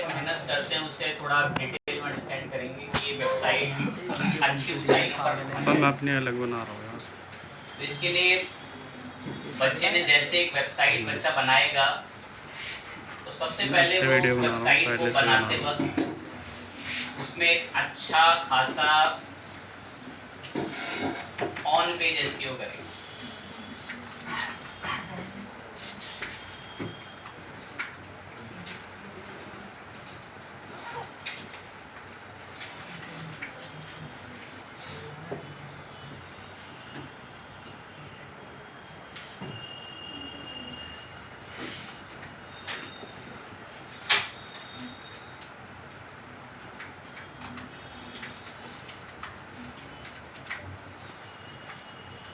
जैसे मेहनत करते हैं उससे थोड़ा डिटेल में अंडरस्टैंड करेंगे कि ये वेबसाइट अच्छी ऊंचाई पर मैं अपने अलग बना रहा हूँ यार। तो इसके लिए बच्चे ने जैसे एक वेबसाइट बच्चा बनाएगा तो सबसे पहले वो वेबसाइट को बनाते वक्त उसमें एक अच्छा खासा ऑन पेज एसईओ करेगा।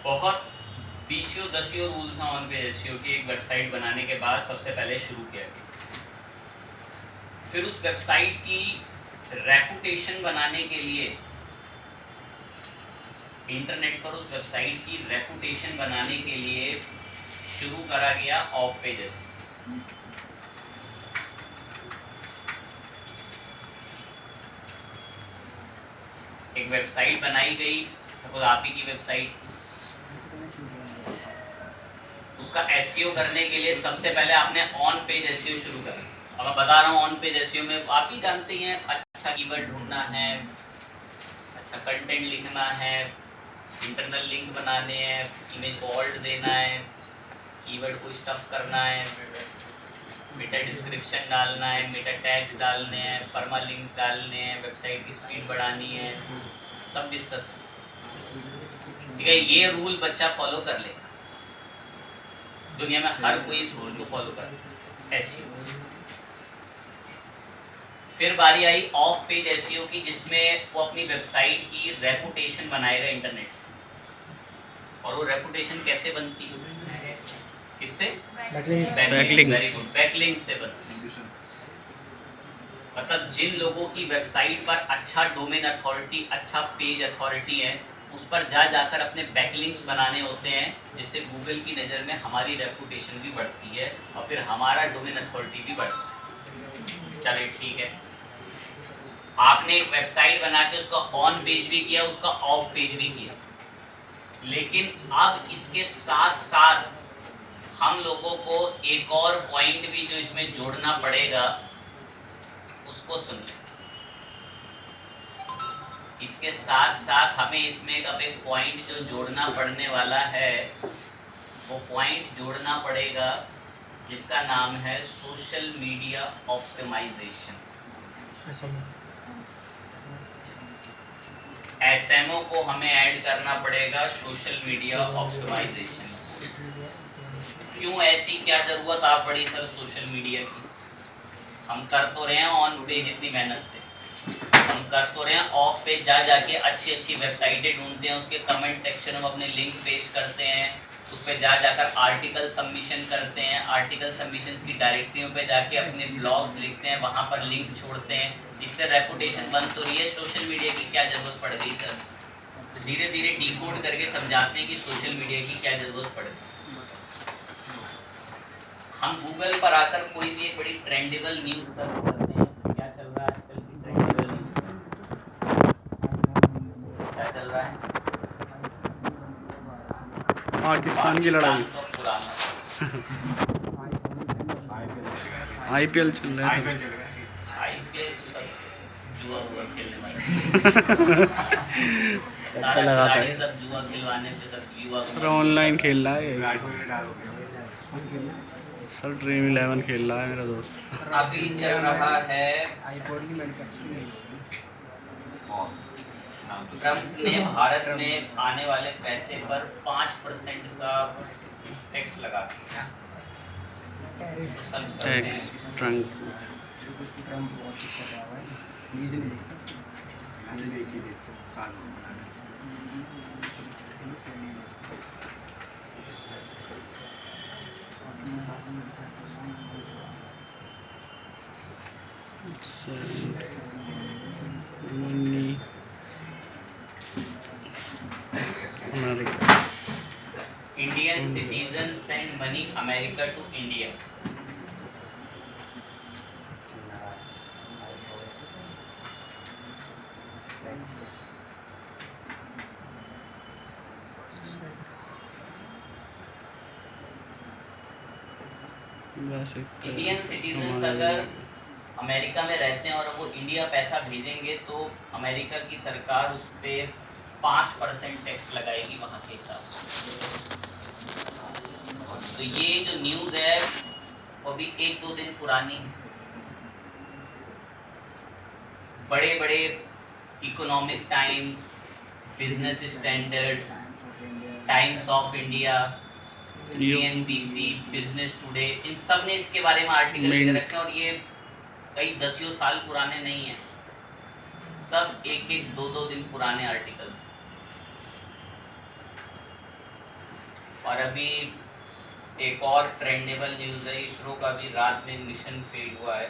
बहुत 20 रूल्स हैं ऑन पेज एसईओ की एक वेबसाइट बनाने के बाद सबसे पहले शुरू किया गया। फिर उस वेबसाइट की रेपुटेशन बनाने के लिए इंटरनेट पर उस वेबसाइट की रेपुटेशन बनाने के लिए शुरू करा गया ऑफ पेजेस। एक वेबसाइट बनाई गई, सपोज आप ही की वेबसाइट, उसका एसईओ करने के लिए सबसे पहले आपने ऑन पेज एसईओ शुरू करा। अब मैं बता रहा हूँ ऑन पेज एसईओ में आप ही जानते हैं अच्छा कीवर्ड ढूंढना है, अच्छा कंटेंट लिखना है, इंटरनल लिंक बनाने हैं, इमेज को ऑल्ट देना है, कीवर्ड को स्टफ करना है, मेटा डिस्क्रिप्शन डालना है, मेटा टैग्स डालने हैं, परमा लिंक्स डालने हैं, वेबसाइट की स्पीड बढ़ानी है, सब डिस्कस। ठीक है, ये रूल बच्चा फॉलो कर लेगा। दुनिया में हर कोई इस रूल को फॉलो करता है एसईओ। फिर बारी आई ऑफ पेज एसईओ की, जिसमें वो अपनी वेबसाइट की रेपुटेशन बनाएगा इंटरनेट। और वो रेपुटेशन कैसे बनती है? किससे? बैकलिंक। वेरी गुड, बैकलिंक से बनती है। मतलब जिन लोगों की वेबसाइट पर अच्छा डोमेन अथॉरिटी, अच्छा पेज अथॉरिटी है, उस पर जाकर अपने बैकलिंक्स बनाने होते हैं, जिससे गूगल की नज़र में हमारी रेपुटेशन भी बढ़ती है और फिर हमारा डोमेन अथॉरिटी भी बढ़ता है। चलिए ठीक है, आपने एक वेबसाइट बना के उसका ऑन पेज भी किया, उसका ऑफ पेज भी किया, लेकिन अब इसके साथ साथ हम लोगों को एक और पॉइंट भी जो इसमें जोड़ना पड़ेगा, उसको सुन लें। इसके साथ साथ हमें इसमें अब एक पॉइंट जो जोड़ना पड़ने वाला है, वो पॉइंट जोड़ना पड़ेगा जिसका नाम है सोशल मीडिया ऑप्टिमाइजेशन। एसएमओ को हमें ऐड करना पड़ेगा, सोशल मीडिया ऑप्टिमाइजेशन। क्यों, ऐसी क्या जरूरत आ पड़ी सर सोशल मीडिया की? हम कर तो रहे हैं ऑन पेज इतनी मेहनत से, हम कर तो रहे हैं ऑफ पेज जाके अच्छी अच्छी वेबसाइटें ढूंढते हैं, उसके कमेंट सेक्शन में अपने लिंक पेश करते हैं, उस पर जाकर आर्टिकल सबमिशन करते हैं, आर्टिकल सबमिशन की डायरेक्टरियों पे जाके अपने ब्लॉग्स लिखते हैं, वहाँ पर लिंक छोड़ते हैं, जिससे रेपुटेशन बन तो रही है। सोशल मीडिया की क्या ज़रूरत पड़ गई सर? तो धीरे धीरे डिकोड करके समझाते हैं कि सोशल मीडिया की क्या ज़रूरत पड़ गई। हम गूगल पर आकर कोई भी एक बड़ी ट्रेंडेबल न्यूज़ सर्च करते हैं, क्या चल रहा है आजकल की ट्रेंडेबल न्यूज़, क्या चल रहा है? पाकिस्तान की लड़ाई, आईपीएल चल रहा है। आईपीएल तो सब जुआ खेलने वाले सब जुआ खिलवाने पे सब जुआ सर ऑनलाइन खेल रहा है सर, ड्रीम 11 खेल रहा है मेरा दोस्त। अभी चल रहा है, ट्रम्प ने भारत में आने वाले पैसे पर 5% का टैक्स लगा दिया। Tax Trump Indian citizens send money America to India. वैसे इंडियन सिटीजन्स अगर अमेरिका में रहते हैं और वो इंडिया पैसा भेजेंगे तो अमेरिका की सरकार उस पर 5% टैक्स लगाएगी वहाँ के हिसाब से। तो ये जो न्यूज़ है वो अभी 1-2 दिन पुरानी है। बड़े बड़े Economic Times, Business Standard, Times of India, CNBC, Business Today, इन सब ने इसके बारे में आर्टिकल लिख रखे हैं और ये कई दसियों साल पुराने नहीं हैं, सब 1-1, 2-2 दिन पुराने आर्टिकल्स। और अभी एक और ट्रेंडेबल न्यूज़ है, इसरो का भी रात में मिशन फेल हुआ है।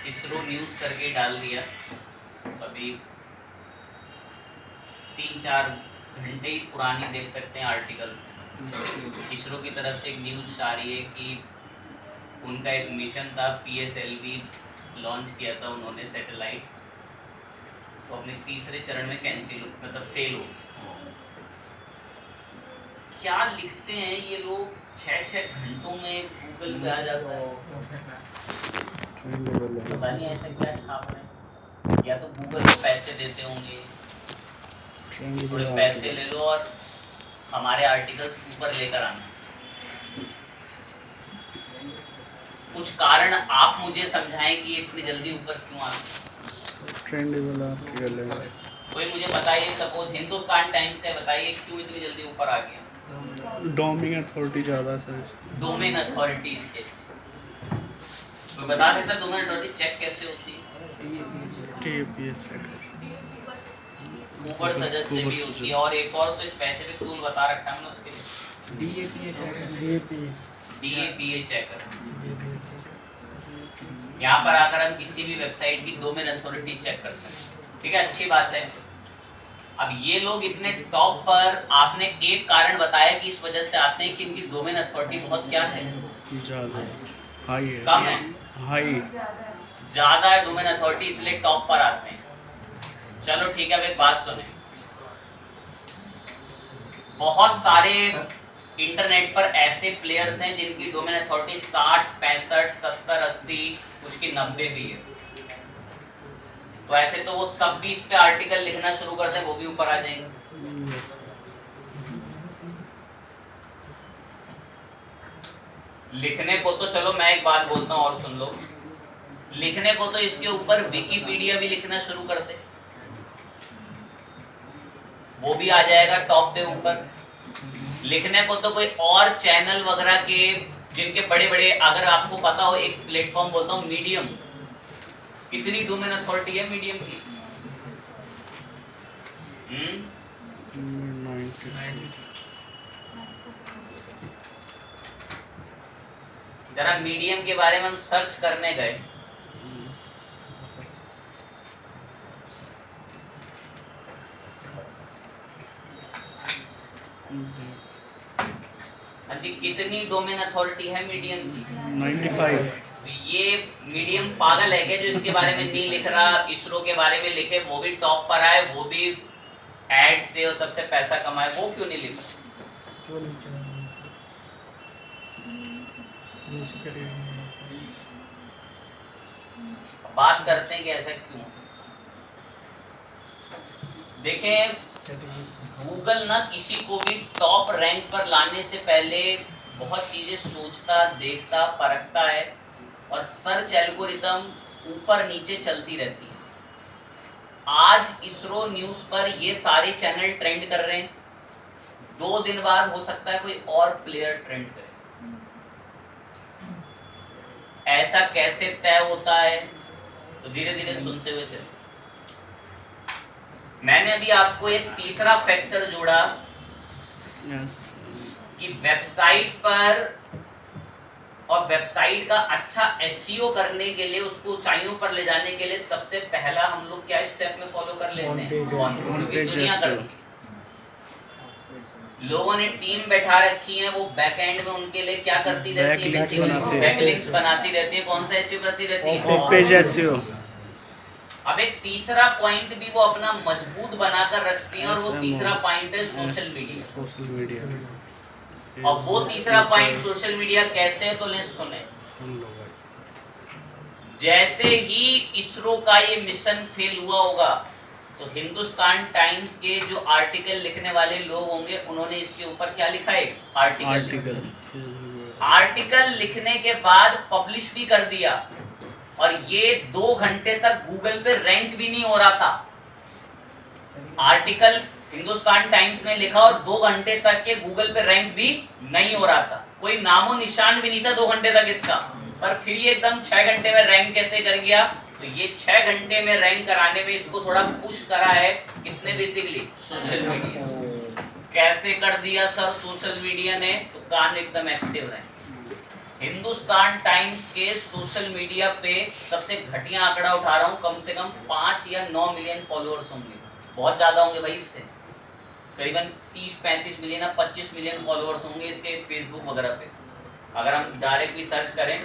इसरो न्यूज़ करके डाल दिया, अभी 3-4 घंटे ही पुरानी देख सकते हैं आर्टिकल्स। इसरो की तरफ से एक न्यूज़ आ रही है कि उनका एक मिशन था, PSLV लॉन्च किया था उन्होंने सैटेलाइट, तो अपने तीसरे चरण में कैंसिल मतलब फेल हो। क्या लिखते हैं ये लोग, 6-6 घंटों में गूगल पे आ जाता है, पता नहीं ऐसा क्या छाप रहे हैं। या तो गूगल को पैसे देते होंगे, थोड़े पैसे ले लो और हमारे आर्टिकल्स ऊपर लेकर आना। कुछ कारण आप मुझे समझाएं कि इतनी जल्दी ऊपर क्यों आ गए। कोई मुझे बताइए, सपोज हिंदुस्तान टाइम्स का बताइए क्यों इतनी जल्दी ऊपर आ गया। डोमेन अथॉरिटी ज़्यादा सर, डोमेन अथॉरिटी इसके कोई बता सकता है डोमेन अथॉरिटी चेक कैसे होती है? TAPA चेक, ऊपर सजेस्ट से भी होती है, और एक और तो स्पेसिफिक टूल बता रखा है मैंने उसके लिए, DAPA चेकर। यहाँ पर आकर हम किसी भी वेबसाइट की डोमेन अथॉरिटी चेक कर सकते हैं, ठीक है, अच्छी बात है। अब ये लोग इतने टॉप पर, आपने एक कारण बताया कि इस वजह से आते हैं कि इनकी डोमेन अथॉरिटी बहुत क्या है, ज़्यादा हाई है, कम है, हाई ज़्यादा है डोमेन अथॉरिटी, इसलिए टॉप पर आते हैं। चलो ठीक है, अब एक बात सुने, बहुत सारे इंटरनेट पर ऐसे प्लेयर्स हैं जिनकी डोमेन अथॉरिटी 60, 65, 70, 80, कुछ की 90 भी है। तो ऐसे तो वो सब भी इस पे आर्टिकल लिखना शुरू करते हैं, वो भी ऊपर आ जाएंगे। लिखने को तो चलो मैं एक बात बोलता हूँ और सुन लो, लिखने को तो इसके ऊपर विकिपीडिया भी लिखना शुरू कर दे, वो भी आ जाएगा टॉप पे ऊपर। लिखने को तो कोई और चैनल वगैरह के जिनके बड़े बड़े, अगर आपको पता हो, एक प्लेटफॉर्म बोलता हूँ मीडियम, कितनी डोमेन अथॉरिटी है मीडियम की? जरा मीडियम के बारे में हम सर्च करने गए, कितनी डोमेन अथॉरिटी है मीडियम की? 95। ये मीडियम पागल है क्या जो इसके बारे में नहीं लिख रहा? इसरो के बारे में लिखे, वो भी टॉप पर आए, वो भी एड से और सबसे पैसा कमाए, वो क्यों नहीं लिख रहा? बात करते हैं कि ऐसा क्यों। देखें, गूगल ना किसी को भी टॉप रैंक पर लाने से पहले बहुत चीजें सोचता, देखता, परखता है, और सर्च एल्गोरिथम ऊपर नीचे चलती रहती है। आज इसरो न्यूज़ पर ये सारे चैनल ट्रेंड कर रहे हैं, 2 दिन बाद हो सकता है कोई और प्लेयर ट्रेंड करे। ऐसा कैसे तय होता है? तो धीरे धीरे सुनते हुए चले। मैंने अभी आपको एक तीसरा फैक्टर जोड़ा कि वेबसाइट पर, और वेबसाइट का अच्छा एसईओ करने के लिए, उसको ऊंचाइयों पर ले जाने के लिए सबसे पहला हम लोग क्या स्टेप में फॉलो कर लेते हैं? दुनिया करती है। लोगों ने टीम बैठा रखी है, वो बैकएंड में उनके लिए क्या करती रहती है? बैकलिंक्स बनाती रहती है। कौन सा एसईओ करती रहती है? Page SEO. अब एक तीसरा पॉइंट भी वो अपना मजबूत बनाकर रखती है, और वो तीसरा पॉइंट है सोशल मीडिया। और वो तीसरा पॉइंट सोशल मीडिया कैसे है, तो ले सुने। जैसे ही इसरो का ये मिशन फेल हुआ होगा तो हिंदुस्तान टाइम्स के जो आर्टिकल लिखने वाले लोग होंगे उन्होंने इसके ऊपर क्या लिखा है, आर्टिकल लिखने के बाद पब्लिश भी कर दिया और ये 2 घंटे तक गूगल पे रैंक भी नहीं हो रहा था। आर्टिकल हिंदुस्तान टाइम्स ने लिखा और 2 घंटे तक के गूगल पे रैंक भी नहीं हो रहा था, कोई नामो निशान भी नहीं था 2 घंटे तक इसका, पर फिर ये एकदम 6 घंटे में रैंक कैसे कर गया। तो ये 6 घंटे में रैंक कराने में इसको थोड़ा पुश करा है किसने, बेसिकली सोशल मीडिया। कैसे कर दिया सर सोशल मीडिया ने, तो कान एकदम एक्टिव रहे। हिंदुस्तान टाइम्स के सोशल मीडिया पे सबसे घटिया आंकड़ा उठा रहा हूँ, कम से कम 5 या 9 मिलियन फॉलोअर्स होंगे, बहुत ज्यादा होंगे भाई, इससे करीबन 30-35 मिलियन या 25 मिलियन फॉलोअर्स होंगे इसके फेसबुक वगैरह पे, अगर हम डायरेक्ट भी सर्च करें।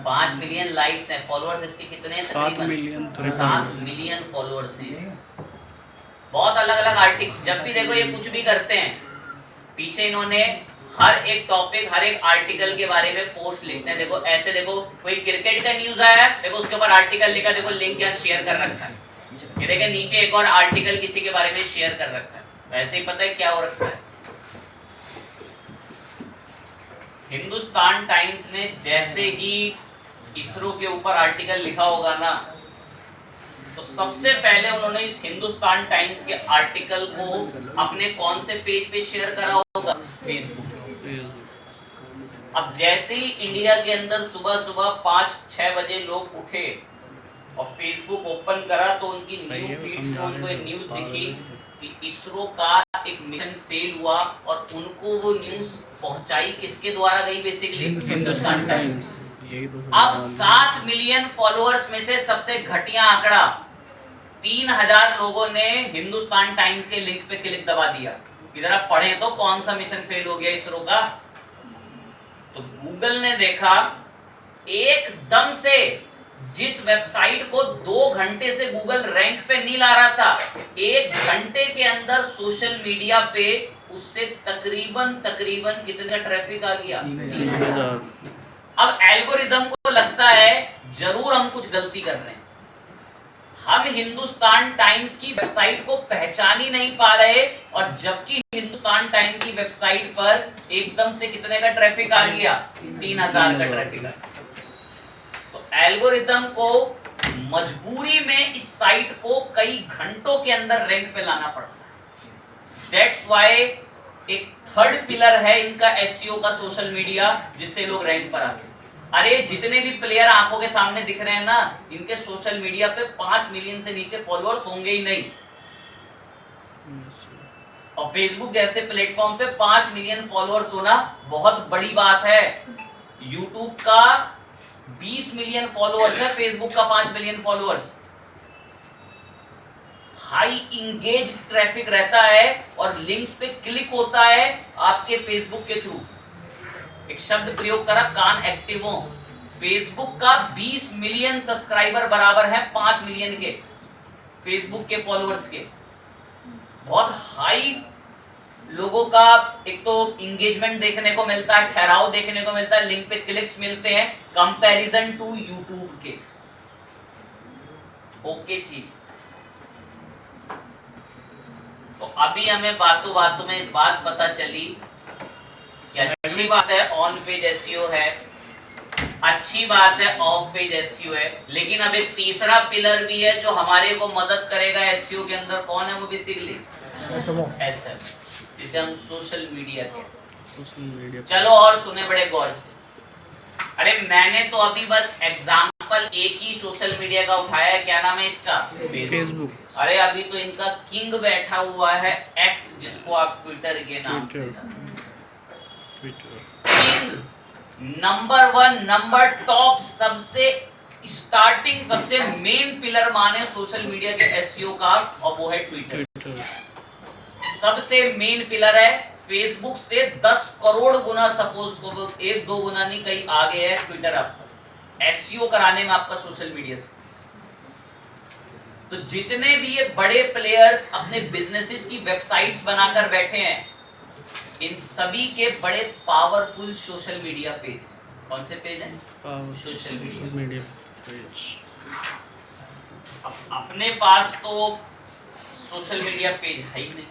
पाँच मिलियन लाइक्स हैं, फॉलोअर्स इसके कितने हैं, 7 मिलियन फॉलोअर्स हैं। बहुत अलग अलग आर्टिकल, जब भी देखो ये कुछ भी करते हैं पीछे इन्होंने हर एक टॉपिक, हर एक आर्टिकल के बारे में पोस्ट लिखते हैं। देखो ऐसे, देखो कोई क्रिकेट का न्यूज आया है, देखो उसके ऊपर आर्टिकल लिखा, देखो लिंक यहाँ शेयर कर रखा है, ये देखें नीचे एक और आर्टिकल किसी के बारे में शेयर कर रखा है, वैसे ही पता है क्या हो रखा है। हिंदुस्तान टाइम्स ने जैसे ही इसरो के ऊपर आर्टिकल लिखा होगा ना, तो सबसे पहले उन्होंने इस हिंदुस्तान टाइम्स के आर्टिकल को अपने कौन से पेज पे शेयर करा होगा, फेसबुक। अब जैसे ही इंडिया के अंदर सुबह सुबह 5-6 बजे लोग उठे और फेसबुक ओपन करा तो उनकी न्यूज फीड्स में उनको एक न्यूज दिखी कि इसरो का एक मिशन फेल हुआ, और उनको वो न्यूज पहुंचाई किसके द्वारा गई, बेसिकली हिंदुस्तान टाइम्स। अब 7 मिलियन फॉलोअर्स में से सबसे घटिया आंकड़ा 3000 लोगों ने हिंदुस्तान टाइम्स के लिंक पे क्लिक दबा दिया। इधर आप पढ़ें तो कौन सा मिशन फेल हो गया इसरो का, तो गूगल ने देखा एकदम से जिस वेबसाइट को 2 घंटे से गूगल रैंक पे नहीं ला रहा था, 1 घंटे के अंदर सोशल मीडिया पे उससे तकरीबन कितना ट्रैफिक आ गया, 3000। अब एल्गोरिदम को लगता है जरूर हम कुछ गलती कर रहे हैं, हम हिंदुस्तान टाइम्स की वेबसाइट को पहचान ही नहीं पा रहे, और जबकि हिंदुस्तान टाइम्स की वेबसाइट पर एकदम से कितने का ट्रैफिक आ गया, 3000 का ट्रैफिक आ गया। तो एल्गोरिदम को मजबूरी में इस साइट को कई घंटों के अंदर रैंक पे लाना पड़ता है। दैट्स व्हाई एक थर्ड पिलर है इनका एसईओ का, सोशल मीडिया, जिससे लोग रैंक पर आते हैं। अरे जितने भी प्लेयर आंखों के सामने दिख रहे हैं ना, इनके सोशल मीडिया पे 5 मिलियन से नीचे फॉलोअर्स होंगे ही नहीं, और फेसबुक जैसे प्लेटफॉर्म पे 5 मिलियन फॉलोअर्स होना बहुत बड़ी बात है। यूट्यूब का 20 मिलियन फॉलोअर्स है, फेसबुक का 5 million followers. High engage traffic रहता है और लिंक्स पे क्लिक होता है आपके फेसबुक के थ्रू। एक शब्द प्रयोग करा, कान एक्टिव हो। फेसबुक का 20 मिलियन सब्सक्राइबर बराबर है 5 मिलियन के फेसबुक के फॉलोअर्स के। बहुत हाई लोगों का एक तो इंगेजमेंट देखने को मिलता है, ठहराव देखने को मिलता है, लिंक पे क्लिक्स मिलते हैं कंपैरिजन टू यूट्यूब के। ओके चीज। तो अभी हमें बातों बातों में बात पता चली कि अच्छी बात है ऑन पेज एसईओ है, अच्छी बात है ऑफ पेज एसईओ है, लेकिन अब एक तीसरा पिलर भी है जो हमारे को मदद करेगा एसईओ के अंदर। कौन है वो? बेसिकली एसएम, जिसे हम सोशल मीडिया कहते हैं। चलो और सुने बड़े गौर से। अरे मैंने तो अभी बस एग्जाम्पल एक ही सोशल मीडिया का उठाया है, क्या नाम है इसका? फेसबुक। अरे अभी तो इनका किंग बैठा हुआ है एक्स, जिसको आप ट्विटर के नाम से किंग, नंबर 1, नंबर टॉप, सबसे स्टार्टिंग, सबसे मेन पिलर माने सोशल मीडिया के एसईओ का, और वो है ट्विटर। सबसे मेन पिलर है फेसबुक से 10 करोड़ गुना, सपोज को 1-2 गुना नहीं, कहीं आगे है ट्विटर आपका एसईओ कराने में आपका सोशल मीडिया से। तो जितने भी ये बड़े प्लेयर्स अपने बिजनेसेस की वेबसाइट्स बनाकर बैठे हैं, इन सभी के बड़े पावरफुल सोशल मीडिया पेज हैं। कौन से पेज हैं? Social media page. अपने पास तो सोशल मीडिया पेज है ही नहीं,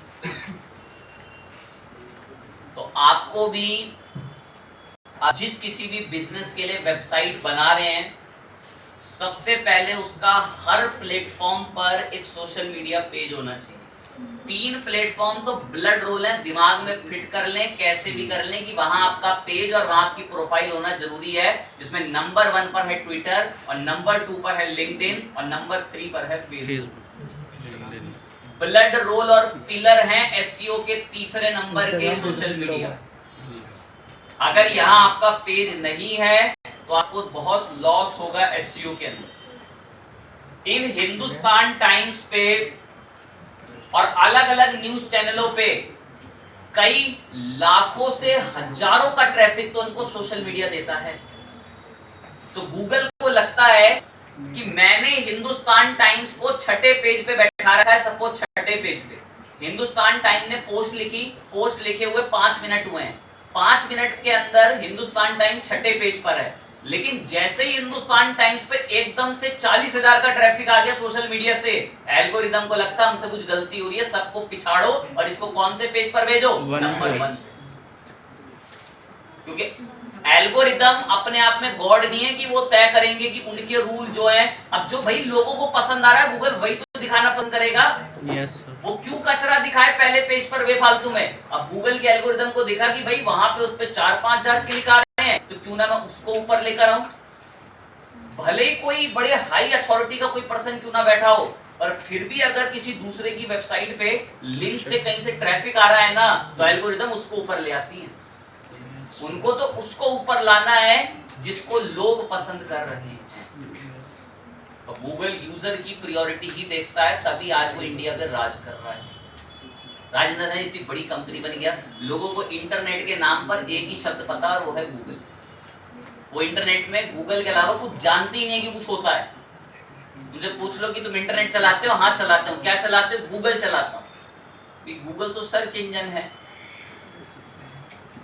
तो आपको भी, आप जिस किसी भी बिजनेस के लिए वेबसाइट बना रहे हैं, सबसे पहले उसका हर प्लेटफॉर्म पर एक सोशल मीडिया पेज होना चाहिए। 3 प्लेटफॉर्म तो ब्लड रोल है, दिमाग में फिट कर लें, कैसे भी कर लें कि वहां आपका पेज और वहां की प्रोफाइल होना जरूरी है, जिसमें नंबर 1 पर है ट्विटर और नंबर 2 पर है लिंक्डइन और नंबर 3 पर है फेसबुक। ब्लड रोल और पिलर हैं एसईओ के तीसरे नंबर के सोशल मीडिया। अगर यहाँ आपका पेज नहीं है तो आपको बहुत लॉस होगा एसईओ के अंदर। इन हिंदुस्तान टाइम्स पे और अलग अलग न्यूज चैनलों पे कई लाखों से हजारों का ट्रैफिक तो उनको सोशल मीडिया देता है। तो गूगल को लगता है कि मैंने हिंदुस्तान टाइम्स को 6ठे पेज पे बैठा रखा है, सपोज 6ठे पेज पे हिंदुस्तान टाइम्स ने पोस्ट लिखी, पोस्ट लिखे हुए 5 मिनट हुए हैं, 5 मिनट के अंदर हिंदुस्तान टाइम्स 6ठे पेज पर है, लेकिन जैसे ही हिंदुस्तान टाइम्स पे एकदम से 40,000 का ट्रैफिक आ गया सोशल मीडिया से, एल्गोरिदम को लगता है हमसे कुछ गलती हो रही है, सबको पिछाड़ो और इसको कौन से पेज पर भेजो? नंबर 1। क्योंकि एल्गोरिदम अपने आप में गॉड नहीं है कि वो तय करेंगे कि उनके रूल जो हैं, अब जो भाई लोगों को पसंद आ रहा है गूगल वही तो दिखाना पसंद करेगा। वो क्यों कचरा दिखाए पहले पेज पर बेफालतू में? अब गूगल के एल्गोरिदम को देखा कि भाई वहां पे उस पे 4-5 हजार क्लिक आ रहे हैं, तो क्यों ना मैं उसको ऊपर लेकर आऊं। भले ही कोई बड़े हाई अथॉरिटी का कोई पर्सन क्यों ना बैठा हो, पर फिर भी अगर किसी दूसरे की वेबसाइट पे लिंक से कहीं से ट्रैफिक आ रहा है ना, तो एल्गोरिदम उसको ऊपर ले आती है। उनको तो उसको ऊपर लाना है जिसको लोग पसंद कर रहे हैं। तो गूगल यूजर की प्रायोरिटी ही देखता है, तभी आज वो इंडिया पे राज कर रहा है। राजेंद्र सिंह इतनी बड़ी कंपनी बन गया, लोगों को इंटरनेट के नाम पर एक ही शब्द पता है और वो है गूगल। वो इंटरनेट में गूगल के अलावा कुछ जानते ही नहीं कि कुछ होता है। मुझे पूछ लो कि तुम इंटरनेट चलाते हो? हाँ चलाते हो। क्या चलाते हो? गूगल चलाता हूँ। गूगल तो सर्च इंजन है,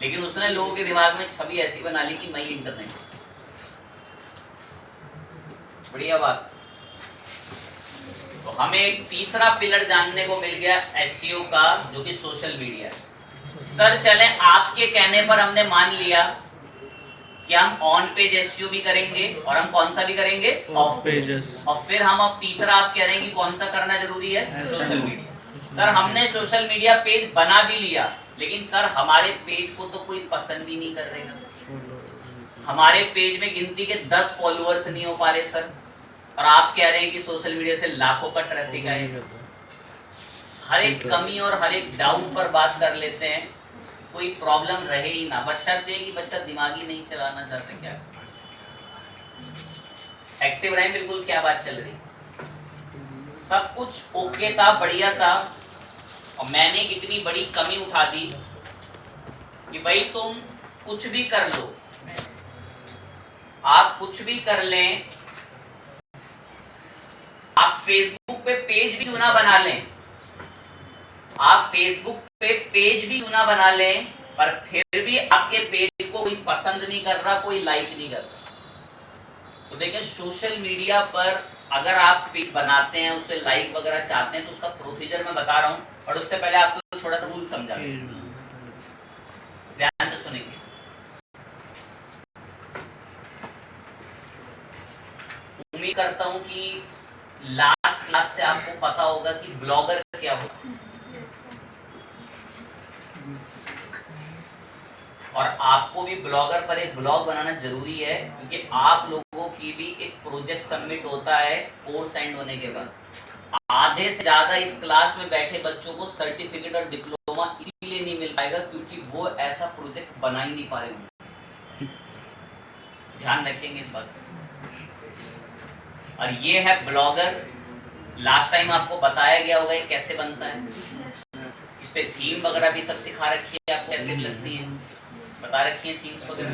लेकिन उसने लोगों के दिमाग में छवि ऐसी बना ली कि मैं इंटरनेट। बढ़िया बात। तो हमें एक तीसरा पिलर जानने को मिल गया एसईओ का, जो कि सोशल मीडिया है। सर चले आपके कहने पर हमने मान लिया कि हम ऑन पेज एसईओ भी करेंगे और हम कौन सा भी करेंगे? Of pages. और फिर हम अब तीसरा आप कह रहे हैं कि कौन सा करना जरूरी है? Social media. सर हमने सोशल मीडिया पेज बना भी लिया, लेकिन सर हमारे पेज को तो कोई पसंद ही नहीं कर रहेगा। हमारे पेज में गिनती के 10 फॉलोअर्स नहीं हो पा रहे सर, और आप कह रहे हैं कि सोशल मीडिया से लाखों का ट्रैफिक आए। हर एक कमी और हर एक डाउट पर बात कर लेते हैं, कोई प्रॉब्लम रहे ही ना, बशर्ते कि बच्चा दिमाग ही नहीं चलाना चाहता। क्या एक्टिव रहे? बिल्कुल। क्या बात चल रही? सब कुछ ओके था, बढ़िया था, और मैंने इतनी बड़ी कमी उठा दी कि भाई तुम कुछ भी कर लो, आप कुछ भी कर लें, आप फेसबुक पे पेज भी क्यों ना बना लें, आप फेसबुक पे पेज भी क्यों ना बना लें, पर फिर भी आपके पेज को कोई पसंद नहीं कर रहा, कोई लाइक नहीं कर रहा। तो देखिए सोशल मीडिया पर अगर आप पेज बनाते हैं, उससे लाइक वगैरह चाहते हैं, तो उसका प्रोसीजर मैं बता रहा हूं, और उससे पहले आपको थोड़ा सा रूल समझा, ध्यान से सुनेंगे। उम्मीद करता हूं कि लास्ट क्लास से आपको पता होगा कि ब्लॉगर क्या होता है, और आपको भी ब्लॉगर पर एक ब्लॉग बनाना जरूरी है, क्योंकि आप लोगों की भी एक प्रोजेक्ट सबमिट होता है कोर्स एंड होने के बाद। आधे से ज्यादा इस क्लास में बैठे बच्चों को सर्टिफिकेट और डिप्लोमा इसीलिए नहीं मिल पाएगा क्योंकि वो ऐसा प्रोजेक्ट बना ही नहीं पा रहे होंगे। ध्यान रखेंगे इस बात से। और ये है ब्लॉगर। लास्ट टाइम आपको बताया गया होगा ये कैसे बनता है, इस पे थीम वगैरह भी सब सिखा रखी है आपको, कैसे लगती है बता रखी है थीम्स वगैरह।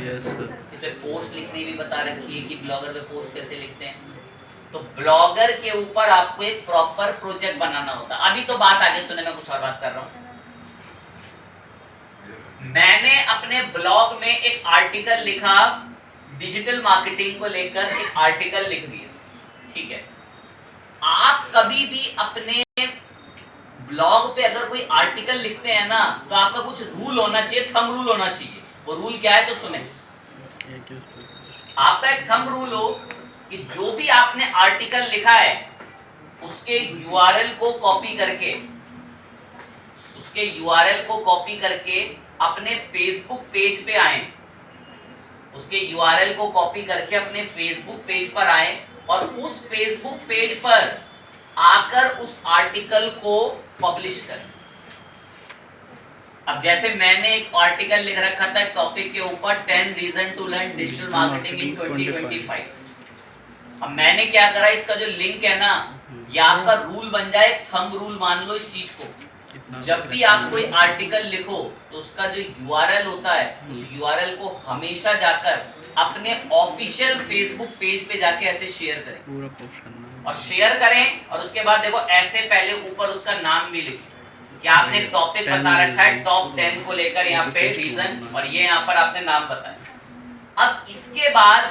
इस पे पोस्ट लिखनी भी बता रखी है कि ब्लॉगर पे पोस्ट कैसे लिखते हैं। तो ब्लॉगर के ऊपर आपको एक प्रॉपर प्रोजेक्ट बनाना होता है। अभी तो बात आगे सुने, मैं कुछ और बात कर रहा हूँ। मैंने अपने ब्लॉग में एक आर्टिकल लिखा, डिजिटल मार्केटिंग को लेकर एक आर्टिकल लिख दिया, ठीक है। आप कभी भी अपने ब्लॉग पे अगर कोई आर्टिकल लिखते हैं ना, तो आपका कुछ रूल होना चाहिए, थंब रूल होना चाहिए। वो रूल क्या है तो सुने। आपका एक थंब रूल हो कि जो भी आपने आर्टिकल लिखा है उसके यूआरएल को कॉपी करके अपने फेसबुक पेज पे आए, उसके यूआरएल को कॉपी करके अपने फेसबुक पेज पर आए और उस फेसबुक पेज पर आकर उस आर्टिकल को पब्लिश करें। अब जैसे मैंने एक आर्टिकल लिख रखा था टॉपिक के ऊपर 10 reason to learn digital marketing in 2025। अब मैंने क्या करा, इसका जो लिंक है ना, ये आपका रूल बन जाए, थंब रूल मान लो इस चीज को। जब भी आप कोई आर्टिकल लिखो तो उसका जो यूआरएल होता है, उस यूआरएल को हमेशा जाकर अपने ऑफिशियल फेसबुक पेज पे जाके ऐसे शेयर करें, पूरा पोस्ट करना और शेयर करें। और उसके बाद देखो ऐसे पहले ऊपर उसका नाम भी लिखें कि आपने टॉपिक बता रखा है टॉप 10 को लेकर यहाँ पे रीजन, और ये यहाँ पर आपने नाम बताया। अब इसके बाद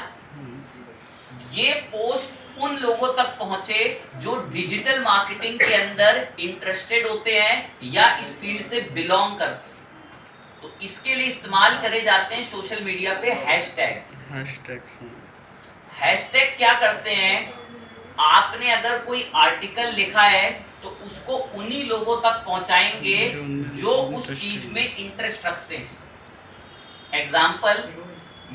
ये पोस्ट उन लोगों तक पहुंचे जो डिजिटल मार्केटिंग के अंदर इंटरेस्टेड होते हैं या इस फील्ड से बिलोंग करते हैं। तो इसके लिए इस्तेमाल करे जाते हैं सोशल मीडिया पे हैशटैग्स। हैशटैग क्या करते हैं, आपने अगर कोई आर्टिकल लिखा है तो उसको उन्हीं लोगों तक पहुंचाएंगे जो उस चीज में इंटरेस्ट रखते हैं। एग्जाम्पल,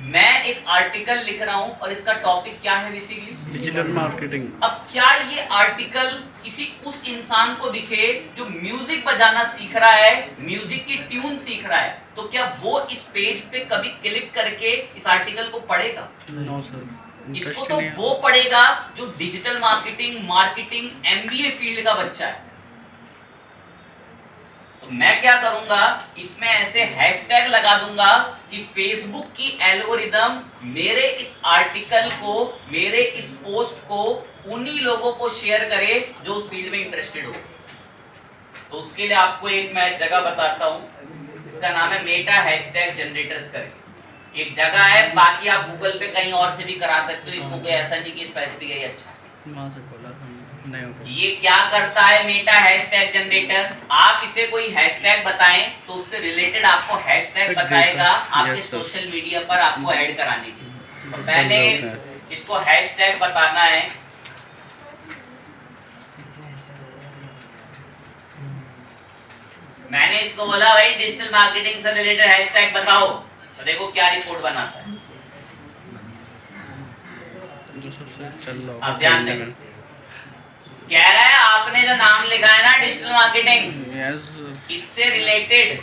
मैं एक आर्टिकल लिख रहा हूं और इसका टॉपिक क्या है, बेसिकली डिजिटल मार्केटिंग। अब क्या ये आर्टिकल किसी उस इंसान को दिखे जो म्यूजिक बजाना सीख रहा है, म्यूजिक की ट्यून सीख रहा है, तो क्या वो इस पेज पे कभी क्लिक करके इस आर्टिकल को पढ़ेगा? No sir. इसको तो वो पढ़ेगा जो डिजिटल मार्केटिंग एमबीए फील्ड का बच्चा है। तो मैं क्या करूंगा, इसमें ऐसे हैशटैग लगा दूंगा कि फेसबुक की एल्गोरिदम मेरे इस आर्टिकल को, मेरे इस पोस्ट को उन्हीं लोगों को शेयर करे जो उस फील्ड में इंटरेस्टेड हो। तो उसके लिए आपको एक मैं जगह बताता हूं, इसका नाम है मेटा हैशटैग जनरेटर्स करके एक जगह है। बाकी आप गूगल पे कहीं और से भी करा सकते हो, इसको कोई ऐसा नहीं कि स्पेसिफिक है अच्छा है। ये क्या करता है मेटा हैशटैग जनरेटर, आप इसे कोई हैशटैग बताएं तो उससे रिलेटेड आपको हैशटैग बताएगा आपके सोशल मीडिया पर आपको ऐड कराने के लिए। तो मैंने इसको हैशटैग बताना है, मैंने इसको बोला भाई डिजिटल मार्केटिंग से रिलेटेड हैशटैग बताओ, तो देखो क्या रिपोर्ट बनाता है। अब ध्यान दें, कह रहा है आपने जो नाम लिखा है ना डिजिटल मार्केटिंग, इससे रिलेटेड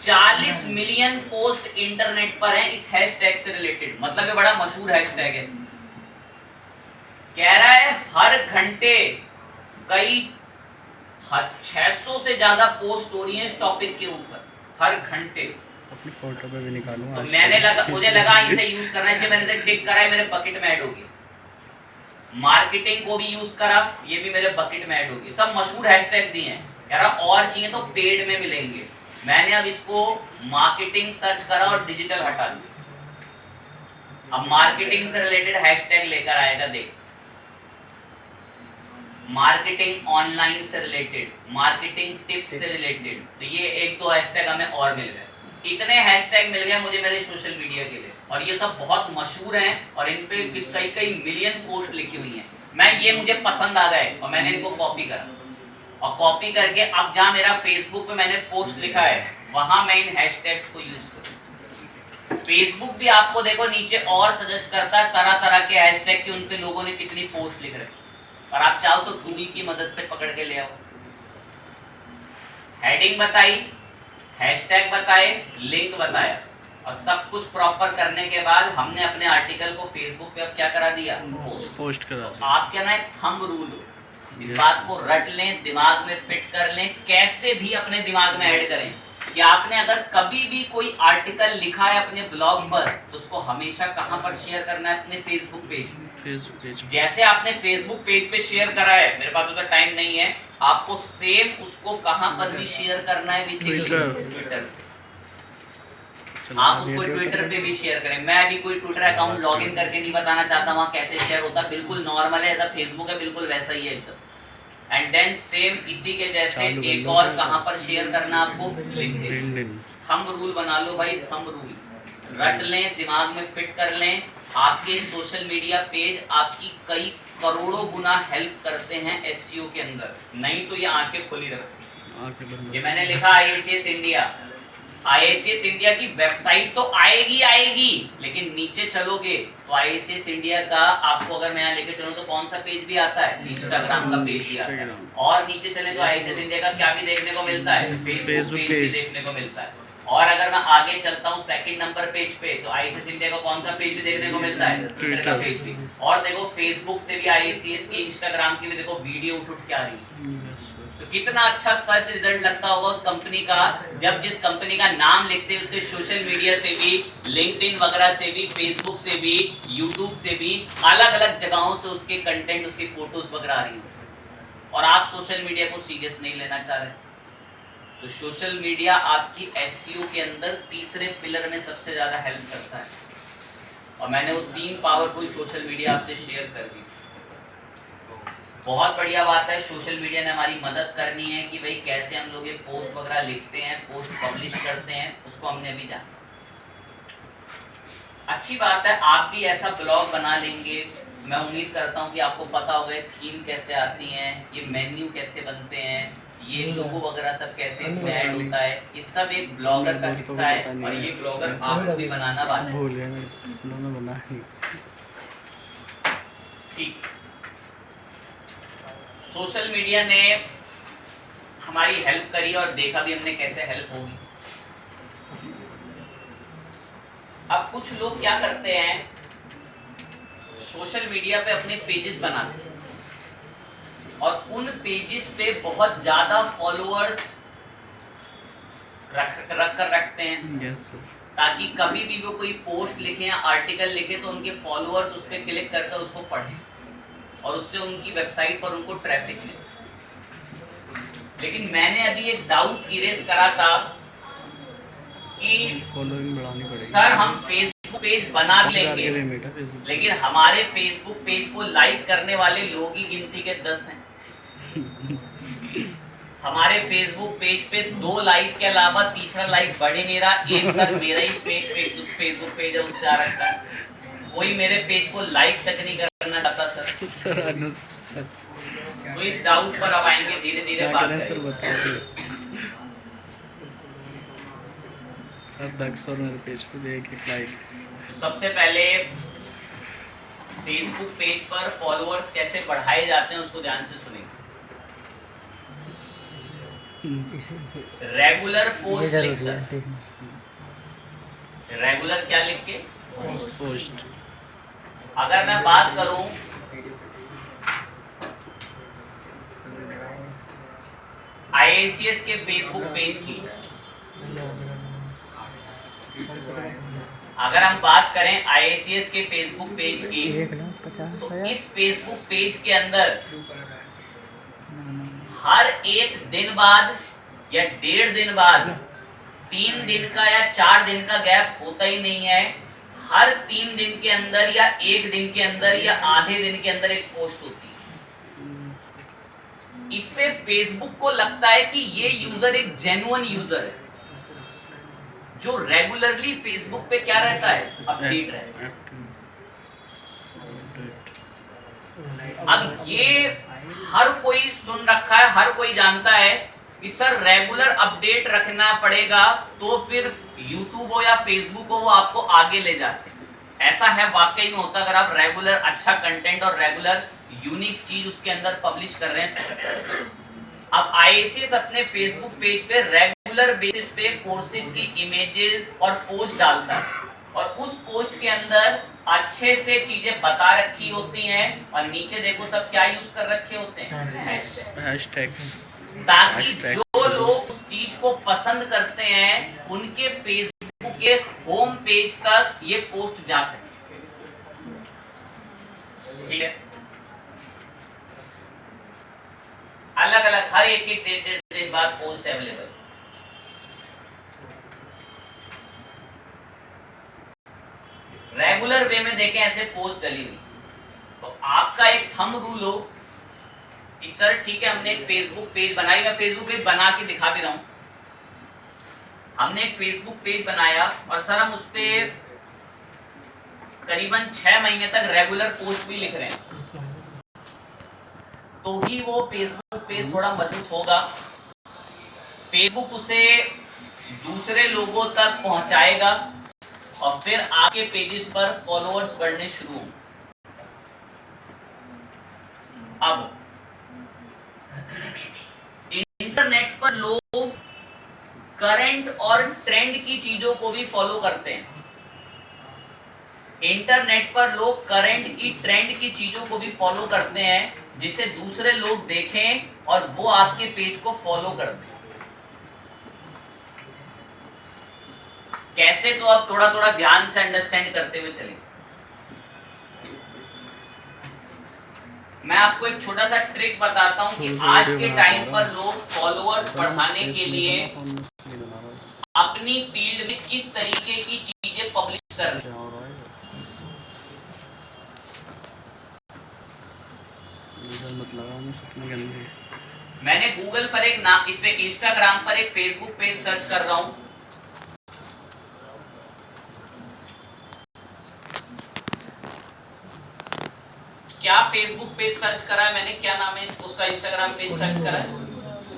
40 मिलियन पोस्ट इंटरनेट पर हैं इस हैशटैग से रिलेटेड। मतलब ये बड़ा मशहूर हैशटैग है। कह रहा है हर घंटे कई 600 से ज्यादा पोस्ट हो रही है इस टॉपिक के ऊपर, हर घंटे। अपनी फोटो पे भी निकालूंगा। तो मुझे लगा इसे यूज करना चाहिए, मैंने इसे टिक करा है, मेरे बकेट में ऐड हो गया। मार्केटिंग को भी यूज करा, ये भी मेरे बकेट में ऐड हो गया। सब मशहूर हैशटैग दिए हैं। कह रहा और चाहिए तो पेड में मिलेंगे। मैंने अब इसको मार्केटिंग सर्च करा और डिजिटल हटा दिया। अब मार्केटिंग से रिलेटेड हैशटैग लेकर आएगा, देख मार्केटिंग ऑनलाइन से रिलेटेड, मार्केटिंग टिप्स से रिलेटेड। तो ये 1-2 हैशटैग हमें और मिल गए। इतने हैशटैग मिल गए मुझे मेरे सोशल मीडिया के लिए, और ये सब बहुत मशहूर हैं और इन पे कई मिलियन पोस्ट लिखी हुई हैं। ये मुझे पसंद आ गए और मैंने इनको कॉपी करा, और कॉपी करके अब जहाँ मेरा फेसबुक पे मैंने पोस्ट लिखा है वहां मैं इन हैशटैग्स को यूज करूँ। फेसबुक भी आपको देखो नीचे और सजेस्ट करता है तरह तरह के हैशटैग की, उन पे लोगों ने कितनी पोस्ट लिख रखी, और आप चाहो तो टूल की मदद से पकड़ के ले आओ। हेडिंग बताई, हैशटैग बताए, लिंक बताया, और सब कुछ प्रॉपर करने के बाद हमने अपने आर्टिकल को फेसबुक पे अब क्या करा दिया, पोस्ट करा दिया। आप क्या ना एक थंब रूल हो, इस बात को रट लें, दिमाग में फिट कर लें, कैसे भी अपने दिमाग में ऐड करें कि आपने अगर कभी भी कोई आर्टिकल लिखा है अपने ब्लॉग पर तो उसको हमेशा कहां पर शेयर करना है? अपने फेसबुक पेज। जैसे आपने फेसबुक पेज पे शेयर करा है, मेरे पास तो टाइम नहीं है, आपको सेम उसको कहां पर भी शेयर करना है? ट्विटर। आप उसको ट्विटर पे भी शेयर करें। मैं अभी कोई ट्विटर अकाउंट लॉगिन करके नहीं बताना चाहता वहां कैसे शेयर होता, बिल्कुल नॉर्मल है, ऐसा फेसबुक है बिल्कुल वैसा ही है एकदम। एंड देन सेम इसी के जैसे एक और कहां पर शेयर करना आपको? लिंक्डइन। थंब रूल बना लो भाई, थंब रूल रट लें, दिमाग में फिट कर लें। आपके सोशल मीडिया पेज आपकी कई करोड़ों गुना हेल्प करते हैं एसईओ के अंदर, नहीं तो ये आंखें खुली रखती। ये मैंने लिखा आईएसीएस इंडिया। आईएसीएस इंडिया की वेबसाइट तो आएगी, लेकिन नीचे चलोगे तो आईएसीएस इंडिया का आपको अगर मैं यहाँ लेके चलूं तो कौन सा पेज भी आता है? इंस्टाग्राम का पेज भी आता है। और नीचे चले तो आईएसीएस इंडिया का क्या भी देखने को मिलता है? फेसबुक पेज भी देखने को मिलता है। और अगर मैं आगे चलता हूँ सेकंड नंबर पेज पे तो आईएसीएस इंडिया का कौन सा पेज भी देखने को मिलता है? ट्विटर का पेज भी। और देखो फेसबुक से भी आईएसीएस की, इंस्टाग्राम की भी देखो वीडियो उठ के आ रही है। तो कितना अच्छा सर्च रिजल्ट लगता होगा उस कंपनी का जब जिस कंपनी का नाम लिखते हैं उसके सोशल मीडिया से भी, लिंक्डइन वगैरह से भी, फेसबुक से भी, यूट्यूब से भी, अलग अलग जगहों से उसके कंटेंट, उसकी फोटोज वगैरह आ रही है और आप सोशल मीडिया को सीरियस नहीं लेना चाह रहे। तो सोशल मीडिया आपकी एसईओ के अंदर तीसरे पिलर में सबसे ज्यादा हेल्प करता है और मैंने वो 3 पावरफुल सोशल मीडिया आपसे शेयर कर दी। बहुत बढ़िया बात है, सोशल मीडिया ने हमारी मदद करनी है कि भाई कैसे हम लोग ये पोस्ट वगैरह लिखते हैं, पोस्ट पब्लिश करते हैं, उसको हमने अभी जाना। अच्छी बात है, आप भी ऐसा ब्लॉग बना लेंगे। मैं उम्मीद करता हूँ कि आपको पता होगा थीम कैसे आती हैं, ये मेन्यू कैसे बनते हैं, ये लोगो वगैरह सब कैसे इसमें ऐड होता है, ये सब एक ब्लॉगर का हिस्सा है और ये ब्लॉगर आपको भी बनाना बाकी है। ठीक, सोशल मीडिया ने हमारी हेल्प करी और देखा भी हमने कैसे हेल्प होगी। अब कुछ लोग क्या करते हैं, सोशल मीडिया पे अपने पेजेस बनाते हैं और उन पेजेस पे बहुत ज्यादा फॉलोअर्स रखते हैं। yes, ताकि कभी भी वो कोई पोस्ट लिखे या आर्टिकल लिखे तो उनके फॉलोअर्स उस पर क्लिक करके उसको पढ़ें और उससे उनकी वेबसाइट पर उनको ट्रैफिक मिले। लेकिन मैंने अभी एक डाउट इरेज करा था कि फॉलोइंग बढ़ानी पड़ेगी सर, हम फेसबुक पेज बना लेंगे लेकिन हमारे फेसबुक पेज को लाइक करने वाले लोग ही गिनती के 10 हैं। हमारे फेसबुक पेज पे 2 लाइक के अलावा तीसरा लाइक बढ़ ही नहीं रहा। एक सर मेरा ही फेसबुक पेज है, उससे आ रखा है, कोई मेरे पेज को लाइक तक नहीं करना चाहता सर। तो इस डाउट पर अब आएंगे, धीरे धीरे बात करेंगे। सर दक्ष और मेरे पेज पे भी एक लाइक। सबसे पहले फेसबुक पेज पर फॉलोअर्स कैसे बढ़ाए जाते हैं उसको ध्यान से सुनेंगे। रेगुलर पोस्ट लिखकर, रेगुलर क्या लिख के? पोस्ट। अगर मैं बात करूं आईएसीएस के फेसबुक पेज की, अगर हम बात करें आईएसीएस के फेसबुक पेज की तो इस फेसबुक पेज के अंदर हर एक दिन बाद या 1.5 दिन बाद, 3 दिन का या 4 दिन का गैप होता ही नहीं है, हर 3 दिन के अंदर या 1 दिन के अंदर या आधे दिन के अंदर एक पोस्ट होती है। इससे फेसबुक को लगता है कि ये यूजर एक जेन्युइन यूजर है जो रेगुलरली फेसबुक पे क्या रहता है, अपडेट रहता है। अब ये हर कोई सुन रखा है, हर कोई जानता है कि सर रेगुलर अपडेट रखना पड़ेगा तो फिर यूट्यूब हो या फेसबुक हो वो आपको आगे ले जाते हैं। ऐसा है वाकई में होता, अगर आप रेगुलर अच्छा कंटेंट और रेगुलर यूनिक चीज उसके अंदर पब्लिश कर रहे हैं। अब आईएसीएस अपने फेसबुक पेज पे रेगुलर बेसिस पे कोर्सेज की इमेजेस और पोस्ट डालता है और उस पोस्ट के अंदर अच्छे से चीजें बता रखी होती हैं और नीचे देखो सब क्या यूज कर रखे होते हैं, हैशटैग, ताकि जो लोग उस चीज को पसंद करते हैं उनके फेसबुक के होम पेज तक ये पोस्ट जा सके। ठीक है, अलग अलग हर एक डेढ़ दिन बाद पोस्ट अवेलेबल। रेगुलर वे में देखें ऐसे पोस्ट डली हुई, तो आपका एक थंब रूल हो कि सर ठीक है हमने एक फेसबुक पेज बनाई, मैं फेसबुक पेज बना के दिखा भी रहा हूं, हमने एक फेसबुक पेज बनाया और सर हम उस पर करीबन 6 महीने तक रेगुलर पोस्ट भी लिख रहे हैं, तो ही वो फेसबुक पेज थोड़ा मजबूत होगा, फेसबुक उसे दूसरे लोगों तक पहुंचाएगा और फिर आपके पेजेस पर फॉलोअर्स बढ़ने शुरू होंगे। अब इंटरनेट पर लोग करंट और ट्रेंड की चीजों को भी फॉलो करते हैं, इंटरनेट पर लोग करंट की ट्रेंड की चीजों को भी फॉलो करते हैं जिसे दूसरे लोग देखें और वो आपके पेज को फॉलो कर दें। कैसे, तो अब थोड़ा थोड़ा ध्यान से अंडरस्टैंड करते हुए चलें। मैं आपको एक छोटा सा ट्रिक बताता हूं कि आज के टाइम पर लोग फॉलोअर्स बढ़ाने के लिए अपनी फील्ड में किस तरीके की चीजें पब्लिश कर रहे हैं। मैंने गूगल पर एक नाम, इस पे इंस्टाग्राम पर एक फेसबुक पेज सर्च कर रहा हूं, क्या फेसबुक पेज सर्च करा है मैंने, क्या नाम है उसका, इंस्टाग्राम पेज सर्च करा है,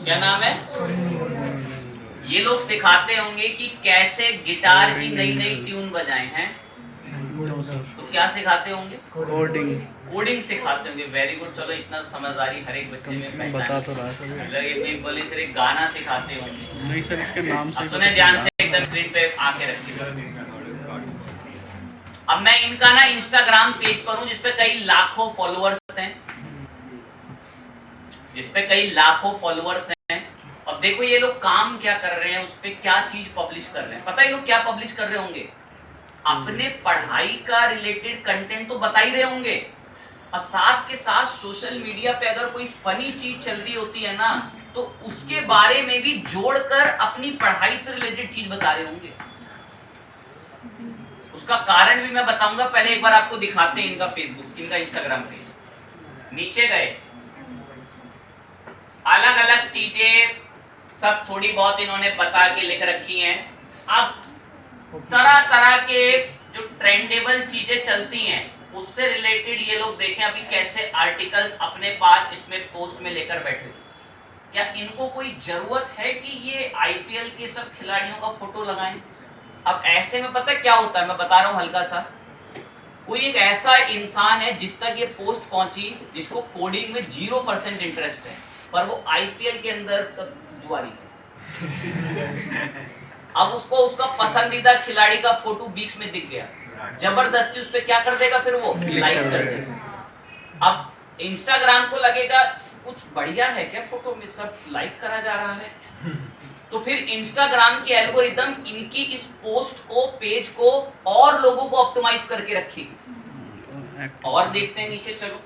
क्या नाम है। ये लोग सिखाते होंगे कि कैसे गिटार की नई नई ट्यून बजाएं हैं, तो क्या सिखाते होंगे, कोडिंग सिखाते होंगे। वेरी गुड, चलो इतना समझदारी हर एक बच्चे में बता तो रहा है, बोले सर एक गाना सिखाते होंगे। नहीं सर, इसके नाम से सुने ध्यान से, एकदम स्क्रीन पे आके रखिए। अब मैं इनका ना इंस्टाग्राम पेज पर हूं जिसपे कई लाखों फॉलोअर्स हैं, जिसपे कई लाखों फॉलोअर्स हैं। अब देखो ये लोग काम क्या कर रहे हैं, उस पे क्या चीज पब्लिश कर रहे हैं। पता है लोग क्या पब्लिश कर रहे होंगे, अपने पढ़ाई का रिलेटेड कंटेंट तो बता ही रहे होंगे, और साथ के साथ सोशल मीडिया पे अगर कोई फनी चीज चल रही होती है ना, तो उसके बारे में भी जोड़कर अपनी पढ़ाई से रिलेटेड चीज बता रहे होंगे। उसका कारण भी मैं बताऊंगा, पहले एक बार आपको दिखाते हैं इनका फेसबुक, इनका इंस्टाग्राम पेज। नीचे गए, अलग अलग चीजें सब थोड़ी बहुत इन्होंने बता के लिख रखी हैं। अब तरह तरह के जो ट्रेंडेबल चीजें चलती हैं उससे रिलेटेड ये लोग देखें अभी कैसे आर्टिकल्स अपने पास इसमें पोस्ट में लेकर बैठे। क्या इनको कोई जरूरत है कि ये आईपीएल के सब खिलाड़ियों का फोटो लगाएं? अब ऐसे में पता क्या होता है, मैं बता रहा हूं हल्का सा। कोई एक ऐसा इंसान है जिस तक ये पोस्ट पहुंची जिसको कोडिंग में 0% इंटरेस्ट है, पर वो आईपीएल के अंदर जुआरी है। अब उसको उसका पसंदीदा खिलाड़ी का फोटो बीच में दिख गया, जबरदस्ती उस पर क्या कर देगा, फिर वो लाइक कर देगा। अब इंस्टाग्राम को लगेगा कुछ बढ़िया है क्या फोटो में, सब लाइक करा जा रहा है, तो फिर इंस्टाग्राम की एल्गोरिदम इनकी इस पोस्ट को, पेज को और लोगों को ऑप्टिमाइज करके रखेगी। और देखते हैं नीचे, चलो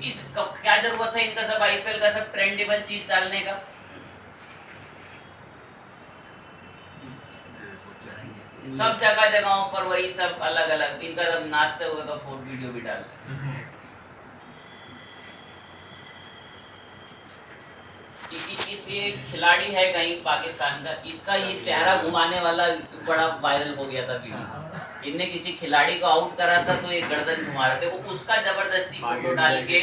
इस क्या जरूरत है इनका सब आईपीएल का सब ट्रेंडेबल चीज डालने का। सब जगह जगहों पर वही सब अलग अलग, इनका सब नाचते हुए का फोटो वीडियो भी डालते हैं। इस ये खिलाड़ी है कहीं पाकिस्तान का, इसका ये चेहरा घुमाने वाला बड़ा वायरल हो गया था वीडियो। इनने किसी खिलाड़ी को आउट करा था तो ये गर्दन घुमा रहे थे, वो उसका जबरदस्ती फोटो डाल के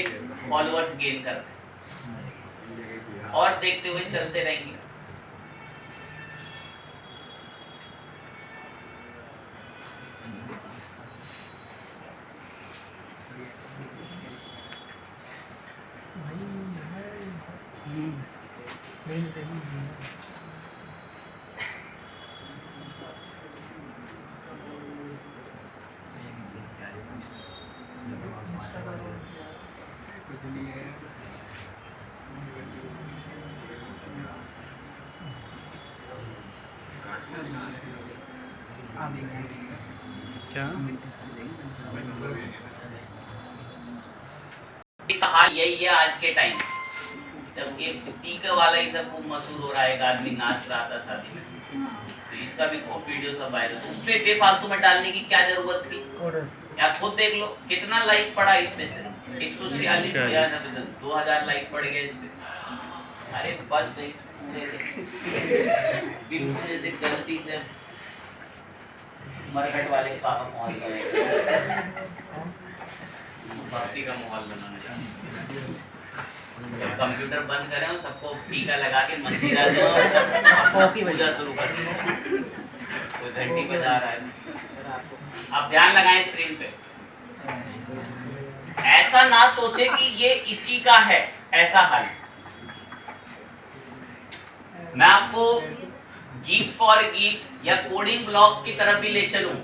फॉलोअर्स गेन कर रहे। और देखते हुए चलते रहेंगे। क्या हाल यही है आज के टाइम, जब ये टीका वाला ही सब खूब मशहूर हो रहा है, एक आदमी नाच रहा था शादी में, तो इसका भी खूब वीडियो सब वायरल, तो उसमें बेफालतू में डालने की क्या जरूरत थी? आप खुद देख लो कितना लाइक पड़ा इसमें से, 2000 लाइक पड़ गया इसमें। अरे बस भाई बिल्कुल जैसे गलती से मरघट वाले पापा पहुंच गए, भक्ति का माहौल बनाना चाहते, जब कंप्यूटर बंद करें और सबको टीका लगा के मंदिर आ जाए और सब पूजा शुरू कर दें, कोई घंटी बजा रहा है। आप ध्यान लगाएं स्क्रीन पे, ऐसा ना सोचे कि ये इसी का है ऐसा हल। मैं आपको गीक्स फॉर गीक्स या कोडिंग ब्लॉग्स की तरफ भी ले चलूं,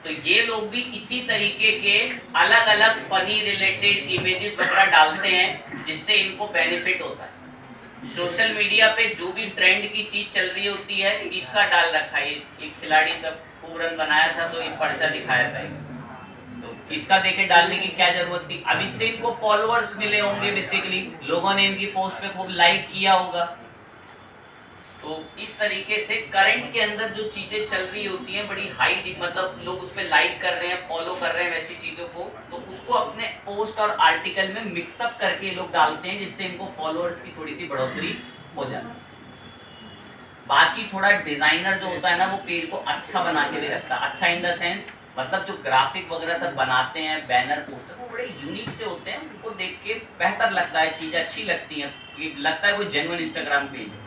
तो ये लोग भी इसी तरीके के अलग अलग फनी रिलेटेड इमेजेस वगैरह डालते हैं जिससे इनको बेनिफिट होता है। सोशल मीडिया पे जो भी ट्रेंड की चीज चल रही होती है इसका डाल रखा है, एक खिलाड़ी सब खूब रन बनाया था तो ये पर्चा दिखाया था, तो इसका देखे डालने की क्या जरूरत थी? अब इससे इनको फॉलोअर्स मिले होंगे, बेसिकली लोगों ने इनकी पोस्ट पे खूब लाइक किया होगा। तो इस तरीके से करंट के अंदर जो चीजें चल रही होती हैं बड़ी हाई, मतलब लोग उस पर लाइक कर रहे हैं, फॉलो कर रहे हैं वैसी चीजों को, तो उसको अपने पोस्ट और आर्टिकल में मिक्सअप करके लोग डालते हैं जिससे इनको फॉलोअर्स की थोड़ी सी बढ़ोतरी हो जाती है। बाकी थोड़ा डिजाइनर जो होता है ना वो पेज को अच्छा बना के भी रखता है, अच्छा इन द सेंस मतलब जो ग्राफिक वगैरह सब बनाते हैं, बैनर पोस्टर, वो बड़े यूनिक से होते हैं, उनको देख के बेहतर लगता है, चीज़ें अच्छी लगती हैं, लगता है कोई जेन्युइन इंस्टाग्राम पेज है।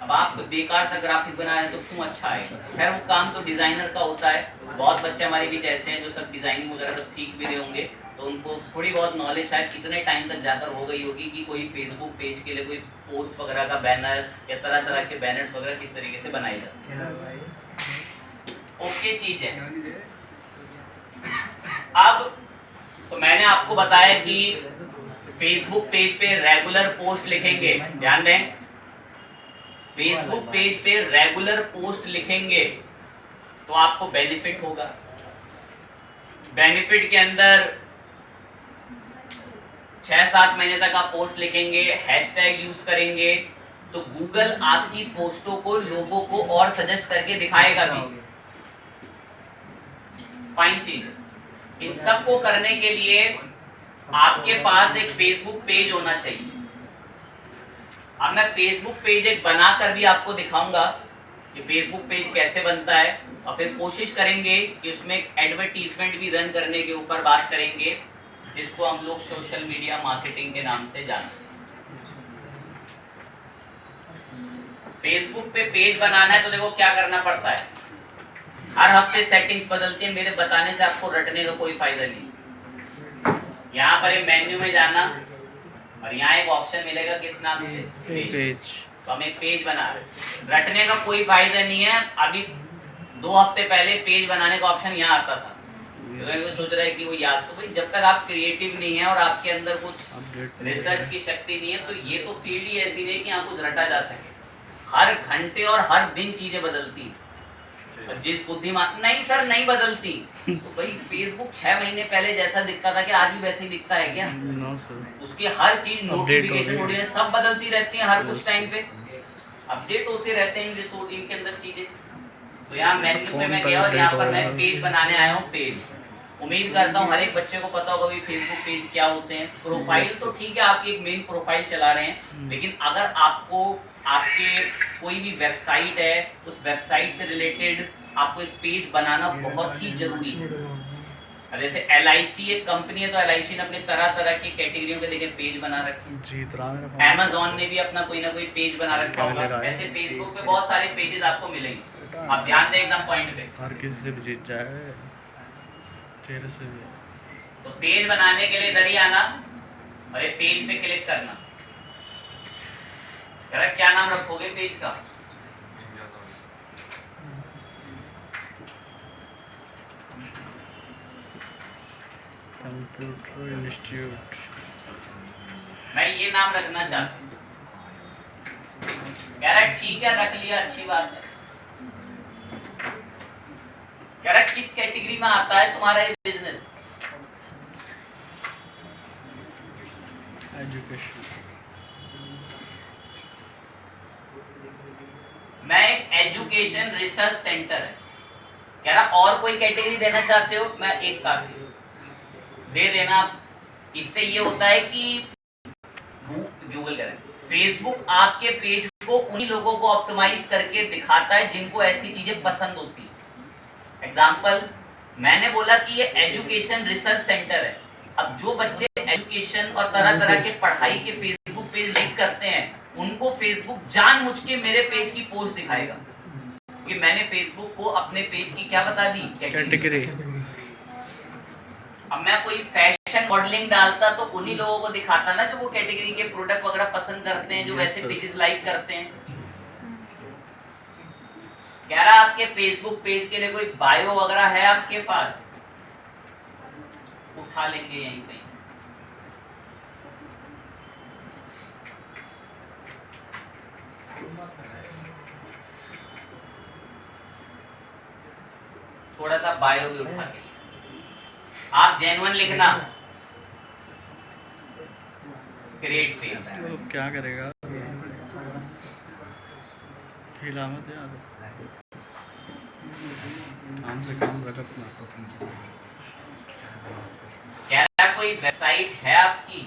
अब आप बेकार सा ग्राफिक बना रहे हैं तो क्यों अच्छा आएगा? खैर वो काम तो डिज़ाइनर का होता है, बहुत बच्चे हमारे बीच ऐसे हैं जो सब डिज़ाइनिंग वगैरह सब सीख भी रहे होंगे, तो उनको थोड़ी बहुत नॉलेज शायद कितने टाइम तक जाकर हो गई होगी कि कोई फेसबुक पेज के लिए कोई पोस्ट वगैरह का बैनर या तरह तरह के बैनर्स वगैरह किस तरीके से बनाए जाते हैं। ओके चीज़ है। अब तो मैंने आपको बताया कि फेसबुक पेज पे रेगुलर पोस्ट लिखेंगे, ध्यान दें, फेसबुक पेज पे रेगुलर पोस्ट लिखेंगे तो आपको बेनिफिट होगा। बेनिफिट के अंदर 6-7 महीने तक आप पोस्ट लिखेंगे, हैशटैग यूज करेंगे, तो गूगल आपकी पोस्टों को लोगों को और सजेस्ट करके दिखाएगा भी। फाइन चीज, इन सब को करने के लिए आपके पास एक फेसबुक पेज होना चाहिए। अब मैं फेसबुक पेज एक बनाकर भी आपको दिखाऊंगा कि फेसबुक पेज कैसे बनता है, और फिर कोशिश करेंगे कि उसमें एक एडवर्टीजमेंट भी रन करने के ऊपर बात करेंगे, जिसको हम लोग सोशल मीडिया मार्केटिंग के नाम से जानते हैं। फेसबुक पे पेज बनाना है तो देखो क्या करना पड़ता है, हर हफ्ते सेटिंग्स बदलती है, मेरे बताने से आपको रटने का कोई फायदा नहीं। यहाँ पर एक मेन्यू में जाना और यहाँ एक ऑप्शन मिलेगा किस नाम से, पेज। तो हम एक पेज बना रहे, रटने का कोई फायदा नहीं है। अभी 2 हफ्ते पहले पेज बनाने का ऑप्शन यहाँ आता था, तो सोच रहा है कि वो याद, तो भाई जब तक आप क्रिएटिव नहीं है और आपके अंदर कुछ रिसर्च की शक्ति नहीं है तो ये तो फील्ड ही ऐसी नहीं कि यहाँ कुछ रटा जा सके। हर घंटे और हर दिन चीजें बदलती हैं, और जिस बुद्धिमान नहीं सर नहीं बदलती, तो भाई फेसबुक 6 महीने पहले जैसा दिखता था कि आज भी वैसे ही दिखता है क्या? उसकी हर चीज नोटिफिकेशन सब बदलती रहती है, हर कुछ टाइम पे अपडेट होते रहते हैं इनके अंदर चीजें। तो यहाँ मेन्यू पे मैं गया और यहाँ पर मैं पेज बनाने आया हूँ। पेज उम्मीद करता हूँ हर एक बच्चे को पता होगा भी फेसबुक पेज क्या होते हैं। प्रोफाइल तो ठीक है, आपकी एक मेन प्रोफाइल चला रहे हैं, लेकिन अगर आपको आपके कोई भी वेबसाइट है, उस वेबसाइट से रिलेटेड आपको एक पेज बनाना बहुत ही जरूरी है। अब जैसे LIC एक कंपनी है, तो LIC ने अपने तरह तरह की कैटेगरियों के लेके पेज बना रखे हैं। Amazon ने भी अपना कोई ना कोई पेज बना रखा होगा। ऐसे फेसबुक पे बहुत सारे पेजेस आपको मिलेंगे, आप ध्यान दें एकदम पॉइंट पे। हर किसी से भी जीत जाए, तेरे से भी। तो पेज बनाने के लिए इधर ही आना और ये पेज पे क्लिक करना। क्या नाम रखोगे पेज का? Computer institute. मैं ये नाम रखना चाहता हूँ। कह रहा ठीक है, रख लिया, अच्छी बात है। कह रहा है किस कैटेगरी में आता है तुम्हारा ये बिजनेस? एजुकेशन। मैं एक एजुकेशन रिसर्च सेंटर है। कह रहा और कोई कैटेगरी देना चाहते हो? मैं एक काफी दे देना। इससे ये होता है कि गूगल करें, फेसबुक आपके पेज को उन्हीं लोगों को ऑप्टिमाइज करके दिखाता है जिनको ऐसी चीजें पसंद होती है। एग्जाम्पल, मैंने बोला कि ये एजुकेशन रिसर्च सेंटर है। अब जो बच्चे एजुकेशन और तरह तरह के पढ़ाई के फेसबुक पेज लाइक करते हैं, उनको फेसबुक जानबूझ के मेरे पेज की पोस्ट दिखाएगा, क्योंकि मैंने फेसबुक को अपने पेज की क्या बता दी? कैटेगरी। अब मैं कोई फैशन मॉडलिंग डालता तो उन्हीं लोगों को दिखाता ना जो वो कैटेगरी के प्रोडक्ट वगैरह पसंद करते हैं, जो वैसे पेजेस लाइक करते हैं। कह रहा आपके फेसबुक पेज के लिए कोई बायो वगैरह है आपके पास? उठा लेंगे यहीं कहीं से। थोड़ा सा बायो भी उठा के आप जेन्युइन लिखना, क्रिएट पेज। तो क्या करेगा? हिला मत यार, काम से काम गलत ना तो। कह रहा कोई वेबसाइट है आपकी?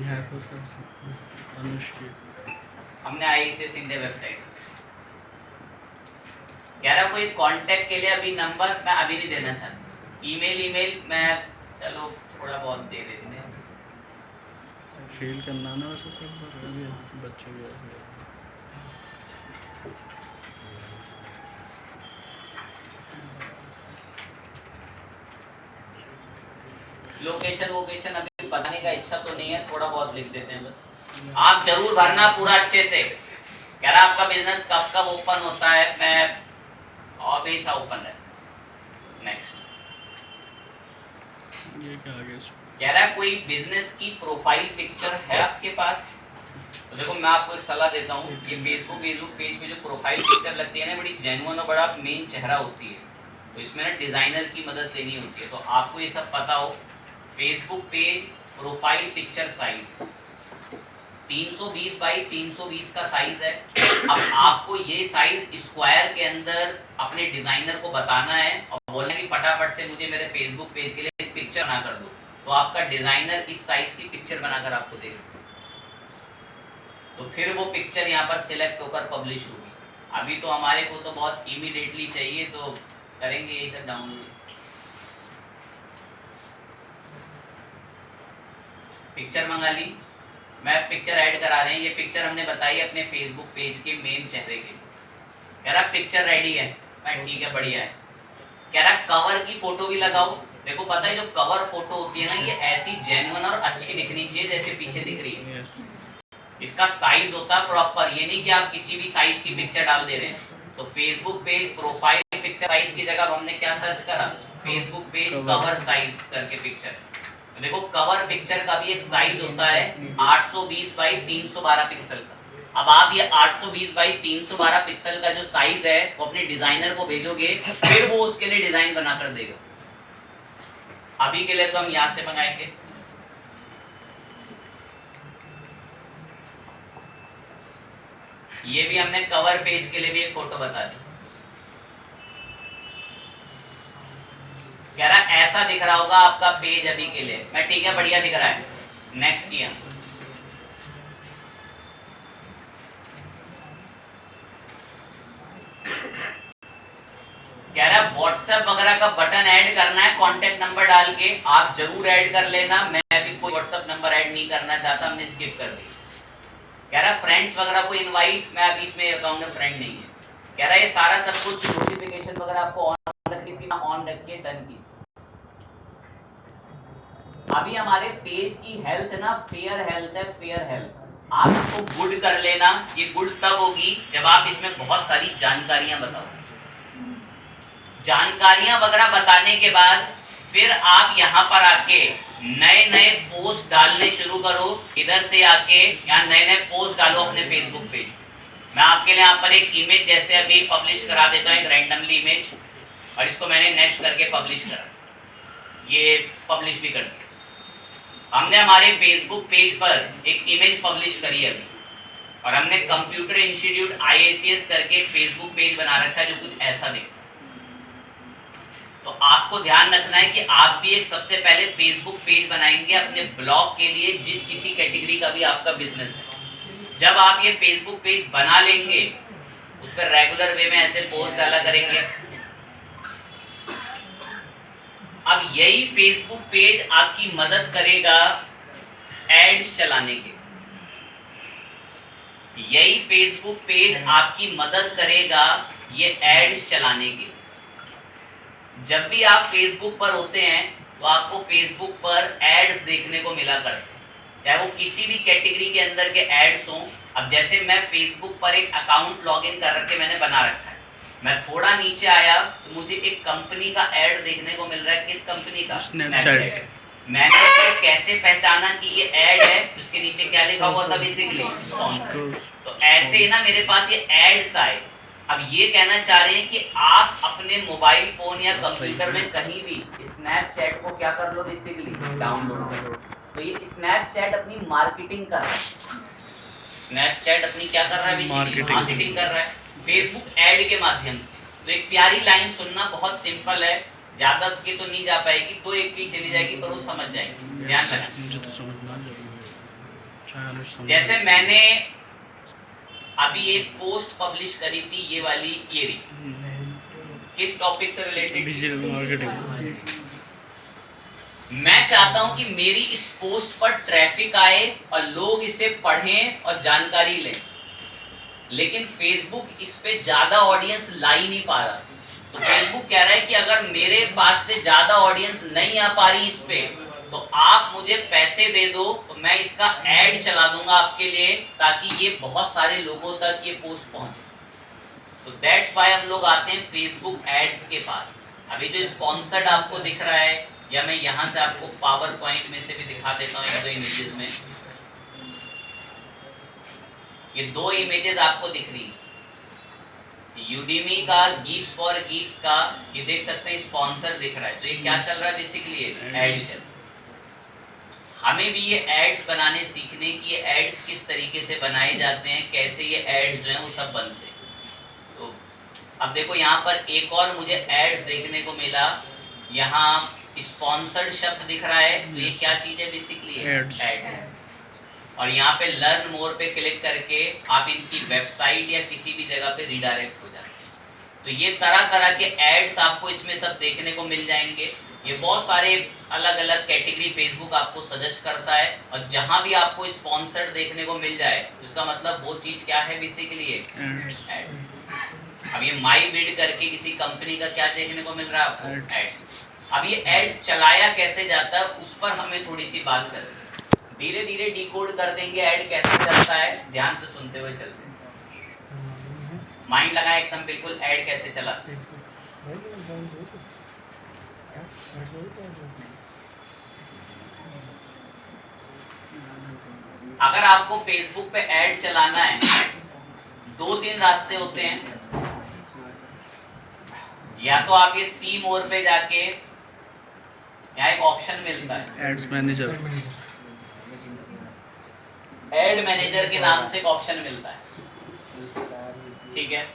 है तो सर अनुष्की, हमने आई से सिंधे वेबसाइट। कह रहा कोई कांटेक्ट के लिए अभी नंबर मैं अभी नहीं देना चाहती, ईमेल मैं चलो थोड़ा बहुत दे देते हैं। फील करना ना वैसे सब बच्चे भी ऐसे। लोकेशन वोकेशन अभी बताने का इच्छा तो नहीं है, थोड़ा बहुत लिख देते हैं बस। आप जरूर भरना पूरा अच्छे से। कह रहा आपका बिजनेस कब कब ओपन होता है? मैं हमेशा ओपन है। नेक्स्ट, ये क्या आगे? कह रहा है कोई बिजनेस की प्रोफाइल पिक्चर है आपके पास? तो देखो मैं आपको एक सलाह देता हूँ, ये फेसबुक पेज पे जो प्रोफाइल पिक्चर लगती है ना, बड़ी जेन्युइन और बड़ा मेन चेहरा होती है, तो इसमें ना डिजाइनर की मदद लेनी होती है। तो आपको ये सब पता हो। Facebook page profile picture size 320 by 320 का साइज है। अब आपको ये साइज स्क्वायर के अंदर अपने डिजाइनर को बताना है और बोलना है कि फटाफट से मुझे मेरे फेसबुक पेज के लिए एक पिक्चर बना कर दो। तो आपका डिजाइनर इस साइज की पिक्चर बनाकर आपको देगा, तो फिर वो पिक्चर यहाँ पर सिलेक्ट होकर पब्लिश होगी। अभी तो हमारे को तो बहुत इमीडिएटली चाहिए, तो करेंगे यही सब डाउनलोड। पिक्चर मंगा ली, मैं पिक्चर ऐड करा रहे हैं। ये पिक्चर हमने बताई अपने फेसबुक पेज के मेन चेहरे की। कह रहा पिक्चर रेडी है, मैं ठीक है बढ़िया है। कह रहा कवर की फोटो भी लगाओ। देखो पता है जो कवर फोटो होती है ना, ये ऐसी जेन्युइन और अच्छी दिखनी चाहिए जैसे पीछे दिख रही है। इसका साइज होता है प्रॉपर, ये नहीं कि आप किसी भी साइज की पिक्चर डाल दे रहे हैं। तो Facebook page profile picture size की जगह हमने क्या सर्च करा? फेसबुक पेज कवर साइज करके पिक्चर। तो देखो कवर पिक्चर का भी एक साइज होता है 820 बाई 312 पिक्सल का। अब आप ये 820 बाई 312 पिक्सल का जो साइज है वो अपने डिजाइनर को भेजोगे, फिर वो उसके लिए डिजाइन बना कर देगा। अभी के लिए तो हम यहाँ से मंगाएंगे। ये भी हमने कवर पेज के लिए भी एक फोटो बता दी। कह रहा ऐसा दिख रहा होगा आपका पेज अभी के लिए। मैं ठीक है बढ़िया दिख रहा है। नेक्स्ट किया। कह रहा व्हाट्सएप वगैरह का बटन ऐड करना है, कांटेक्ट नंबर डाल के आप जरूर ऐड कर लेना। मैं अभी कोई व्हाट्सएप नंबर ऐड नहीं करना चाहता, हमने स्किप कर दी। कह रहा फ्रेंड्स वगैरह को इनवाइट, मैं अभी इसमें अकाउंट में फ्रेंड नहीं है। कह रहा ये सारा सब कुछ नोटिफिकेशन वगैरह आपको ऑन रखिए, डन की। अभी हमारे पेज की हेल्थ ना फेयर हेल्थ है, फेयर हेल्थ। आप इसको गुड कर लेना। ये गुड तब होगी जब आप इसमें बहुत सारी जानकारियां बताओ। जानकारियां वगैरह बताने के बाद फिर आप यहाँ पर आके नए नए पोस्ट डालने शुरू करो। इधर से आके यहाँ नए नए पोस्ट डालो अपने फेसबुक पेज। मैं आपके लिए यहाँ पर एक इमेज जैसे अभी पब्लिश करा देता हूँ, एक रैंडमली इमेज। और इसको मैंने नेक्स्ट करके पब्लिश करा, ये पब्लिश भी कर दिया। हमने हमारे फेसबुक पेज पर एक इमेज पब्लिश करी है अभी, और हमने कंप्यूटर इंस्टीट्यूट IACS करके फेसबुक पेज बना रखा है जो कुछ ऐसा दिखता है। तो आपको ध्यान रखना है कि आप भी एक सबसे पहले फेसबुक पेज बनाएंगे अपने ब्लॉग के लिए, जिस किसी कैटेगरी का भी आपका बिजनेस है। जब आप ये फेसबुक पेज बना लेंगे, उस पर रेगुलर वे में ऐसे पोस्ट डाला करेंगे। अब यही फेसबुक पेज आपकी मदद करेगा एड्स चलाने के, यही फेसबुक पेज आपकी मदद करेगा ये एड्स चलाने के। जब भी आप फेसबुक पर होते हैं तो आपको फेसबुक पर एड्स देखने को मिला करते हैं, चाहे वो किसी भी कैटेगरी के अंदर के एड्स हों। अब जैसे मैं फेसबुक पर एक अकाउंट लॉगिन कर रखे मैंने बना रखा है, मैं थोड़ा नीचे आया तो मुझे एक कंपनी का ऐड देखने को मिल रहा है। किस कंपनी का? स्नैपचैट। मैंने उसको कैसे पहचाना कि ये ऐड है? उसके नीचे क्या लिखा हुआ था? Basically sponsor. तो ऐसे ही ना मेरे पास ये एड्स आए। अब ये कहना चाह रहे हैं कि आप अपने मोबाइल फोन या कंप्यूटर में कहीं भी स्नैपचैट को क्या कर लो, बेसिकली डाउनलोड कर लो। तो ये स्नैपचैट अपनी मार्केटिंग कर रहा है, स्नैपचैट अपनी क्या कर रहा है? बेसिकली मार्केटिंग कर रहा है फेसबुक ऐड के माध्यम से। तो एक प्यारी लाइन सुनना, बहुत सिंपल है, ज्यादा के तो नहीं जा पाएगी, तो एक की चली जाएगी पर वो समझ जाएगी, ध्यान लगाना। जैसे मैंने अभी एक पोस्ट पब्लिश करी थी, ये वाली, ये रही, किस टॉपिक से रिलेटेड? Digital marketing. मैं चाहता हूं कि मेरी इस पोस्ट पर ट्रैफिक आए और लोग इसे पढ़ें और जानकारी लें, लेकिन फेसबुक इस पे ज्यादा ऑडियंस ला ही नहीं पा रहा। तो फेसबुक कह रहा है कि अगर मेरे पास से ज्यादा ऑडियंस नहीं आ पा रही इस पे, तो आप मुझे पैसे दे दो, तो मैं इसका ऐड चला दूंगा आपके लिए, ताकि ये बहुत सारे लोगों तक ये पोस्ट पहुंचे। तो दैट्स व्हाई हम लोग आते हैं फेसबुक एड्स के पास। अभी जो स्पॉन्सर्ड आपको दिख रहा है, या मैं यहाँ से आपको पावर पॉइंट में से भी दिखा देता हूँ, एक दो इमेजेस में, ये दो इमेजेस आपको दिख रही है, यूडीमी का, गीक्स फॉर गीक्स का, ये देख सकते हैं स्पॉन्सर दिख रहा है। तो ये क्या चल रहा है? Basically ads. हमें भी ये एड्स बनाने सीखने की, ये एड्स किस तरीके से बनाए जाते हैं, कैसे ये एड्स जो हैं वो सब बनते हैं। तो अब देखो यहाँ पर एक और मुझे एड्स देखने को मिला, यहाँ स्पॉन्सर्ड शब्द दिख रहा है। तो ये क्या चीज़ है? Basically ad. और यहाँ पे लर्न मोर पे क्लिक करके आप इनकी वेबसाइट या किसी भी जगह पे रिडायरेक्ट हो जाते हैं। तो ये तरह तरह के एड्स आपको इसमें सब देखने को मिल जाएंगे। ये बहुत सारे अलग अलग कैटेगरी फेसबुक आपको सजेस्ट करता है, और जहाँ भी आपको स्पॉन्सर्ड देखने को मिल जाए, उसका मतलब वो चीज़ क्या है? Basically ad. अब ये माई बिड करके किसी कंपनी का क्या देखने को मिल रहा है आपको? एड। अब ये एड चलाया कैसे जाता है, उस पर हमें थोड़ी सी बात करनी है। धीरे धीरे डिकोड कर देंगे ऐड कैसे चलता है, ध्यान से सुनते हुए चलते हैं, माइंड लगाएं एकदम बिल्कुल, ऐड कैसे चला। अगर आपको फेसबुक पे ऐड चलाना है, दो तीन रास्ते होते हैं। या तो आप ये सी मोर पे जाके, यहाँ एक ऑप्शन मिलता है एड्स मैनेजर, एड मैनेजर के नाम से एक ऑप्शन मिलता है, ठीक है,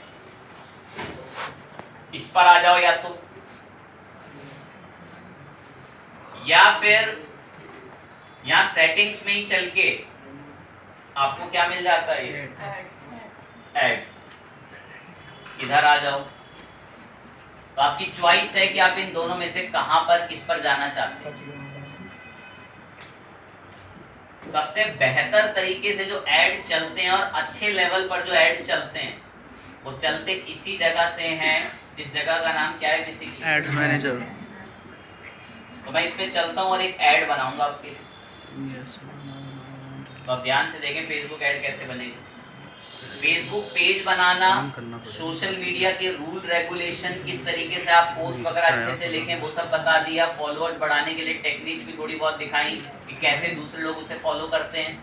इस पर आ जाओ। या फिर यहाँ सेटिंग्स में ही चल के आपको क्या मिल जाता है? ये एड्स। इधर आ जाओ, तो आपकी चॉइस है कि आप इन दोनों में से कहां पर, किस पर जाना चाहते हैं। सबसे बेहतर तरीके से जो ऐड चलते हैं और अच्छे लेवल पर जो ऐड चलते हैं, वो चलते इसी जगह से हैं। इस जगह का नाम क्या है? Basically ads manager. तो मैं इस पे चलता हूँ और एक ऐड बनाऊंगा आपके लिए। तो आप ध्यान से देखें फेसबुक ऐड कैसे बनेगी। फेसबुक पेज बनाना, सोशल मीडिया के रूल रेगुलेशन, किस तरीके से आप पोस्ट वगैरह अच्छे से लिखें, वो सब बता दिया। फॉलोअर्स बढ़ाने के लिए टेक्निक्स भी थोड़ी बहुत दिखाई कि कैसे दूसरे लोग उसे फॉलो करते हैं।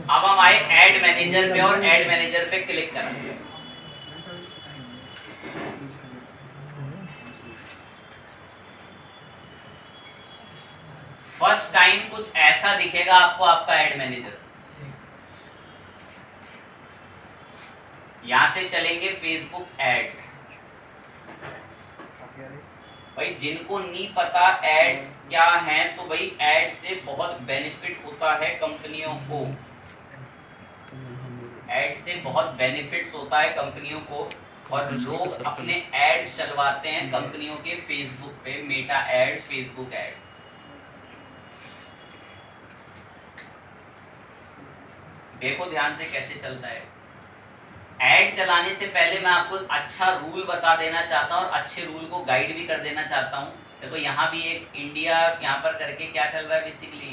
अब हम आए ऐड मैनेजर पे और ऐड मैनेजर पे क्लिक करेंगे। फर्स्ट टाइम कुछ ऐसा दिखेगा आपको आपका एड मैनेजर। यहां से चलेंगे फेसबुक एड्स। भाई जिनको नहीं पता एड्स क्या हैं, तो भाई एड्स से बहुत बेनिफिट होता है कंपनियों को। एड्स से बहुत बेनिफिट्स होता है कंपनियों को, और लोग अपने एड्स चलवाते हैं कंपनियों के फेसबुक पे, मेटा एड्स, फेसबुक एड्स। देखो ध्यान से कैसे चलता है। ऐड चलाने से पहले मैं आपको अच्छा रूल बता देना चाहता हूँ और अच्छे रूल को गाइड भी कर देना चाहता हूँ। देखो यहाँ भी एक इंडिया यहाँ पर करके क्या चल रहा है, बेसिकली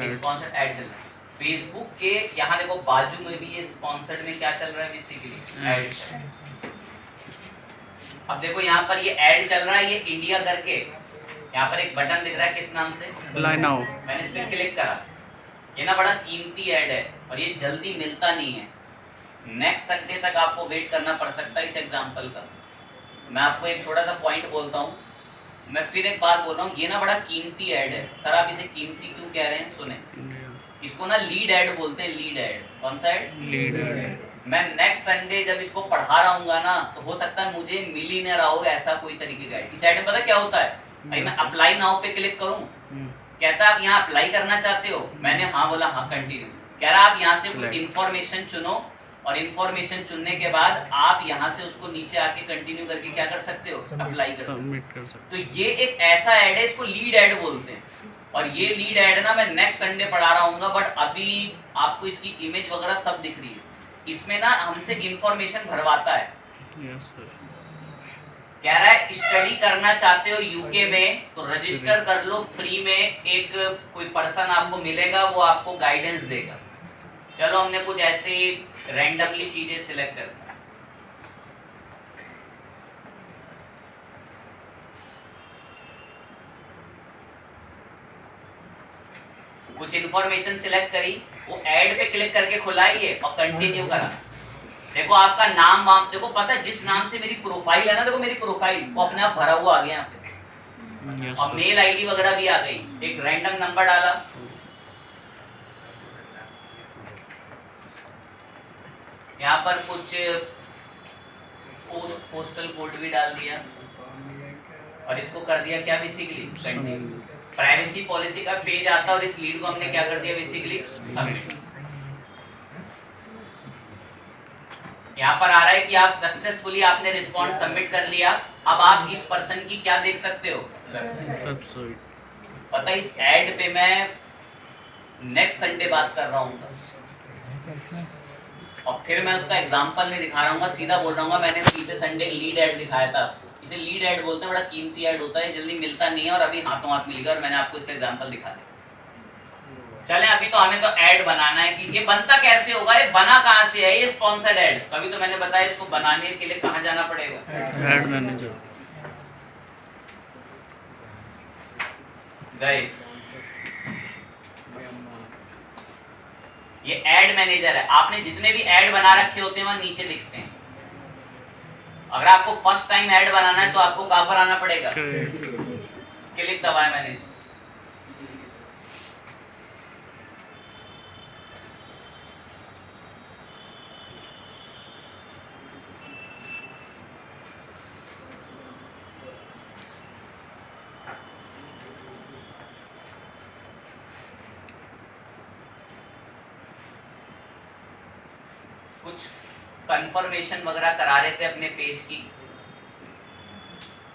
स्पॉन्सर्ड ऐड चल रहा है फेसबुक के। यहाँ देखो बाजू में भी ये स्पॉन्सर्ड में क्या चल रहा है, बेसिकली ऐड। अब देखो यहाँ पर ये ऐड चल रहा है, ये इंडिया करके यहाँ पर एक बटन दिख रहा है, किस नाम से, अप्लाई नाउ। मैंने इस पर क्लिक करा। ये ना बड़ा कीमती ऐड है और ये जल्दी मिलता नहीं है। नेक्स्ट संडे तक आपको वेट करना पड़ सकता है इस एग्जाम्पल का। मैं आपको एक छोटा सा पॉइंट बोलता हूँ, मैं फिर एक बार बोल रहा हूँ, ये ना बड़ा कीमती ऐड है। सर आप इसे कीमती क्यों कह रहे हैं, सुने। इसको ना लीड ऐड बोलते हैं, लीड ऐड। कौन सा ऐड, लीड ऐड। मैं नेक्स्ट संडे जब इसको पढ़ा रहा हूँ ना, तो हो सकता है मुझे मिल ही ना रहा हो ऐसा कोई तरीके का ऐड। इस ऐड में पता क्या होता है, भाई मैं अप्लाई नाउ पे क्लिक करूँ, कहता है आप यहाँ अप्लाई करना चाहते हो, मैंने हाँ बोला, हाँ कंटिन्यू। कह रहा आप यहाँ से कुछ इन्फॉर्मेशन चुनो, और इन्फॉर्मेशन चुनने के बाद आप यहाँ से उसको नीचे आके कंटिन्यू करके क्या कर सकते हो, अप्लाई कर सकते हो। तो ये एक ऐसा ऐड है, इसको लीड ऐड बोलते हैं। और ये लीड ऐड ना मैं नेक्स्ट संडे पढ़ा रहा हूँ, बट अभी आपको इसकी इमेज वगैरह सब दिख रही है। इसमें ना हमसे इन्फॉर्मेशन भरवाता है। कह रहा है स्टडी करना चाहते हो यूके में, तो रजिस्टर कर लो फ्री में। एक कोई पर्सन आपको मिलेगा, वो आपको गाइडेंस देगा। चलो हमने कुछ ऐसे रैंडमली चीजें सिलेक्ट कर दी। कुछ इंफॉर्मेशन सिलेक्ट करी, वो ऐड पे क्लिक करके खुलाइए और कंटिन्यू करा। देखो आपका नाम वाम, देखो पता है जिस नाम से मेरी प्रोफाइल है ना, देखो मेरी प्रोफाइल वो अपने आप भरा हुआ आ गया यहाँ पे। और मेल आईडी वगैरह भी आ गई। एक रैंडम नंबर डाला, यहाँ पर कुछ पोस्टल कोड भी डाल दिया और इसको कर दिया क्या, बेसिकली कंटिन्यू। प्राइवेसी पॉलिसी का पेज आता है और इस लीड को हमने क्या कर दिया, बेसिकली सबमिट। यहाँ पर आ रहा है कि आप सक्सेसफुली आपने रिस्पॉन्स सबमिट कर लिया। अब आप इस पर्सन की क्या देख सकते हो, पता है इस ऐड पे मैं नेक्स्ट संडे बात कर रहा हूँ, और फिर मैं उसका एग्जांपल नहीं दिखा रहा हूँ, सीधा बोल रहा हूँ मैंने पिछले संडे लीड ऐड दिखाया था। इसे लीड ऐड बोलते हैं, बड़ा कीमती ऐड होता है, जल्दी मिलता नहीं है और अभी हाथों हाथ मिलेगा, और मैंने आपको इसका एग्जांपल दिखा दिया। चलें अभी तो हमें तो ऐड बनाना है कि ये बनता कैसे होगा, ये बना कहाँ से है, ये स्पॉन्सर्ड ऐड। कभी तो मैंने बताया इसको बनाने के लिए कहाँ जाना पड़ेगा, ऐड मैनेजर गए। ये ऐड मैनेजर है। आपने जितने भी ऐड बना रखे होते हैं वहां नीचे दिखते हैं। अगर आपको फर्स्ट टाइम ऐड बनाना है तो आपको कहां पर आना पड़ेगा, क्लिक दबाया मैंने इसको। कुछ कंफर्मेशन वगैरह करा रहे थे अपने पेज की,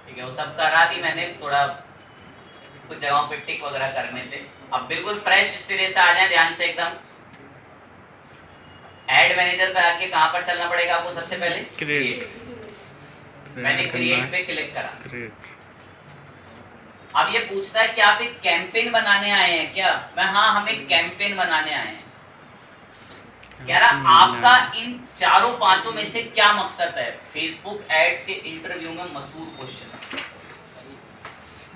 ठीक है, वो सब करा दी मैंने। थोड़ा कुछ जगहों पे टिक वगैरह करने थे। अब बिल्कुल फ्रेश सिरे से आ जाए ध्यान से एकदम। ऐड मैनेजर पे आके कहां पर चलना पड़ेगा आपको, सबसे पहले क्रिएट। मैंने क्रिएट पे क्लिक करा। अब ये पूछता है कि आप एक कैंपेन बनाने आए हैं क्या। मैं हाँ, हम एक कैंपेन बनाने आए हैं। कह रहा आपका इन चारों पांचों में से क्या मकसद है। फेसबुक एड्स के इंटरव्यू में मशहूर क्वेश्चन,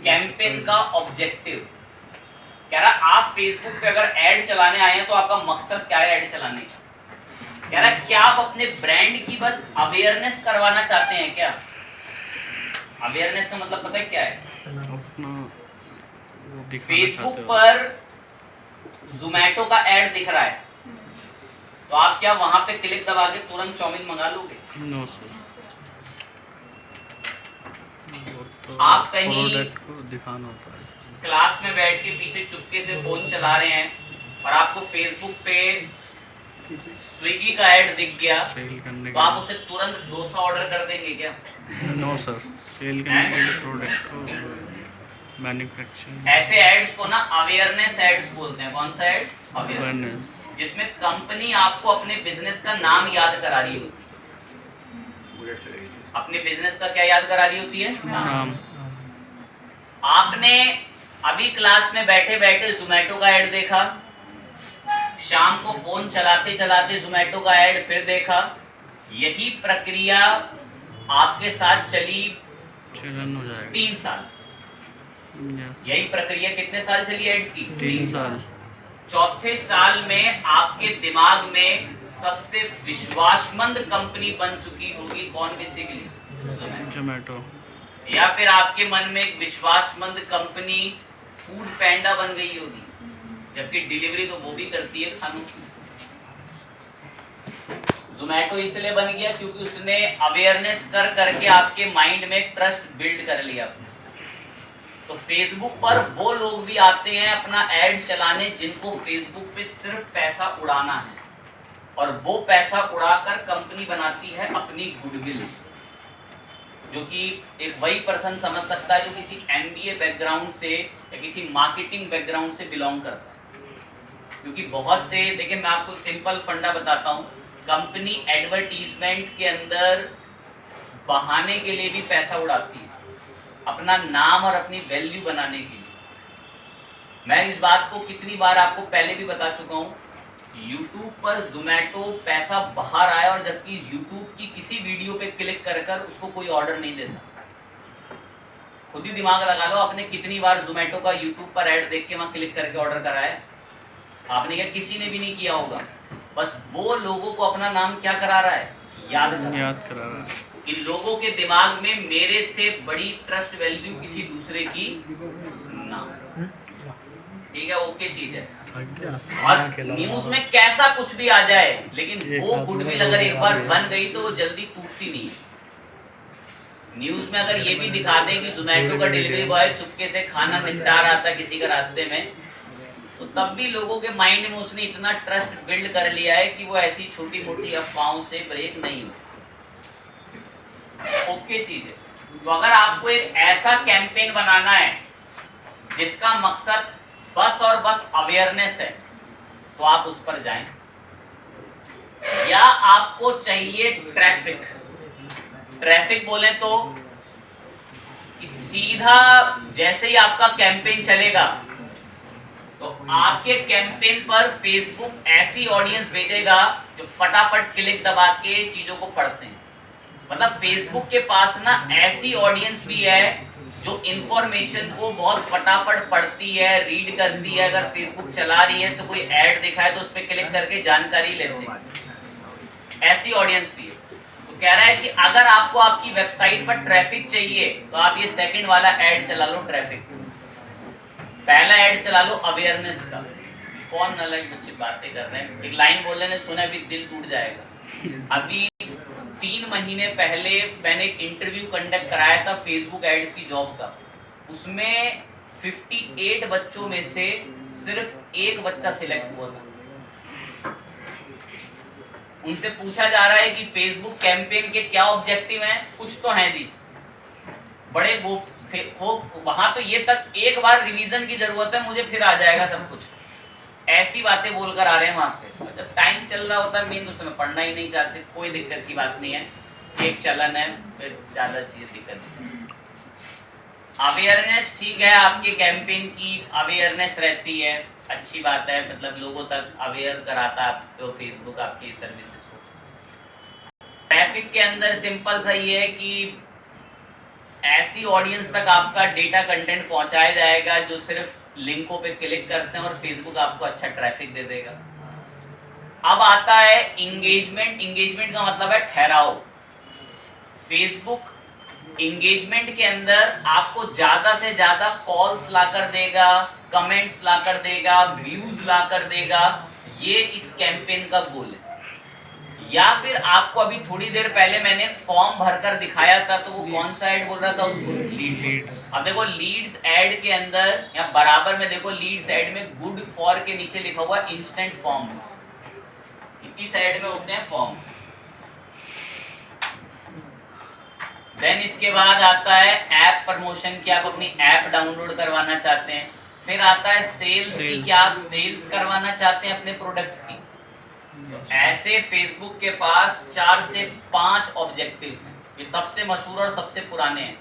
कैंपेन का ऑब्जेक्टिव। कह रहा आप फेसबुक पे अगर ऐड चलाने आए हैं तो आपका मकसद क्या है ऐड चलाने का। कह रहा क्या आप अपने ब्रांड की बस अवेयरनेस करवाना चाहते हैं क्या। अवेयरनेस का मतलब पता है क्या है, फेसबुक पर जोमेटो का ऐड दिख रहा है, तो आप क्या वहां पे क्लिक दबा के तुरंत चाउमीन मंगा लोगे? नो सर, तो आप कहीं प्रोडक्ट को दिखाना होता है। क्लास में बैठ के पीछे चुपके से फोन चला रहे हैं और आपको फेसबुक पे स्विगी का ऐड दिख गया, सेल करने तो आप उसे तुरंत डोसा ऑर्डर कर देंगे क्या? नो सर, सेल करने के लिए प्रोडक्ट को मैन्युफैक्चरिंग। ऐसे एड्स को ना अवेयरनेस एड्स बोलते हैं। कौन सा एड? अवेयरनेस। जिसमें कंपनी आपको अपने बिजनेस का नाम याद करा रही होती है। अपने बिजनेस का क्या याद करा रही होती है? नाम। आपने अभी क्लास में बैठे बैठे जोमेटो का ऐड देखा, शाम को फोन चलाते चलाते जोमेटो का ऐड फिर देखा, यही प्रक्रिया आपके साथ चली चलन हो जाएगा 3 साल। यस, यही प्रक्रिया कितने साल चली एड्स की? 3 साल। चौथे साल में आपके दिमाग में सबसे विश्वासमंद कंपनी बन चुकी होगी कौन? बेसिकली जोमेटो। या फिर आपके मन में एक विश्वासमंद कंपनी फूड पैंडा बन गई होगी, जबकि डिलीवरी तो वो भी करती है खानों की। जोमेटो इसलिए बन गया क्योंकि उसने अवेयरनेस कर करके आपके माइंड में ट्रस्ट बिल्ड कर लिया। तो फेसबुक पर वो लोग भी आते हैं अपना एड चलाने जिनको फेसबुक पे सिर्फ पैसा उड़ाना है, और वो पैसा उड़ाकर कंपनी बनाती है अपनी गुडविल, जो कि एक वही पर्सन समझ सकता है जो किसी MBA बैकग्राउंड से या किसी मार्केटिंग बैकग्राउंड से बिलोंग करता है। क्योंकि बहुत से, देखिए मैं आपको सिंपल फंडा बताता हूँ, कंपनी एडवर्टीजमेंट के अंदर बहाने के लिए भी पैसा उड़ाती है, अपना नाम और अपनी वैल्यू बनाने के लिए। मैं इस बात को कितनी बार आपको पहले भी बता चुका हूँ, YouTube पर जोमेटो पैसा बाहर आया, और जबकि YouTube की किसी वीडियो पे क्लिक कर कर उसको कोई ऑर्डर नहीं देता। खुद ही दिमाग लगा लो, आपने कितनी बार जोमेटो का YouTube पर ऐड देख के वहाँ क्लिक करके ऑर्डर कराया? आपने क्या? किसी ने भी नहीं किया होगा। बस वो लोगों को अपना नाम क्या करा रहा है? याद करा रहा है। इन लोगों के दिमाग में मेरे से बड़ी ट्रस्ट वैल्यू किसी दूसरे की ना। ठीक है, ओके चीज है। और न्यूज में कैसा कुछ भी आ जाए, लेकिन वो गुडविल अगर एक बार बन गई तो वो जल्दी टूटती नहीं है। न्यूज में अगर ये भी दिखा दें कि जोमेटो का डिलीवरी बॉय चुपके से खाना निपटा रहा था किसी का रास्ते में, तो तब भी लोगों के माइंड में उसने इतना ट्रस्ट बिल्ड कर लिया है कि वो ऐसी छोटी मोटी अफवाहों से ब्रेक नहीं हो। ओके चीज है। तो अगर आपको एक ऐसा कैंपेन बनाना है जिसका मकसद बस और बस अवेयरनेस है, तो आप उस पर जाएं। या आपको चाहिए ट्रैफिक। ट्रैफिक बोले तो सीधा जैसे ही आपका कैंपेन चलेगा तो आपके कैंपेन पर फेसबुक ऐसी ऑडियंस भेजेगा जो फटाफट क्लिक दबा के चीजों को पढ़ते हैं। मतलब फेसबुक के पास ना ऐसी ऑडियंस भी है जो इंफॉर्मेशन को बहुत फटाफट पढ़ती है, रीड करती है। अगर फेसबुक चला रही है तो कोई ऐड दिखा है तो उस पर क्लिक करके जानकारी लेते हैं, ऐसी ऑडियंस भी है। तो कह रहा है कि अगर आपको आपकी वेबसाइट पर ट्रैफिक चाहिए तो आप ये सेकंड वाला ऐड चला लो ट्रैफिक। पहला ऐड चला लो अवेयरनेस का। कौन अलग बच्चे बातें कर रहे हैं, एक लाइन बोलने ने सुना भी दिल टूट जाएगा। अभी 3 महीने पहले मैंने एक इंटरव्यू कंडक्ट कराया था फेसबुक एड्स की जॉब का। उसमें 58 बच्चों में से सिर्फ एक बच्चा सिलेक्ट हुआ था। उनसे पूछा जा रहा है कि फेसबुक कैंपेन के क्या ऑब्जेक्टिव हैं। कुछ तो हैं जी, बड़े वो वहां तो ये तक एक बार रिवीजन की जरूरत है, मुझे फिर आ जाएगा सब कुछ, ऐसी बातें बोलकर आ रहे हैं वहां पे। जब टाइम चल रहा होता है मेन तो उसमें पढ़ना ही नहीं चाहते, कोई दिक्कत की बात नहीं है, एक चलन है, फिर ज्यादा चीजें दिक्कत नहीं। अवेयरनेस ठीक है, आपके कैंपेन की अवेयरनेस रहती है, अच्छी बात है, मतलब लोगों तक अवेयर कराता है आपको फेसबुक आपकी सर्विसेज को। ट्रैफिक के अंदर सिंपल सा ये है कि ऐसी ऑडियंस तक आपका डेटा कंटेंट पहुंचाया जाएगा जो सिर्फ लिंकों पे क्लिक करते हैं और फेसबुक आपको अच्छा ट्रैफिक दे देगा। अब आता है इंगेजमेंट। इंगेजमेंट का मतलब है ठहराव। फेसबुक इंगेजमेंट के अंदर आपको ज्यादा से ज्यादा कॉल्स लाकर देगा, कमेंट्स ला कर देगा, व्यूज ला कर देगा, ये इस कैंपेन का गोल है। या फिर आपको अभी थोड़ी देर पहले मैंने फॉर्म भरकर दिखाया था, तो वो कौन सा ऐड बोल रहा था उसको? लीड्स। अब देखो लीड्स ऐड के अंदर या बराबर में देखो लीड्स ऐड में गुड फॉर के नीचे लिखा हुआ इंस्टेंट फॉर्म्स, इस ऐड में होते हैं फॉर्म्स। देन इसके बाद आता है ऐप प्रमोशन की, आप अपनी ऐप डाउनलोड करवाना चाहते हैं। फिर आता है सेल्स की, क्या आप सेल्स करवाना चाहते हैं अपने प्रोडक्ट्स की। ऐसे फेसबुक के पास 4 से 5 ऑब्जेक्टिव्स हैं, ये सबसे मशहूर और सबसे पुराने हैं।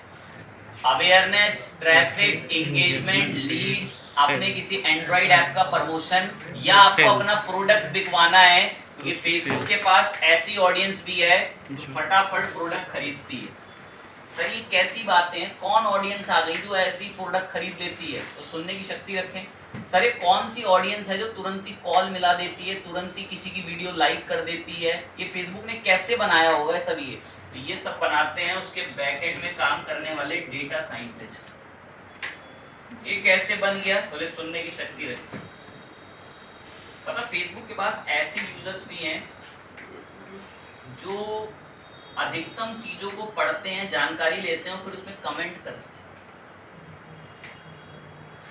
अवेयरनेस, ट्रैफिक, एंगेजमेंट, लीड्स, आपने किसी एंड्रॉइड ऐप का प्रमोशन या आपको अपना प्रोडक्ट बिकवाना है, क्योंकि फेसबुक के पास ऐसी ऑडियंस भी है जो फटाफट प्रोडक्ट खरीदती है। सर ये कैसी बातें हैं, कौन ऑडियंस आ गई जो ऐसी प्रोडक्ट खरीद लेती है? तो सुनने की शक्ति रखें। सर ये कौन सी ऑडियंस है जो तुरंत ही कॉल मिला देती है, तुरंत ही किसी की वीडियो लाइक कर देती है? ये फेसबुक ने कैसे बनाया होगा सब? ये सब बनाते हैं उसके बैकएंड में काम करने वाले डेटा साइंटिस्ट। ये कैसे बन गया? बोले सुनने की शक्ति रखें। पता फेसबुक के पास ऐसे यूजर्स भी हैं जो अधिकतम चीजों को पढ़ते हैं, जानकारी लेते हैं और फिर उसमें कमेंट करते हैं।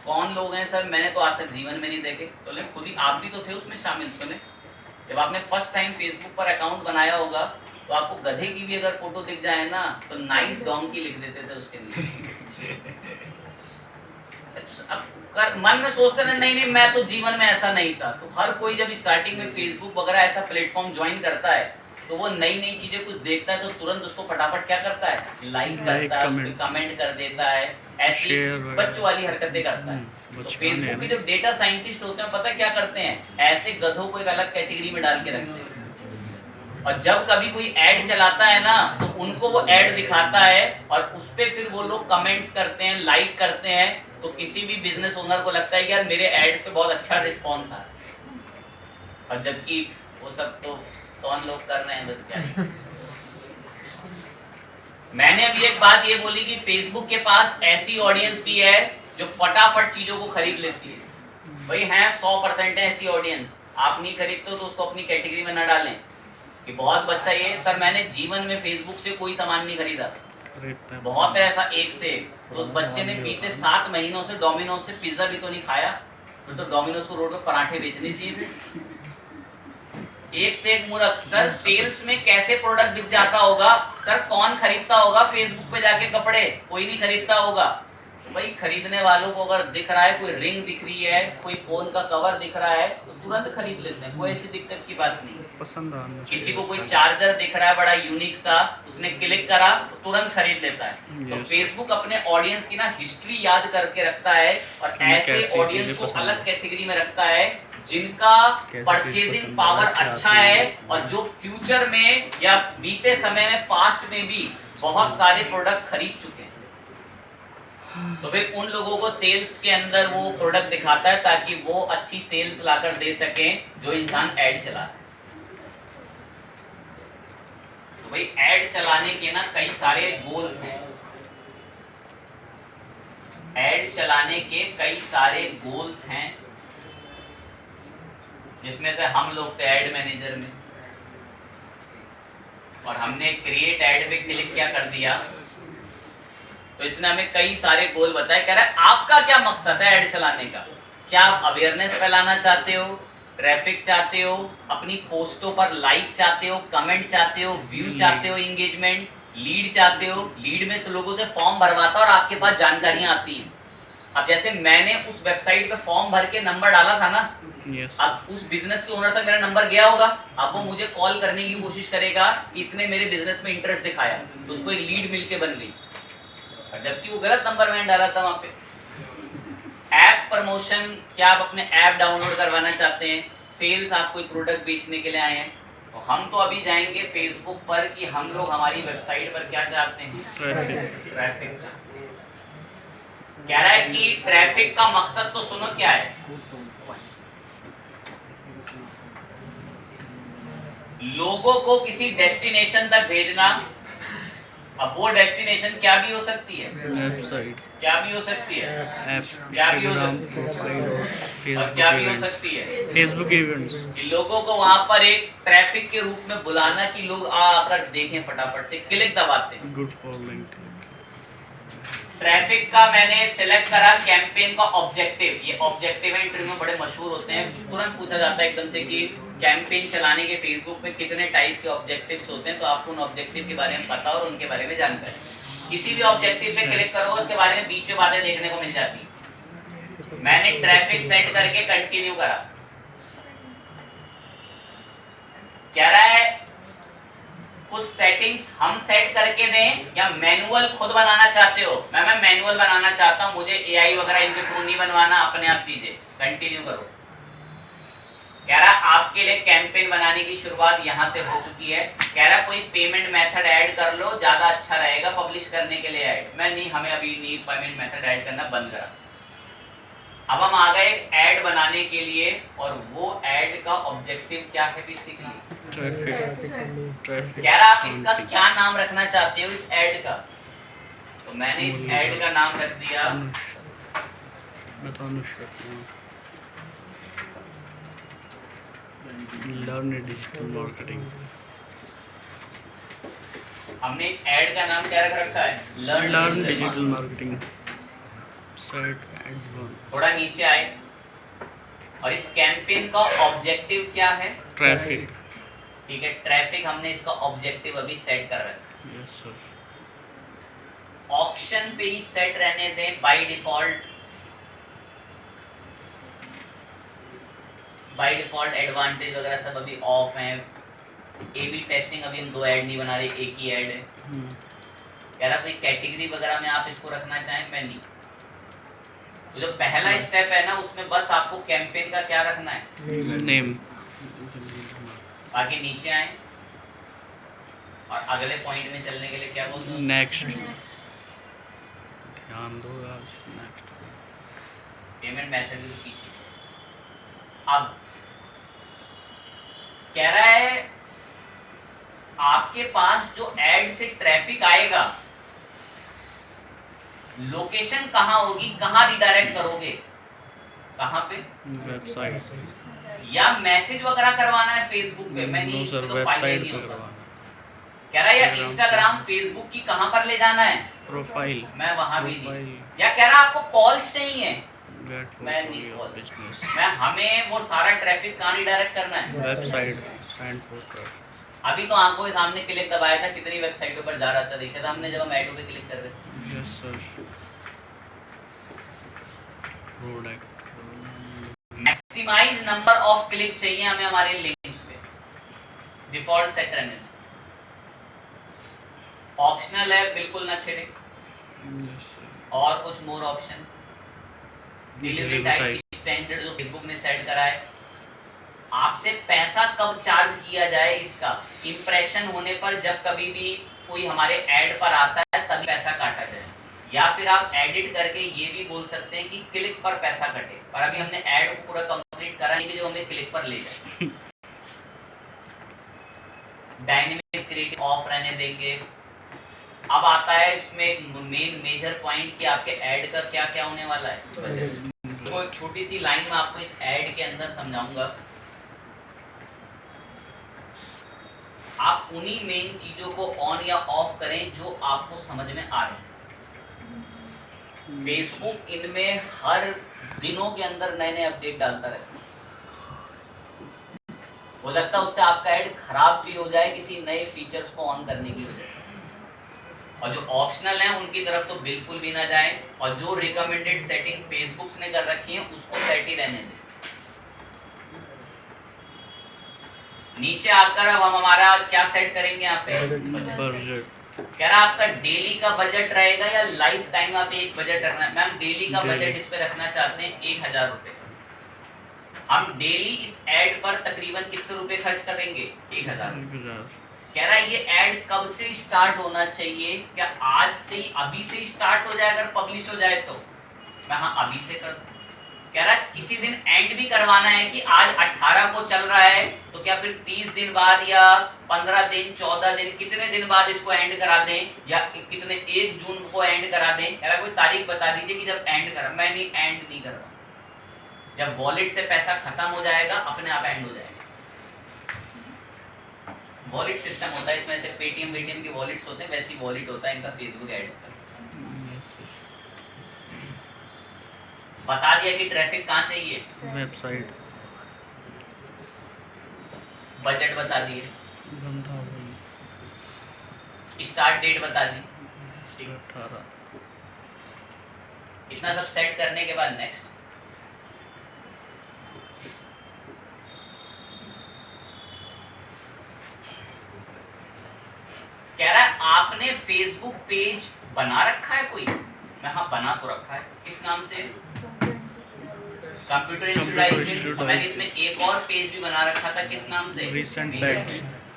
कौन लोग हैं सर? मैंने तो आज तक जीवन में नहीं देखे। तो लेकिन खुद ही आप भी तो थे उसमें शामिल। सुने, जब आपने फर्स्ट टाइम फेसबुक पर अकाउंट बनाया होगा तो आपको गधे की भी अगर फोटो दिख जाए ना तो नाइस डोंकी लिख देते थे उसके लिए। अब मन में सोचते ना, नहीं नहीं मैं तो जीवन में ऐसा नहीं था। तो हर कोई जब स्टार्टिंग में फेसबुक वगैरह ऐसा प्लेटफॉर्म ज्वाइन करता है तो वो नई नई चीजें कुछ देखता है तो तुरंत उसको फटाफट क्या करता है? लाइक करता है, उसमें कमेंट कर देता है, ऐसी बच्चों वाली हरकतें करता है। तो फेसबुक के जो डेटा साइंटिस्ट होते हैं पता क्या करते हैं? ऐसे गधों को एक अलग कैटेगरी में डाल के रखते हैं और जब कभी कोई ऐड चलाता है ना तो उनको वो ऐड दिखाता है और उस पर फिर वो लोग कमेंट्स करते हैं, लाइक करते हैं। तो किसी भी बिजनेस ओनर को लगता है कि यार मेरे एड्स पे बहुत अच्छा रिस्पॉन्स आ रहा है, और जबकि वो सब तो कौन लोग कर रहे हैं बस क्या ही। मैंने अभी एक बात ये बोली कि फेसबुक के पास ऐसी ऑडियंस भी है जो फटाफट चीजों को खरीद लेती है। भाई हैं 100% है ऐसी ऑडियंस। आप नहीं खरीदते हो तो उसको अपनी कैटेगरी में ना डालें कि बहुत बच्चा ये सर मैंने जीवन में फेसबुक से कोई सामान नहीं खरीदा। बहुत है ऐसा एक से। तो उस बच्चे ने बीते 7 महीनों से डोमिनोज से पिज्जा भी तो नहीं खाया, फिर तो डोमिनोज को रोड पे पराठे बेचने चाहिए थे। एक से एक मूर्ख। सर सेल्स में कैसे प्रोडक्ट बिक जाता होगा? सर कौन खरीदता होगा फेसबुक पे जाके कपड़े? कोई नहीं खरीदता होगा। तो भाई खरीदने वालों को अगर दिख रहा है, कोई रिंग दिख रही है, कोई फोन का कवर दिख रहा है तो तुरंत खरीद लेते हैं, कोई ऐसी दिक्कत की बात नहीं। पसंद आना किसी को कोई चार्जर दिख रहा है बड़ा यूनिक सा, उसने क्लिक करा तो तुरंत खरीद लेता है। तो फेसबुक अपने ऑडियंस की ना हिस्ट्री याद करके रखता है और ऐसे ऑडियंस को अलग कैटेगरी में रखता है जिनका परचेजिंग पावर अच्छा है और जो फ्यूचर में या बीते समय में पास्ट में भी बहुत सारे प्रोडक्ट खरीद चुके हैं। तो फिर उन लोगों को सेल्स के अंदर वो प्रोडक्ट दिखाता है ताकि वो अच्छी सेल्स लाकर दे सकें जो इंसान ऐड चला रहा है। तो भाई ऐड चलाने के ना कई सारे गोल्स हैं। ऐड चलाने के कई सारे गोल्स हैं जिसमें से हम लोग थे ऐड मैनेजर में और हमने क्रिएट ऐड पे क्लिक क्या कर दिया तो इसने हमें कई सारे गोल बताए। कह रहा है आपका क्या मकसद है ऐड चलाने का? क्या आप अवेयरनेस फैलाना चाहते हो, ट्रैफिक चाहते हो, अपनी पोस्टों पर लाइक चाहते हो, कमेंट चाहते हो, व्यू चाहते हो, एंगेजमेंट, लीड चाहते हो? लीड में से लोगों से फॉर्म भरवाता और आपके पास जानकारियां आती हैं। अब जैसे मैंने उस वेबसाइट पे फॉर्म भर के नंबर डाला था ना, अब उस बिजनेस के ओनर तक मेरा नंबर गया होगा। अब वो मुझे कॉल करने की कोशिश करेगा कि इसने मेरे बिजनेस में इंटरेस्ट दिखाया, तो उसको एक लीड मिलके बन गई, और जबकि वो गलत नंबर मैंने डाला था वहां पे। ऐप प्रमोशन, क्या आप अपने ऐप डाउनलोड करवाना चाहते हैं? सेल्स, आप कोई प्रोडक्ट बेचने के लिए आए हैं? तो हम तो अभी जाएंगे फेसबुक पर कि हम लोग हमारी वेबसाइट पर क्या चाहते हैं? ट्रैफिक चाहते हैं। कह रहा है कि ट्रैफिक का मकसद तो सुनो क्या है। लोगों को किसी डेस्टिनेशन तक भेजना अब वो डेस्टिनेशन क्या भी हो सकती है, वेबसाइट, क्या भी हो सकती है, ऐप, क्या भी हो इंस्टाग्राम, सकती है, प्रोफाइल और और क्या भी हो फेसबुक सकती है। Events, Facebook events. कि लोगों को वहां पर एक ट्रैफिक के रूप में बुलाना कि लोग आकर देखें, फटाफट से क्लिक दबाते हैं। Good for link. ट्रैफिक का मैंने सिलेक्ट करा कैंपेन का ऑब्जेक्टिव। ये ऑब्जेक्टिव है, इंटरव्यू में बड़े मशहूर होते हैं, तुरंत पूछा जाता है एकदम से कि कैंपेन चलाने के फेसबुक पे कितने टाइप के ऑब्जेक्टिव्स होते हैं, तो आपको उन ऑब्जेक्टिव के बारे में पता और उनके बारे में जानकारी। किसी भी ऑब्जेक्टिव पे क्लिक करोगे उसके बारे में 20 बातें देखने को मिल जाती है। मैंने ट्रैफिक सेट करके कंटिन्यू करा। कह रहा है कुछ सेटिंग्स हम सेट करके दें या मैनुअल खुद बनाना चाहते हो। मैं मैनुअल बनाना चाहता हूं, मुझे एआई वगैरह इनके थ्रू नहीं बनवाना, अपने आप चीजें। कंटिन्यू करो। कह रहा आपके लिए कैंपेन बनाने की शुरुआत यहां से हो चुकी है। कह रहा कोई पेमेंट मेथड ऐड कर लो, ज्यादा अच्छा रहेगा पब्लिश करने के लिए ऐड। मैं नहीं, हमें अभी नहीं पेमेंट मेथड ऐड करना, बंद करा। अब हम आ गए ऐड बनाने के लिए, और वो ऐड का ऑब्जेक्टिव क्या है बेसिकली, ट्रैफिक। कह रहा आप इसका क्या नाम रखना चाहते हो इस ऐड का। तो मैंने इस ऐड का नाम रख दिया, लर्न डिजिटल मार्केटिंग। हमने इस ऐड का नाम क्या रखा है, learn digital marketing. Set ad one. थोड़ा नीचे आए, और इस कैंपेन का ऑब्जेक्टिव क्या है, ट्रैफिक। ठीक है, ट्रैफिक हमने इसका ऑब्जेक्टिव अभी सेट कर रखा है। Yes sir. ऑप्शन पे ही सेट रहने दें by default. By default advantage वगैरह सब अभी ऑफ हैं। ए बी टेस्टिंग अभी हम 2 ऐड नहीं बना रहे, एक ही ऐड है। कह रहा कोई कैटेगरी वगैरह में आप इसको रखना चाहें, मैं नहीं। तो जो पहला स्टेप है ना, उसमें बस आपको कैंपेन का क्या रखना है, नेम। बाकी नीचे आए और अगले पॉइंट में चलने के लिए क्या बोलते हैं, नेक्स्ट। ध्यान दो आज। नेक्स्ट पेमेंट मेथड के पीछे। अब कह रहा है आपके पास जो ऐड से ट्रैफिक आएगा, लोकेशन कहां होगी, कहां रिडायरेक्ट करोगे, कहां पे, वेबसाइट, या मैसेज वगैरह करवाना है फेसबुक पे, मैं नहीं, इसमें तो फायदा नहीं होगा। कह रहा है या इंस्टाग्राम फेसबुक की कहां पर ले जाना है, प्रोफाइल, मैं वहां भी नहीं। या कह रहा आपको कॉल्स चाहिए, मैं नहीं कॉल्स, मैं हमें वो सारा ट्रैफिक कहां रिडायरेक्ट करना है, वेबसाइट। Send for. अभी तो आंखों के सामने क्लिक दबाया था, कितनी वेबसाइटों पर जा रहा था, देखा था हमने जब हम ऐडों पे क्लिक कर रहे थे। Yes sir. Product. Maximize number of click चाहिए हमें हमारे लिंक्स पे, डिफॉल्ट सेट रहने। ऑप्शनल है, बिल्कुल ना छेड़े। और कुछ मोर ऑप्शन, डिलीवरी टाइप स्टैंडर्ड जो फेसबुक ने सेट करा है। आपसे पैसा कब चार्ज किया जाए, इसका इंप्रेशन होने पर, जब कभी भी कोई हमारे ऐड पर आता है तभी पैसा काटा जाए। या फिर आप एडिट करके ये भी बोल सकते हैं कि क्लिक पर पैसा कटे, पर अभी हमने ऐड को पूरा कंप्लीट करा नहीं जो हमें क्लिक पर ले जाए। डायनेमिक क्रिएटिव ऑफ रहने देंगे। अब आता है इसमें मेन मेजर पॉइंट कि आपके ऐड का क्या क्या होने वाला है। तो एक छोटी सी लाइन में आपको इस ऐड के अंदर समझाऊंगा। आप उन्हीं मेन चीजों को ऑन या ऑफ करें जो आपको समझ में आ रहे हैं। फेसबुक इनमें हर दिनों के अंदर नए नए अपडेट डालता रहता है। हो सकता है उससे आपका ऐड खराब भी हो जाए किसी नए फीचर्स को ऑन करने की वजह से। और जो ऑप्शनल हैं उनकी तरफ तो बिल्कुल भी ना जाएं, और जो रिकमेंडेड सेटिंग फेसबुक ने कर रखी है उसको सेट ही रहने दें। नीचे आकर अब हम हमारा क्या सेट करेंगे यहाँ पे, बजट। कह रहा आपका डेली का बजट रहेगा या लाइफ टाइम आप एक बजट रखना है। मैम डेली का बजट इस पे रखना चाहते हैं 1000 रुपए। हम डेली इस ऐड पर तकरीबन कितने रुपए खर्च करेंगे, 1000। कह रहा है ये ऐड कब से स्टार्ट होना चाहिए, क्या आज से ही, अभी से ही स्टार्ट हो जाए अगर पब्लिश हो जाए तो। मैं हाँ अभी से कर दूं। कह रहा है किसी दिन एंड भी करवाना है कि आज 18 को चल रहा है तो तो क्या फिर 30 दिन बाद या 15 दिन 14 दिन कितने दिन बाद इसको एंड करा दें, या कितने 1 जून को एंड करा दें? यार कोई तारीख बता दीजिए कि जब एंड करा। मैं नहीं, एंड नहीं कर रहा, जब वॉलेट से पैसा खत्म हो जाएगा अपने आप एंड हो जाएगा। वॉलेट सिस्टम होता है इसमें, से पेटीएम वेटीएम के वॉलेट्स होते हैं, वैसी वॉलेट होता है इनका फेसबुक एड्स का। बता दिया कि ट्रैफिक कहाँ चाहिए, वेबसाइट, बजट बता दिए, स्टार्ट डेट बता दी, 18। इतना सब सेट करने के बाद नेक्स्ट। कह रहा है आपने फेसबुक पेज बना रखा है कोई? मैं हाँ बना तो रखा है। किस नाम से? Computer institute. मैंने इसमें एक और पेज भी बना रखा था, किस नाम से? Recent batch.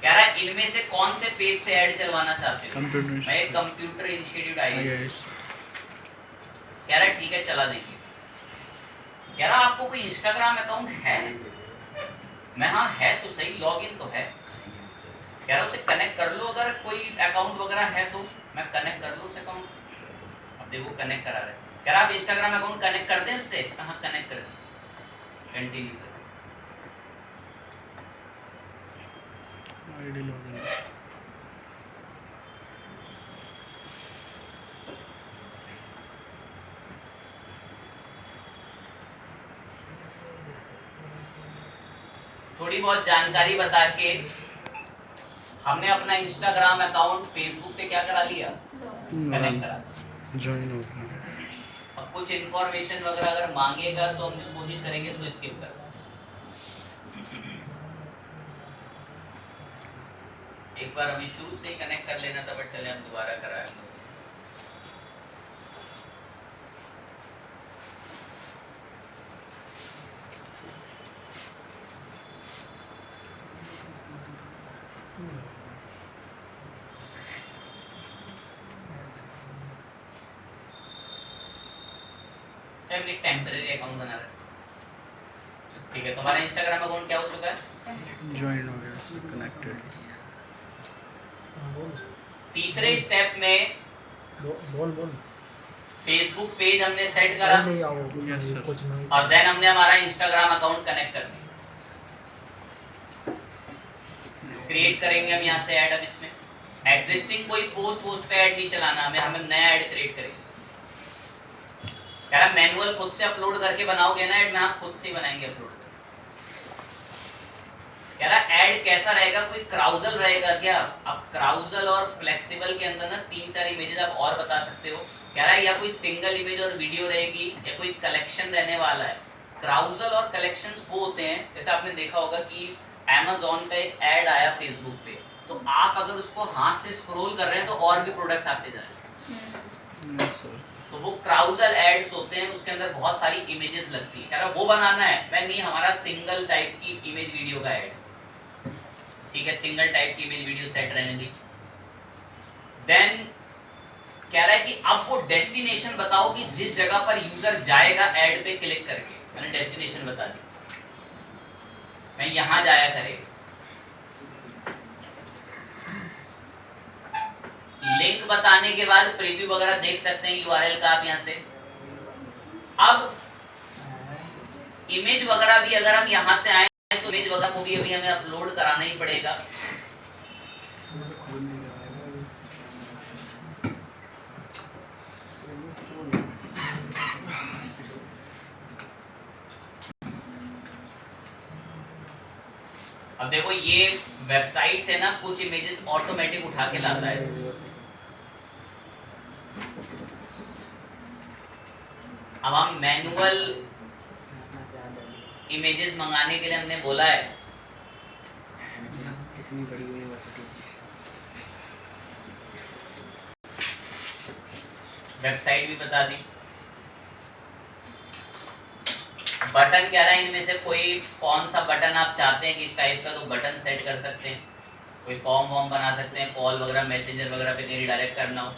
कह रहा है इनमें से कौन से पेज से ऐड चलवाना चाहते हो? मैं कंप्यूटर इंस्टीट्यूट IIS। कह रहा है ठीक है चला देंगे। कह रहा आपको कोई इंस्टाग्राम अकाउंट है? मैं हाँ है तो सही, लॉगिन तो है। कह रहा उसे कनेक्ट कर लो, अगर कोई अकाउंट वगैरह है तो मैं कनेक्ट कर लूँ उस अकाउंट। अब देखो कनेक्ट करा रहे। कह रहा आप इंस्टाग्राम अकाउंट कनेक्ट कर दें उससे? कहाँ कनेक्ट कर दें, कंटिन्यू कर। ID login. थोड़ी बहुत जानकारी बता के हमने अपना इंस्टाग्राम अकाउंट फेसबुक से क्या करा लिया, कनेक्ट करा, ज्वाइन हो गया। अब कुछ इन्फॉर्मेशन वगैरह अगर मांगेगा तो हम कोशिश करेंगे इसको स्किप कर। एक बार हमें शुरू से ही कनेक्ट कर लेना था, बट चले हम दोबारा कराएंगे। टेम्परेरी अकाउंट बना रहे। ठीक है, तुम्हारा इंस्टाग्राम अकाउंट क्या हो चुका है? ज्वाइन हो गया, कनेक्टेड। तीसरे स्टेप में बोल फेसबुक पेज हमने सेट करा, और देन हमने हमारा इंस्टाग्राम अकाउंट कनेक्ट कर दिया। क्रिएट करेंगे हम यहाँ से ऐड। अब इसमें एग्जिस्टिंग कोई पोस्ट पे ऐड नहीं चलाना हमें नया ऐड क्रिएट करेंगे। यार मैनुअल खुद से अपलोड करके बनाओगे ना ऐड में, आप खुद से ही बनाएंगे अपलोड करके। कह रहा ऐड कैसा रहेगा, कोई क्राउजल रहेगा क्या? अब क्राउजल और फ्लेक्सिबल के अंदर ना 3-4 इमेजेस आप और बता सकते हो। कह रहा है या कोई सिंगल इमेज और वीडियो रहेगी या कोई कलेक्शन रहने वाला है। क्राउजल और कलेक्शंस वो होते हैं, जैसे आपने देखा होगा कि Amazon का एक ऐड आया फेसबुक पे, तो आप अगर उसको हाथ से स्क्रॉल कर रहे हैं तो और भी प्रोडक्ट्स आते जा रहे हैं। तो वो क्राउजल एड्स होते हैं, उसके अंदर बहुत सारी इमेजेस लगती है। कह रहा वो बनाना है। मैं नहीं, हमारा सिंगल टाइप की इमेज वीडियो का ऐड, ठीक है, सिंगल टाइप की इमेज वीडियो सेट रहने दी। देन कह रहा है कि अब वो डेस्टिनेशन बताओ कि जिस जगह पर यूजर जाएगा ऐड पे क्लिक करके। मैंने डेस्टिनेशन बता दी, मैं यहां जाया करेगा। लिंक बताने के बाद प्रीव्यू वगैरह देख सकते हैं URL का आप यहां से। अब इमेज वगैरह भी अगर हम यहां से आए तो इमेज वगैरह को भी अभी हमें अपलोड कराना ही पड़ेगा। अब देखो ये वेबसाइट से ना कुछ इमेजेस ऑटोमेटिक उठा के लाता है। अब हम मैनुअल इमेजेस मंगाने के लिए हमने बोला है। कितनी बड़ी यूनिवर्सिटी, वेबसाइट भी बता दी। बटन कह रहा है इनमें से कोई कौन सा बटन आप चाहते हैं किस टाइप का, तो बटन सेट कर सकते हैं। कोई फॉर्म वॉर्म बना सकते हैं, कॉल वगैरह मैसेंजर वगैरह पे कहीं रिडायरेक्ट करना हो।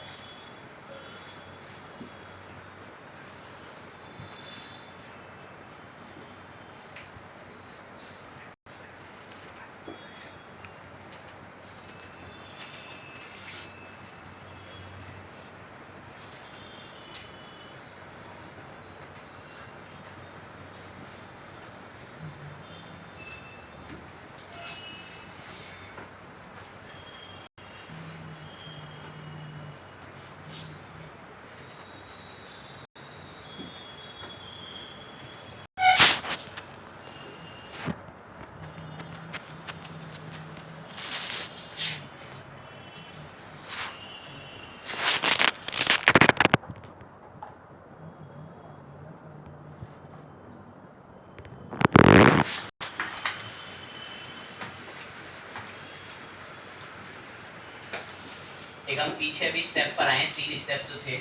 एक हम पीछे भी स्टेप पर आए, 3 स्टेप्स जो थे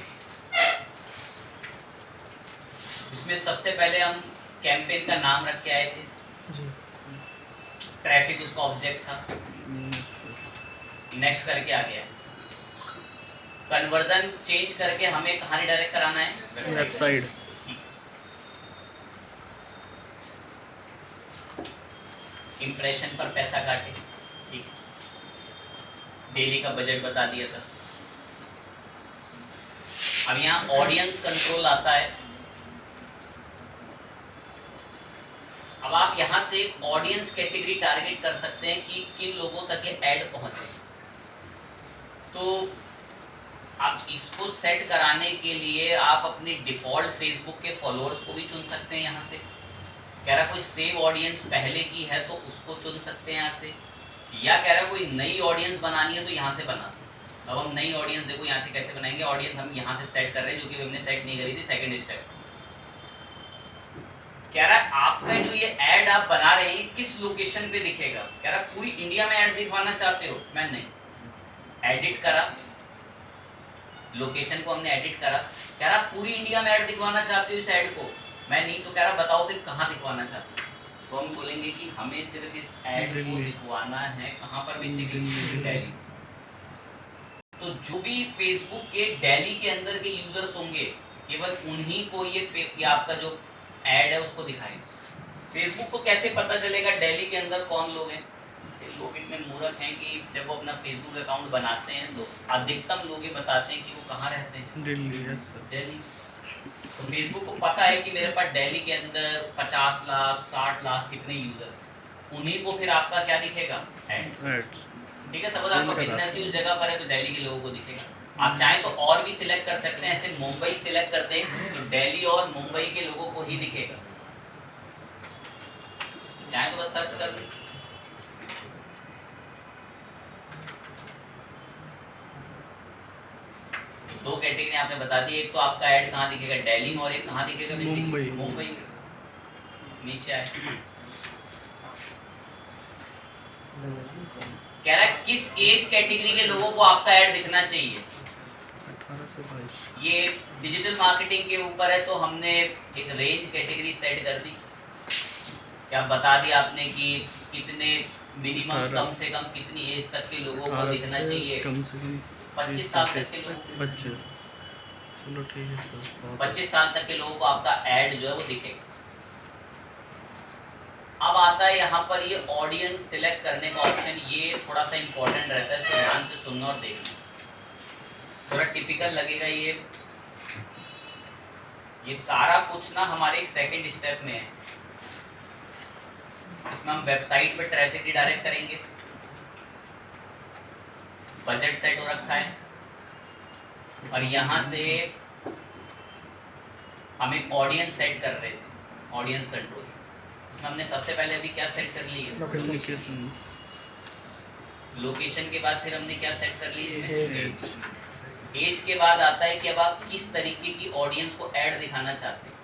इसमें सबसे पहले हम कैंपेन का नाम रख के आए थे जी। ट्रैफिक उसका ऑब्जेक्ट था। नेक्स्ट करके आ गया कन्वर्जन चेंज करके हमें कहाँ रिडायरेक्ट कराना है, वेबसाइट। इंप्रेशन पर पैसा काटे, ठीक। डेली का बजट बता दिया था। अब यहाँ ऑडियंस कंट्रोल आता है। अब आप यहाँ से ऑडियंस कैटेगरी टारगेट कर सकते हैं कि किन लोगों तक ये ऐड पहुंचे। तो आप इसको सेट कराने के लिए आप अपनी डिफ़ॉल्ट फेसबुक के फॉलोअर्स को भी चुन सकते हैं यहाँ से। कह रहा कोई सेव ऑडियंस पहले की है तो उसको चुन सकते हैं यहाँ से, या कह रहा कोई नई ऑडियंस बनानी है तो यहाँ से बना। अब हम नई ऑडियंस देखो यहाँ से कैसे बनाएंगे। ऑडियंस हम यहाँ से सेट कर रहे हैं जो कि हमने सेट नहीं करी थी, सेकंड स्टेप। कह रहा है आपका जो ये ऐड आप बना रहे हैं किस लोकेशन पे दिखेगा। कह रहा पूरी इंडिया में ऐड दिखवाना चाहते हो। मैं नहीं, एडिट करा, लोकेशन को हमने एडिट करा। कह रहा पूरी इंडिया में ऐड दिखवाना चाहते हो इस ऐड को। मैं नहीं, तो कह रहा बताओ फिर कहाँ दिखवाना चाहते हो। तो हम बोलेंगे कि हमें सिर्फ इस ऐड को दिखवाना है कहाँ पर, बेसिकली दिल्ली। तो जो भी फेसबुक के दिल्ली के अंदर के यूजर्स होंगे केवल उन्हीं को ये आपका जो ऐड है उसको दिखाएं। फेसबुक को कैसे पता चलेगा दिल्ली के अंदर कौन लोग हैं। लोग इतने मूर्ख हैं कि जब वो अपना फेसबुक अकाउंट बनाते हैं तो अधिकतम लोग ये बताते हैं कि वो कहाँ रहते हैं, दिल्ली। दिल्ली। तो फेसबुक को पता है कि मेरे पास दिल्ली के अंदर 50 लाख 60 लाख कितने यूजर्स हैं, उन्हीं को फिर आपका क्या दिखेगा, एड्स। ठीक है, सपोज आपका बिजनेस ही उस जगह पर है तो दिल्ली के लोगों को दिखेगा। आप चाहें तो और भी सिलेक्ट कर सकते हैं, ऐसे मुंबई सिलेक्ट कर दें तो दिल्ली और मुंबई के लोगों को ही दिखेगा। चाहें तो बस सर्च कर दें। दो कैटेगरी आपने बता दी, एक तो आपका ऐड कहाँ दिखेगा, दिल्ली में, और एक कहाँ दिखेगा, मुंबई। नीचे आए, कह रहा है किस एज कैटेगरी के लोगों को आपका ऐड दिखना चाहिए। 18 से 22। ये डिजिटल मार्केटिंग के ऊपर है तो हमने एक रेंज कैटेगरी सेट कर दी। क्या बता दिया आपने कि कितने मिनिमम कम से कम कितनी एज तक के लोगों को दिखना चाहिए, कम से कम 25 साल तक के लोग। 25, चलो ठीक है सर। 25 साल तक के लोगों को आपका ऐड जो है वो दिखेगा। अब आता है यहाँ पर ये ऑडियंस सिलेक्ट करने का ऑप्शन। ये थोड़ा सा इम्पोर्टेंट रहता है, इसको ध्यान से सुनना और देखना। थोड़ा टिपिकल लगेगा ये सारा कुछ ना हमारे एक सेकंड स्टेप में है। इसमें हम वेबसाइट पे ट्रैफिक रिडायरेक्ट करेंगे। बजट सेट हो रखा है और यहाँ से हम एक ऑडियंस सेट कर रहे थे, ऑडियंस कंट्रोल्स। इसमें हमने सबसे पहले अभी क्या सेट कर ली है, लोकेशन के बाद फिर हमने क्या सेट कर ली इसमें, एज के बाद आता है कि अब आप किस तरीके की ऑडियंस को ऐड दिखाना चाहते हैं।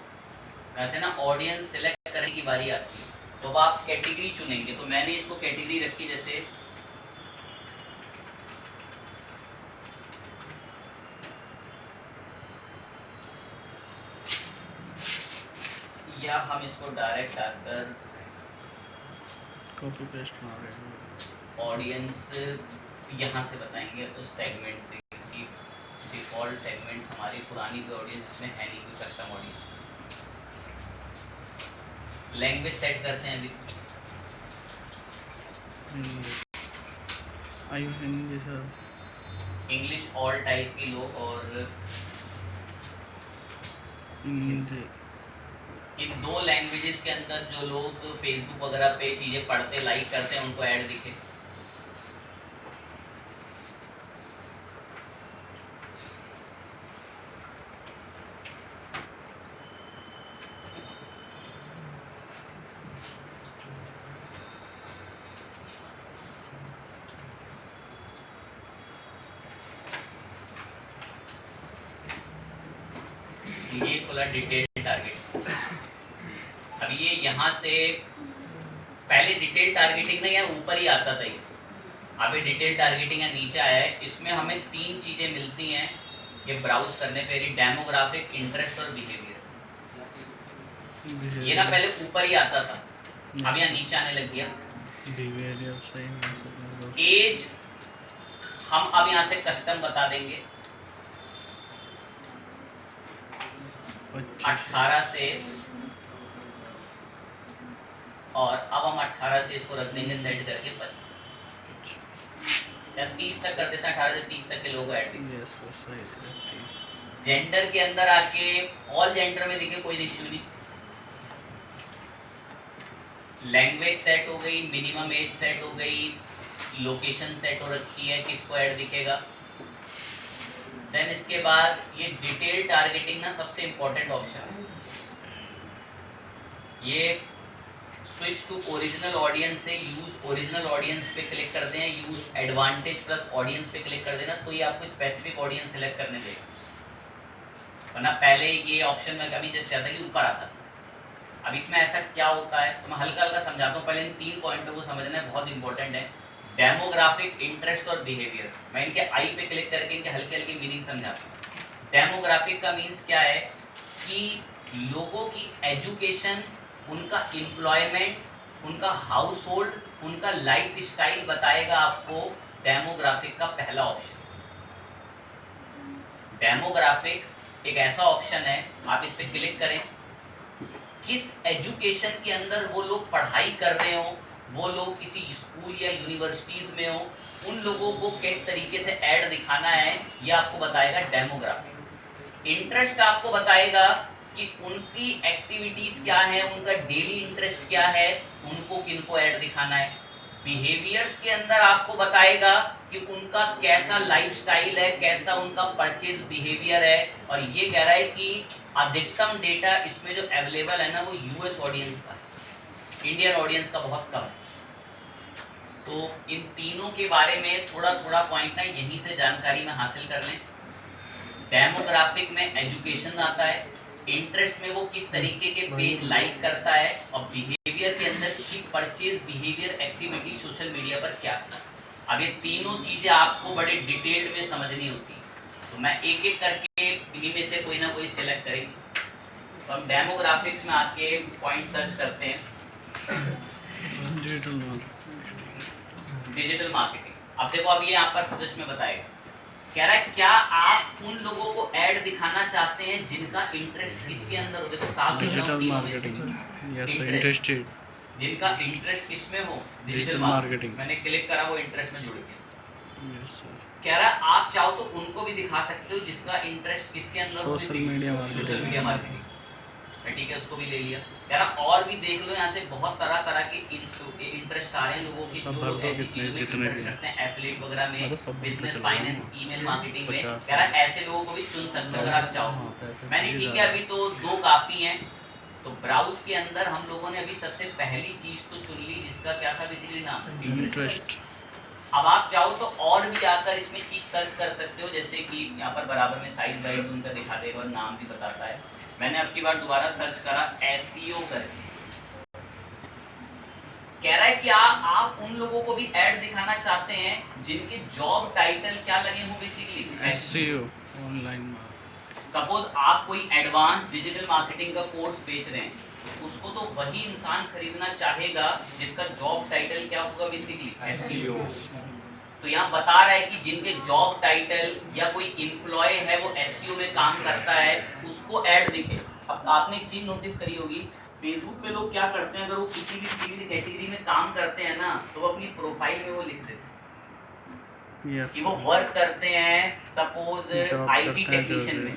वैसे ना ऑडियंस सेलेक्ट करने की बारी आती है तो अब आप कैटेगरी चुनेंगे। तो मैंने इसको कैटेगरी रखी जैसे या हम इसको डायरेक्ट आकर कॉपी पेस्ट मार रहे हैं। ऑडियंस यहाँ से बताएंगे तो सेगमेंट से, डिफॉल्ट सेगमेंट्स हमारी पुरानी कोई ऑडियंस इसमें है नहीं, कोई कस्टम ऑडियंस। लैंग्वेज सेट करते हैं अभी, Hindi sir, English all type के लोग और हिंदी। इन दो लैंग्वेजेस के अंदर जो लोग फेसबुक वगैरह पे चीज़ें पढ़ते लाइक करते हैं उनको ऐड दिखे। ये खुला डिटेल टारगेट। अब ये यहाँ से पहले डिटेल टारगेटिंग ना यहाँ ऊपर ही आता था ये, अभी डिटेल टारगेटिंग है नीचे आया है, इसमें हमें 3 चीज़ें मिलती हैं ये ब्राउज करने पे, डेमोग्राफिक, इंटरेस्ट और बिहेवियर। ये ना पहले ऊपर ही आता था, अब यहाँ नीचे आने लग गया। एज हम अब यहाँ से कस्टम बता देंगे 18 से, और अब हम 18 से इसको रख देंगे सेट करके 25 या 30 तक कर देते हैं। 18 से 30 तक के लोग ऐड देंगे। जेंडर के अंदर आके ऑल जेंडर में देखिए कोई इश्यू नहीं। लैंग्वेज सेट हो गई, मिनिमम एज सेट हो गई, लोकेशन सेट हो रखी है, किसको ऐड दिखेगा। देन इसके बाद ये डिटेल टारगेटिंग ना सबसे इंपॉर्टेंट ऑप्शन है। ये स्विच टू ओरिजिनल ऑडियंस से यूज ओरिजिनल ऑडियंस पे क्लिक कर दें, यूज एडवांटेज प्लस ऑडियंस पे क्लिक कर देना, तो ये आपको स्पेसिफिक ऑडियंस सेलेक्ट करने देगा। वरना पहले ये ऑप्शन में अभी जस्ट आता कि ऊपर आता। अब इसमें ऐसा क्या होता है तो मैं हल्का हल्का समझाता हूँ। पहले इन 3 पॉइंटों को समझना है, बहुत इंपॉर्टेंट है। डेमोग्राफिक, इंटरेस्ट और बिहेवियर। मैं इनके आई पे क्लिक करके इनके हल्के हल्के मीनिंग समझाता हूँ। डेमोग्राफिक का मीन्स क्या है कि लोगों की एजुकेशन, उनका एम्प्लॉयमेंट, उनका हाउस होल्ड, उनका लाइफ स्टाइल बताएगा आपको डेमोग्राफिक का पहला ऑप्शन। डेमोग्राफिक एक ऐसा ऑप्शन है, आप इस पे क्लिक करें, किस एजुकेशन के अंदर वो लोग पढ़ाई कर रहे हो, वो लोग किसी स्कूल या यूनिवर्सिटीज में हो, उन लोगों को किस तरीके से ऐड दिखाना है, ये आपको बताएगा डेमोग्राफिक। इंटरेस्ट आपको बताएगा कि उनकी एक्टिविटीज क्या है, उनका डेली इंटरेस्ट क्या है, उनको किनको ऐड दिखाना है। बिहेवियर्स के अंदर आपको बताएगा कि उनका कैसा लाइफस्टाइल है, कैसा उनका परचेज बिहेवियर है। और ये कह रहा है कि अधिकतम डेटा इसमें जो अवेलेबल है ना वो यूएस ऑडियंस का है, इंडियन ऑडियंस का बहुत कम है। तो इन तीनों के बारे में थोड़ा थोड़ा पॉइंट ना यहीं से जानकारी में हासिल कर लें। डेमोग्राफिक में एजुकेशन आता है, इंटरेस्ट में वो किस तरीके के पेज लाइक करता है, और बिहेवियर के अंदर की purchase behaviour activity social media पर क्या है। अब ये तीनों चीज़ें आपको बड़े डिटेल में समझनी होती है, तो मैं एक एक करके इन्हीं में से कोई ना कोई सिलेक्ट करेंगे। तो हम डेमोग्राफिक्स में आके पॉइंट सर्च करते हैं, डिजिटल मार्केटिंग। अब देखो अब ये यहाँ पर सजेस्ट में बताएगा, कह रहा है क्या आप उन लोगों को ऐड दिखाना चाहते हैं जिनका इंटरेस्ट किसके अंदर हो। देखो साफ डिजिटल मार्केटिंग, यस इंटरेस्टेड, जिनका इंटरेस्ट किसमें हो, डिजिटल मार्केटिंग। मैंने क्लिक करा, वो इंटरेस्ट में जुड़ गया। Yes sir. कह रहा है आप चाहो तो उनको भी दिखा सकते हो जिसका इंटरेस्ट किसके अंदर हो, सोशल मीडिया मार्केटिंग। ठीक है, उसको भी ले लिया। कह रहा और भी देख लो, यहाँ से बहुत तरह तरह के इंटरेस्ट आ रहे हैं लोगों के, जो ऐसी चीजों में इंटरेस्ट रखते हैं, एफिलिएट वगैरह में, बिजनेस, फाइनेंस, ईमेल मार्केटिंग में। कह रहा ऐसे लोगों को भी चुन सकते हो अगर आप चाहो। मैंने ठीक है अभी तो 2 काफी हैं। तो ब्राउज के अंदर हम लोगों ने अभी सबसे पहली चीज तो चुन ली जिसका क्या था बेसिकली नाम, इंटरेस्ट। अब आप चाहो तो और भी आकर इसमें चीज सर्च कर सकते हो, जैसे कि यहाँ पर बराबर में साइज वाइज उनका दिखा देगा और नाम भी बताता है। मैंने अब की बार दोबारा सर्च करा एसईओ करके। कह रहा है कि आप उन लोगों को भी ऐड दिखाना चाहते हैं जिनके जॉब टाइटल क्या लगे हों, बेसिकली एसईओ ऑनलाइन। सपोज आप कोई एडवांस डिजिटल मार्केटिंग का कोर्स बेच रहे हैं, तो उसको तो वही इंसान खरीदना चाहेगा जिसका जॉब टाइटल क्या होगा, बेसिकली एसईओ। तो यहाँ बता रहा है कि जिनके जॉब टाइटल या कोई एम्प्लॉय है वो एसईओ में काम करता है, उसको ऐड दिखे। अब आपने एक चीज नोटिस करी होगी, फेसबुक पे लोग क्या करते हैं, अगर वो किसी भी फील्ड कैटेगरी में काम करते हैं ना, तो वो अपनी प्रोफाइल में वो लिख देते हैं कि वो वर्क करते हैं सपोज आईटी टेक्नीशियन में,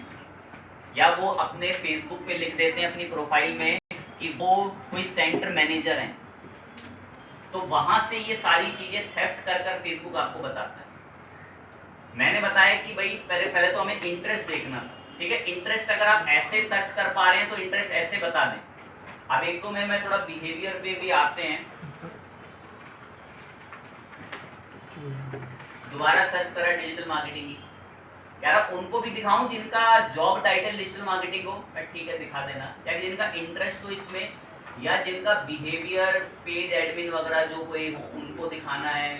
या वो अपने फेसबुक पे लिख देते हैं अपनी प्रोफाइल में कि वो कोई सेंटर मैनेजर हैं। तो वहां से ये सारी चीजें थेफ्ट कर कर फेसबुक आपको बताता है। मैंने बताया कि भाई पहले तो हमें इंटरेस्ट देखना था, ठीक है। इंटरेस्ट अगर आप ऐसे सर्च कर पा रहे हैं तो इंटरेस्ट ऐसे बता दें। अब एक तो मैं थोड़ा बिहेवियर पे भी आते हैं, दोबारा सर्च करा डिजिटल मार्केटिंग की। यार उनको भी दिखाऊं जिनका जॉब टाइटल डिजिटल मार्केटिंग हो, ठीक है दिखा देना, या जिनका इंटरेस्ट हो इसमें, या जिनका बिहेवियर पेज एडमिन वगैरह जो कोई हो उनको दिखाना है,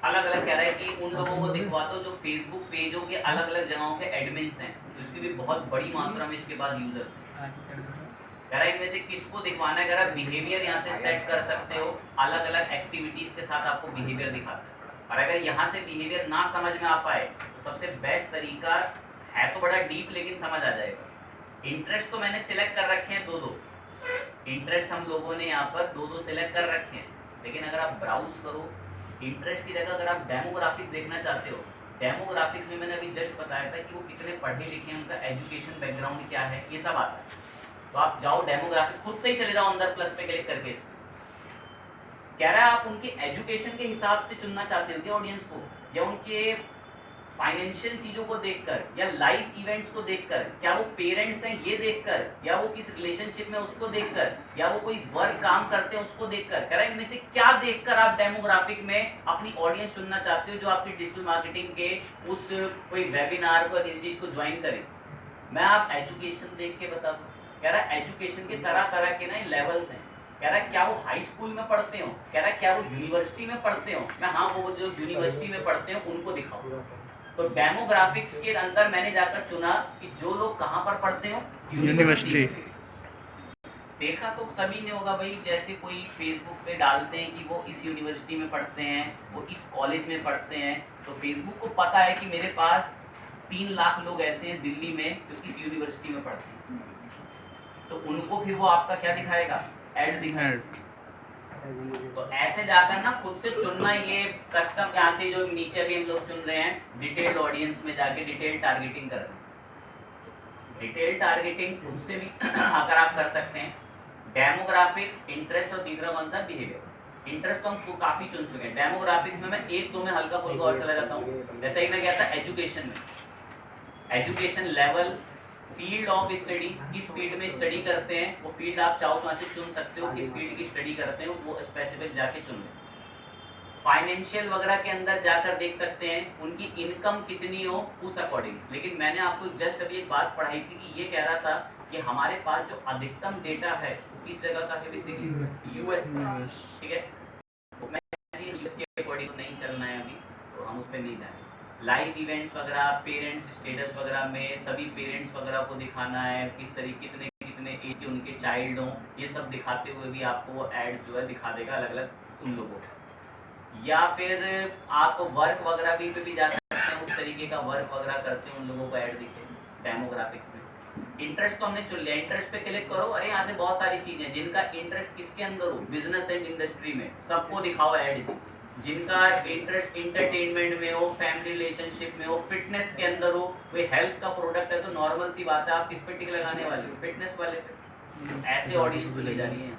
अलग अलग कह रहा है कि उन लोगों को दिखवा दो जो फेसबुक पेजों के अलग अलग जगहों के एडमिन्स हैं, तो इसकी भी बहुत बड़ी मात्रा में इसके पास यूजर्स हैं। कह रहा है इनमें से किसको दिखवाना है, कह रहा बिहेवियर यहाँ से सेट कर सकते हो, अलग अलग एक्टिविटीज के साथ आपको बिहेवियर दिखाता है। और अगर यहाँ से बिहेवियर ना समझ में आ पाए तो सबसे बेस्ट तरीका है, तो बड़ा डीप लेकिन समझ आ जाएगा। इंटरेस्ट तो मैंने सिलेक्ट कर रखे हैं दो इंटरेस्ट हम लोगों ने यहाँ पर दो सिलेक्ट कर रखे हैं, लेकिन अगर आप ब्राउज करो इंटरेस्ट की जगह अगर आप डेमोग्राफिक्स देखना चाहते हो, डेमोग्राफिक्स में मैंने अभी जस्ट बताया था कि वो कितने पढ़े लिखे हैं, उनका एजुकेशन बैकग्राउंड क्या है, ये सब आता है। तो आप जाओ डेमोग्राफिक खुद से ही चले जाओ अंदर प्लस पे क्लिक करके। कह रहा है आप उनके एजुकेशन के हिसाब से चुनना चाहते हो क्या ऑडियंस को, या उनके फाइनेंशियल चीजों को देखकर, या लाइव इवेंट्स को देखकर, क्या वो पेरेंट्स हैं ये देखकर, या वो किस रिलेशनशिप में उसको देखकर, या वो कोई वर्क काम करते हैं उसको देखकर। कह रहा है इनमें से क्या देखकर आप डेमोग्राफिक में अपनी ऑडियंस चुनना चाहते हो जो आपकी डिजिटल मार्केटिंग के उस कोई वेबिनार को किसी चीज को ज्वाइन करें। मैं आप एजुकेशन देख के बता दूं। कह रहा है एजुकेशन के तरह तरह के ना लेवल्स हैं। कह रहा है क्या वो हाई स्कूल में पढ़ते हो, कह रहा है क्या वो यूनिवर्सिटी में पढ़ते हो, मैं हाँ वो जो यूनिवर्सिटी में पढ़ते हो उनको दिखाओ। तो डेमोग्राफिक्स के अंदर मैंने जाकर चुना कि जो लोग कहाँ पर पढ़ते हो, यूनिवर्सिटी। देखा तो सभी ने होगा भाई, जैसे कोई फेसबुक पे डालते हैं कि वो इस यूनिवर्सिटी में पढ़ते हैं, वो इस कॉलेज में पढ़ते हैं, तो फेसबुक को पता है कि मेरे पास 3 लाख लोग ऐसे हैं दिल्ली में जो इस यूनिवर्सिटी में पढ़ते हैं, तो उनको फिर वो आपका क्या दिखाएगा, ऐड दिखाएगा। तो ऐसे जाकर ना खुद से चुनना, ये कस्टम यहाँ से जो नीचे भी हम लोग चुन रहे हैं डिटेल्ड ऑडियंस में जाके डिटेल टारगेटिंग कर रहे हैं। डिटेल टारगेटिंग खुद से भी अगर आप कर सकते हैं, डेमोग्राफिक्स, इंटरेस्ट और तीसरा कौन सा, बिहेवियर। इंटरेस्ट तो हम काफी चुन चुके हैं, डेमोग्राफिक्स में मैं एक दो में हल्का फुल्का और चला जाता हूँ। जैसे ही मैं गया था एजुकेशन में, education level, field of study, किस फील्ड में स्टडी करते हैं, वो फील्ड आप चाहो तो वहाँ से चुन सकते हो, किस फील्ड की स्टडी करते हो वो स्पेसिफिक जाके चुन लें। फाइनेंशियल वगैरह के अंदर जाकर देख सकते हैं उनकी इनकम कितनी हो उस अकॉर्डिंग। लेकिन मैंने आपको जस्ट अभी एक बात पढ़ाई थी कि ये कह रहा था कि हमारे पास जो अधिकतम डेटा है वो किस जगह का है, बेसिकली यूएस का, ठीक है। तो मैं यूएस के अकॉर्डिंग नहीं चलना है अभी, तो हम उस पर नहीं जाएंगे। लाइव इवेंट्स वगैरह, पेरेंट्स स्टेटस वगैरह में सभी पेरेंट्स वगैरह को दिखाना है, किस तरीके कितने एज के उनके चाइल्ड हों, ये सब दिखाते हुए भी आपको वो ऐड जो है दिखा देगा अलग अलग उन लोगों को। या फिर आप वर्क वगैरह भी जा सकते हैं, उस तरीके का वर्क वगैरह करते हैं उन लोगों को ऐड दिखे डेमोग्राफिक्स में। इंटरेस्ट तो हमने चुन लिया, इंटरेस्ट पे क्लिक करो। अरे यहाँ से बहुत सारी चीजें जिनका इंटरेस्ट किसके अंदर हो, बिजनेस एंड इंडस्ट्री में, सबको दिखाओ ऐड। जिनका इंटरेस्ट इंटरटेनमेंट में हो, फैमिली रिलेशनशिप में हो, फिटनेस के अंदर हो, कोई हेल्थ का प्रोडक्ट है तो नॉर्मल सी बात है आप किस पे टिक लगाने वाले हो, फिटनेस वाले पे। ऐसे ऑडियंस चुनी जा रही है।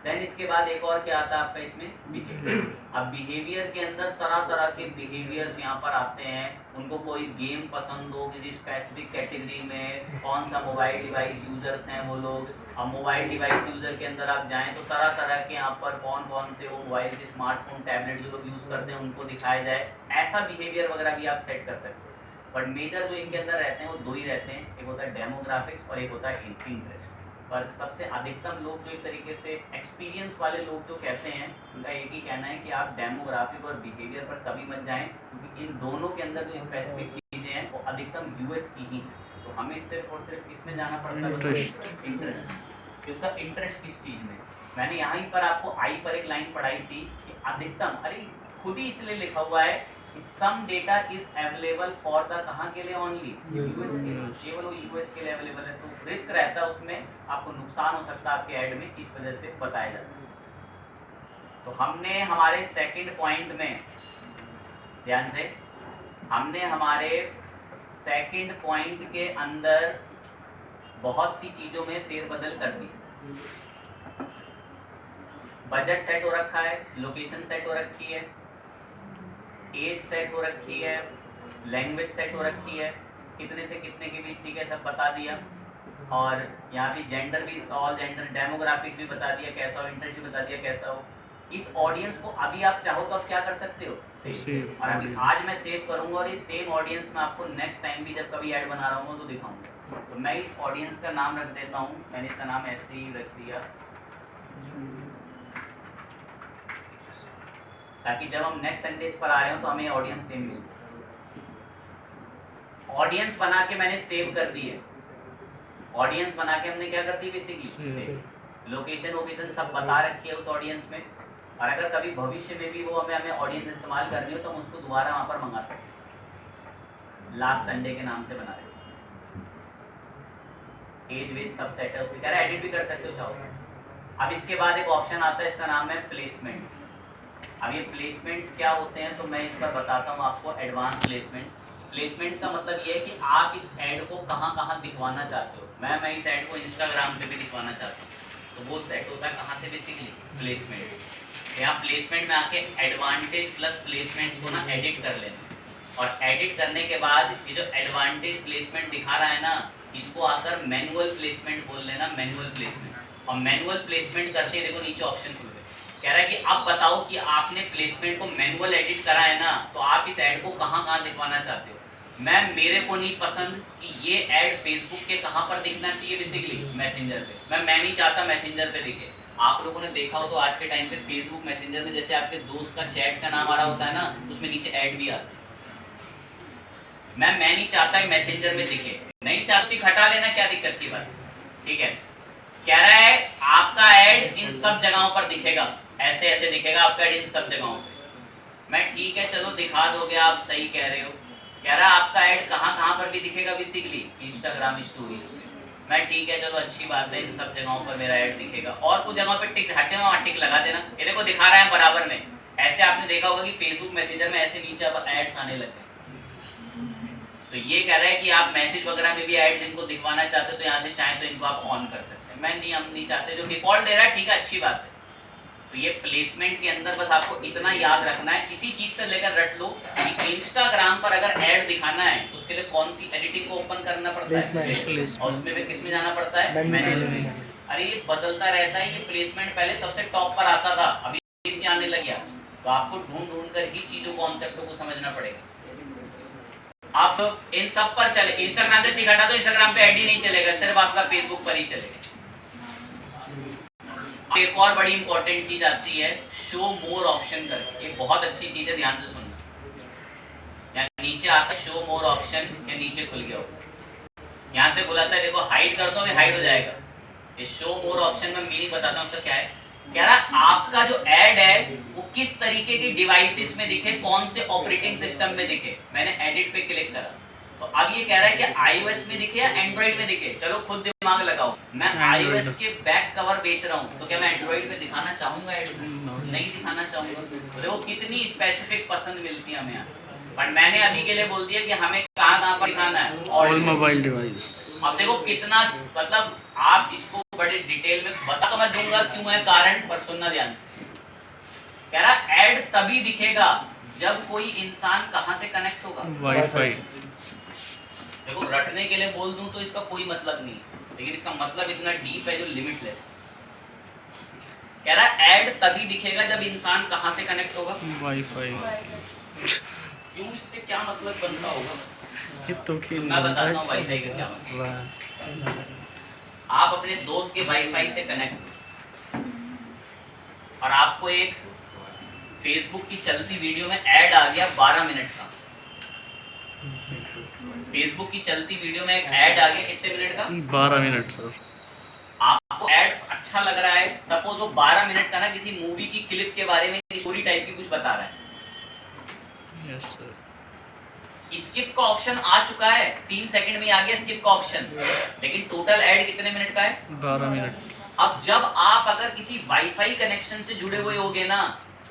देन इसके बाद एक और क्या आता है आपका इसमें, बिहेवियर। अब बिहेवियर के अंदर तरह तरह के बिहेवियर्स यहाँ पर आते हैं। उनको कोई गेम पसंद हो किसी स्पेसिफिक कैटेगरी में, कौन सा मोबाइल डिवाइस यूजर्स हैं वो लोग। अब मोबाइल डिवाइस यूजर के अंदर आप जाएं तो तरह तरह के यहाँ पर कौन कौन से वो मोबाइल, स्मार्टफोन, टैबलेट जो लोग यूज़ करते हैं उनको दिखाया जाए। ऐसा बिहेवियर वगैरह भी आप सेट कर सकते हैं। बट मेजर जो इनके अंदर रहते हैं वो दो ही रहते हैं, एक होता है डेमोग्राफिक्स और एक होता है इंटरेस्ट। पर सबसे अधिकतम लोग जो एक तरीके से एक्सपीरियंस वाले लोग जो कहते हैं उनका एक ही कहना है कि आप डेमोग्राफिक और बिहेवियर पर कभी मत जाएं, क्योंकि इन दोनों के अंदर जो स्पेसिफिक चीज़ें हैं वो अधिकतम यूएस की ही हैं। तो हमें सिर्फ और सिर्फ किसमें जाना पड़ता है, इंटरेस्ट। उसका इंटरेस्ट किस चीज़ में। मैंने यहाँ पर आपको आई पर एक लाइन पढ़ाई थी कि अधिकतम, अरे खुद ही इसलिए लिखा हुआ है some data is available for the, कहाँ के लिए, ओनली यूएस के लिए, केवल वो यूएस के लिए अवेलेबल है। तो रिस्क रहता है उसमें, आपको नुकसान हो सकता है आपके ऐड में, इस वजह से बताया जाता है। तो हमने हमारे सेकंड पॉइंट में ध्यान से, हमने हमारे सेकंड पॉइंट के अंदर बहुत सी चीजों में फेरबदल कर दी। बजट सेट हो रखा है, लोकेशन सेट हो रखी है, एज सेट हो रखी है, लैंग्वेज सेट हो रखी है, कितने से कितने के बीच, ठीक है, सब बता दिया। और यहाँ भी जेंडर भी, ऑल जेंडर, डेमोग्राफिक भी बता दिया कैसा हो, इंटरेस्ट भी बता दिया कैसा हो। इस ऑडियंस को अभी आप चाहो तो आप क्या कर सकते हो, सेव। और अभी आज मैं सेव करूंगा और इस सेम ऑडियंस में आपको नेक्स्ट टाइम भी जब कभी ऐड बना रहा हूँ तो दिखाऊंगा। तो मैं इस ऑडियंस का नाम रख देता हूँ, मैंने इसका नाम ऐसे ही रख दिया, ताकि जब हम नेक्स्ट संडेज पर आ रहे हो तो हमें ऑडियंस सेम मिले। ऑडियंस बना के मैंने सेव कर दी है, ऑडियंस बना के हमने क्या कर दी बेसिकली, लोकेशन वोकेशन सब बता रखी है उस ऑडियंस में, और अगर कभी भविष्य में भी वो हमें ऑडियंस इस्तेमाल करनी हो तो हम उसको दोबारा वहाँ पर मंगा सकते हैं। लास्ट संडे के नाम से बना रहे, एज वेज सब सेट है, उसमें कह रहा है एडिट भी कर सकते हो चाहो। अब इसके बाद एक ऑप्शन आता है, इसका नाम है प्लेसमेंट। अब ये प्लेसमेंट क्या होते हैं तो मैं इस पर बताता हूँ आपको, एडवांस प्लेसमेंट। प्लेसमेंट्स का मतलब ये है कि आप इस ऐड को कहाँ कहाँ दिखवाना चाहते हो। मैं इस ऐड को इंस्टाग्राम पे भी दिखवाना चाहता हूँ, तो वो सेट होता है कहाँ से, बेसिकली प्लेसमेंट। यहाँ प्लेसमेंट में आके एडवांटेज प्लस प्लेसमेंट को ना एडिट कर लेना, और एडिट करने के बाद ये जो एडवांटेज प्लेसमेंट दिखा रहा है ना, इसको आकर मैनुअल प्लेसमेंट बोल लेना, मैनुअल प्लेसमेंट। और मैनुअल प्लेसमेंट करते देखो नीचे ऑप्शन खुल गए, कह रहा है कि अब बताओ कि आपने प्लेसमेंट को मैनुअल एडिट करा है ना, तो आप इस ऐड को कहाँ कहाँ दिखवाना चाहते हो। मेरे को नहीं पसंद कि ये ऐड फेसबुक के कहाँ पर दिखना चाहिए, बेसिकली मैसेंजर पे। मैं नहीं चाहता मैसेंजर पे दिखे। आप लोगों ने देखा हो तो आज के टाइम पे फेसबुक मैसेंजर में जैसे आपके दोस्त का चैट का नाम आ रहा होता है ना, उसमें नीचे ऐड भी आते हैं। मैं नहीं चाहता कि मैसेंजर में दिखे, नहीं चाहती हटा लेना, क्या दिक्कत की बात, ठीक है। कह रहा है आपका ऐड इन सब जगहों पर दिखेगा, ऐसे ऐसे दिखेगा आपका ऐड इन सब जगहों पे। मैं ठीक है चलो दिखा दोगे, आप सही कह रहे हो। कह रहा है आपका ऐड कहाँ कहाँ पर भी दिखेगा, बेसिकली इंस्टाग्राम स्टोरीज। मैं ठीक है चलो अच्छी बात है, इन सब जगहों पर मेरा ऐड दिखेगा। और कुछ जगहों पे टिक हटे वहाँ टिक लगा देना, ये देखो दिखा रहा है बराबर में। ऐसे आपने देखा होगा कि फेसबुक मैसेंजर में ऐसे नीचे अब एड्स आने लगे, तो ये कह रहा है कि आप मैसेज वगैरह में भी एड्स इनको दिखवाना चाहते हो तो यहाँ से चाहे तो इनको आप ऑन कर सकते हैं। हम नहीं चाहते, जो डिफॉल्ट दे रहा है ठीक है, अच्छी बात है। तो ये प्लेसमेंट के अंदर बस आपको इतना याद रखना है, इसी चीज से लेकर रट लो कि इंस्टाग्राम पर अगर ऐड दिखाना है तो उसके लिए कौन सी एडिटिंग को ओपन करना पड़ता है, और उसमें फिर किस में जाना पड़ता है, मैनुअल। अरे ये बदलता रहता है, ये प्लेसमेंट पहले सबसे टॉप पर आता था, अभी आने लग गया, तो आपको ढूंढ कर ही चीजों कॉन्सेप्टों को समझना पड़ेगा। आप इन सब पर चले, इंस्टाग्राम से टिक हटा तो इंस्टाग्राम पे ऐड ही नहीं चलेगा, सिर्फ आपका फेसबुक पर ही चलेगा। एक और बड़ी इंपॉर्टेंट चीज आती है, शो मोर ऑप्शन करके। ये बहुत अच्छी चीज है, ध्यान से सुनना। यहाँ नीचे आता है शो मोर ऑप्शन, या नीचे खुल गया होगा, यहाँ से बुलाता है, देखो हाइड कर दो, हाइड हो जाएगा। ये शो मोर ऑप्शन में मीनिंग बताता हूँ उसका क्या है। कह रहा आपका जो ऐड है वो किस तरीके की डिवाइसेस में दिखे, कौन से ऑपरेटिंग सिस्टम में दिखे। मैंने एडिट पे क्लिक करा, तो अब ये कह रहा है कि iOS में दिखे या एंड्रॉइड में दिखे। चलो खुद दिमाग लगाओ, मैं iOS के बैक कवर बेच रहा हूँ, तो क्या मैं एंड्रॉइड पे दिखाना चाहूंगा ऐड? नहीं दिखाना चाहूंगा। तो देखो कितनी स्पेसिफिक पसंद मिलती है हमें यहाँ, बट मैंने अभी के लिए बोल दिया कि हमें कहाँ पर दिखाना है, ऑल मोबाइल डिवाइस। अब देखो कितना, मतलब आप इसको बड़े डिटेल में बता तो मैं दूंगा क्यों है कारण, पर सुनना ध्यान से। कह रहा ऐड तभी दिखेगा जब कोई इंसान कहां से कनेक्ट होगा, वाईफाई। देखो रटने के लिए बोल दूं तो इसका कोई मतलब नहीं, लेकिन इसका मतलब इतना डीप है जो लिमिटलेस। कह रहा ऐड तभी दिखेगा जब इंसान कहां से कनेक्ट होगा, वाईफाई। क्यों, इससे क्या मतलब बनता होगा, मैं बताता हूँ वाईफाई का क्या मतलब। आप अपने दोस्त के वाईफाई से कनेक्ट और आपको एक फेसबुक की चलती वीडियो में ऐड आ गया 12 मिनट का। फेसबुक की चलती वीडियो में एक ऐड आ गया कितने मिनट का, 12 मिनट सर। आपको ऐड अच्छा लग रहा है, सपोज वो 12 मिनट का ना किसी मूवी की क्लिप के बारे में, स्टोरी टाइप की कुछ बता रहा है। Yes sir. स्किप का ऑप्शन आ चुका है, 3 सेकंड में आ गया स्किप का ऑप्शन, लेकिन टोटल ऐड कितने मिनट का है, 12 मिनट। अब जब आप अगर किसी वाईफाई कनेक्शन से जुड़े हुए होगे ना,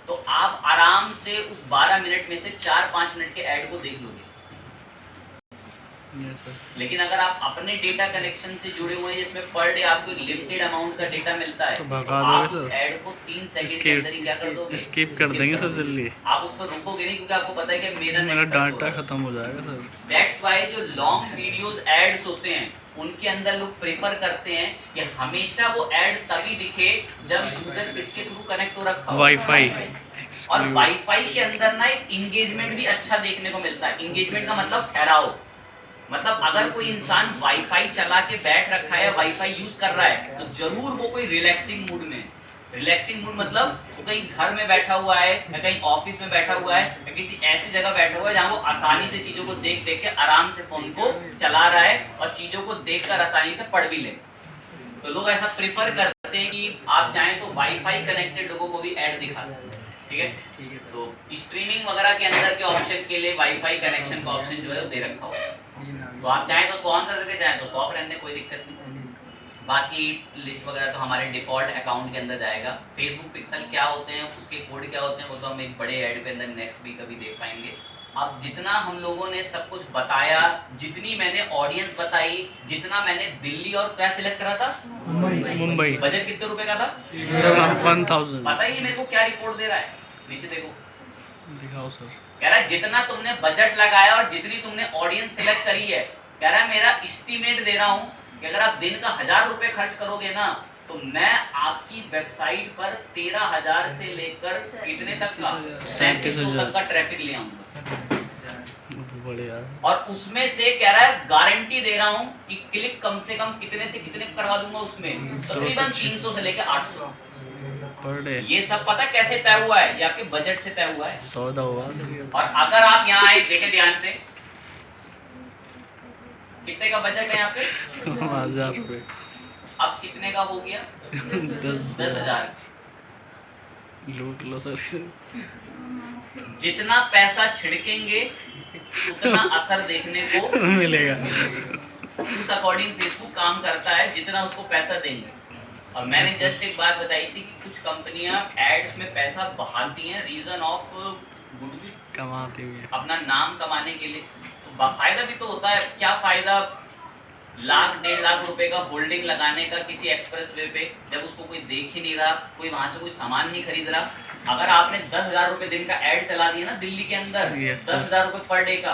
तो आप आराम से उस 12 मिनट में से 4-5 मिनट के ऐड को देख लोगे। yes, लेकिन अगर आप अपने डेटा कनेक्शन से जुड़े हुए हैं जिसमें पर डे आपको एक लिमिटेड अमाउंट का डेटा मिलता है, तो आप उस ऐड को 3 सेकंड के अंदर ही क्या कर दोगे, स्किप कर देंगे सर जल्दी। आप उस पर रुकोगे नहीं, क्योंकि आपको पता है कि मेरा डाटा खत्म हो जाएगा सर। दैट्स व्हाई जो लॉन्ग वीडियोस एड्स होते हैं उनके अंदर लोग प्रेफर करते हैं कि हमेशा वो ऐड तभी दिखे जब यूजर किसके थ्रू कनेक्ट हो रखा हो, वाईफाई। और वाईफाई के अंदर ना एक इंगेजमेंट भी अच्छा देखने को मिलता है। इंगेजमेंट का मतलब ठहराव, मतलब अगर कोई इंसान वाईफाई चला के बैठ रखा है, वाईफाई यूज कर रहा है, तो जरूर वो कोई रिलैक्सिंग मूड में, रिलैक्सिंग मूड मतलब वो कहीं घर में बैठा हुआ है या कहीं ऑफिस में बैठा हुआ है या किसी ऐसी जगह बैठा हुआ है जहाँ वो आसानी से चीजों को देख देख के आराम से फोन को चला रहा है और चीजों को देखकर आसानी से पढ़ भी ले। तो लोग ऐसा प्रिफर करते हैं कि आप चाहें तो वाईफाई कनेक्टेड लोगों को भी ऐड दिखा सकते हैं। ठीक है, तो स्ट्रीमिंग वगैरह के अंदर के ऑप्शन के लिए वाईफाई कनेक्शन का ऑप्शन जो है वो दे रखा हुआ है। तो आप चाहें तो उसको ऑन कर देते, चाहें तो उसको ऑफ रहने, कोई दिक्कत नहीं। बाकी लिस्ट वगैरह तो हमारे डिफॉल्ट अकाउंट के अंदर जाएगा। फेसबुक पिक्सल क्या होते हैं, उसके कोड क्या होते हैं, वो तो हम एक बड़े ऐड के अंदर नेक्स्ट भी कभी देख पाएंगे। अब जितना हम लोगों ने सब कुछ बताया, जितनी मैंने ऑडियंस बताई, जितना मैंने दिल्ली और क्या सिलेक्ट करा था, मुंबई। बजट कितने रुपए का था? 1000। पता ही मेरे को क्या रिपोर्ट दे रहा है, नीचे देखो दिखाओ सर। कह रहा है जितना तुमने बजट लगाया और जितनी तुमने ऑडियंस सिलेक्ट करी है, कह रहा है मेरा एस्टीमेट दे रहा हूँ कि अगर आप दिन का 1000 रुपए खर्च करोगे ना तो मैं आपकी वेबसाइट पर 13,000 से लेकर कितने तक का 3700 तक का ट्रैफिक ले आऊंगा। बढ़िया। और उसमें से कह रहा है गारंटी दे रहा हूँ कि क्लिक कम से कम कितने से कितने करवा दूंगा, उसमें तकरीबन 300 से लेकर 800 पर डे। ये सब पता कैसे तय हुआ है? ये आपके बजट से तय हुआ है। सौदा हुआ। और अगर आप यहाँ आए, देखें ध्यान से, कितने का बजट है यहाँ पे? 1000 रुपए। अब कितने का हो गया? 10,000। लूट लो सर। जितना पैसा छिड़केंगे उतना असर देखने को मिलेगा। उस अकॉर्डिंग फेसबुक काम करता है, जितना उसको पैसा देंगे। और मैंने जस्ट एक बात बताई थी कि कुछ कंपनियां एड्स में पैसा बहाती हैं रीजन ऑफ गुडविल, कमाती है अपना नाम कमाने के लिए। तो फायदा भी तो होता है। क्या फायदा लाख 1.5 लाख रुपए का होल्डिंग लगाने का किसी एक्सप्रेस वे पे, जब उसको कोई देख ही नहीं रहा, कोई वहां से कोई सामान नहीं खरीद रहा। अगर आपने 10,000 रुपए दिन का ऐड चला दिया ना दिल्ली के अंदर, 10,000 रुपए पर डे का,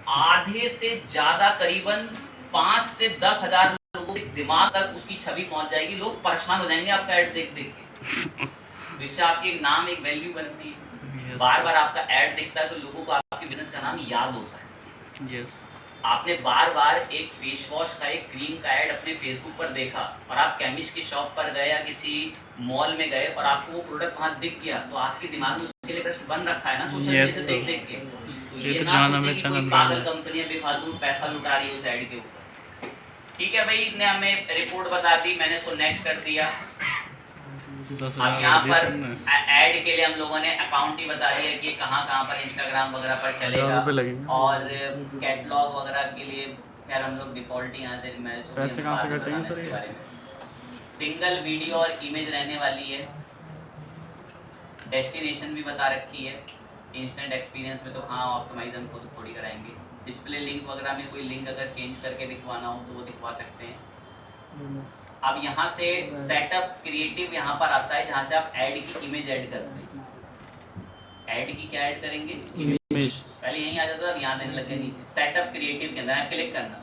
आधे से ज्यादा करीबन 5 से 10,000 लोगों के दिमाग तक उसकी छवि पहुंच जाएगी। लोग परेशान हो जाएंगे आपका ऐड देख देख के। इससे आपकी एक नाम, एक वैल्यू बनती है। बार बार आपका ऐड दिखता है तो लोगों को आपके बिजनेस का नाम याद होता है। आपने बार बार एक फेस वॉश का, एक क्रीम का ऐड अपने फेसबुक पर देखा और आप केमिस्ट की शॉप पर गए या किसी मॉल में गए और आपको वो प्रोडक्ट वहां दिख गया, तो आपके दिमाग में उसके लिए प्रश्न बन रखा है ना सोशल मीडिया से देख देख के। तो ये ना सोचे कि कोई पागल कंपनियां बेफालतू पैसा लुटा रही है उस ऐड के ऊपर। ठीक है भाई, ने हमें रिपोर्ट बता दी, मैंने उसको नेक्स्ट कर दिया। अब यहाँ पर ऐड के लिए हम लोगों ने अकाउंट ही बता दिया कि कहाँ पर इंस्टाग्राम वगैरह पर चलेगा, और कैटलॉग वगैरह के लिए यार हम लोग डिफॉल्ट ही यहाँ से पैसे कहाँ से कटेंगे सर? इसके बारे में सिंगल वीडियो और इमेज रहने वाली है। डेस्टिनेशन भी बता रखी है। इंस्टेंट एक्सपीरियंस में तो हाँ ऑप्टिमाइज हम खुद थोड़ी कराएंगे। डिस्प्ले लिंक वगैरह में कोई लिंक अगर चेंज करके दिखवाना हो तो वो दिखवा सकते हैं। अब यहाँ से सेटअप क्रिएटिव यहाँ पर आता है, जहाँ से आप ऐड की इमेज ऐड करते हैं। ऐड की क्या ऐड करेंगे? इमेज। पहले यहीं आ जाता है, यहाँ देने लग गया नीचे। सेटअप क्रिएटिव के अंदर क्लिक करना,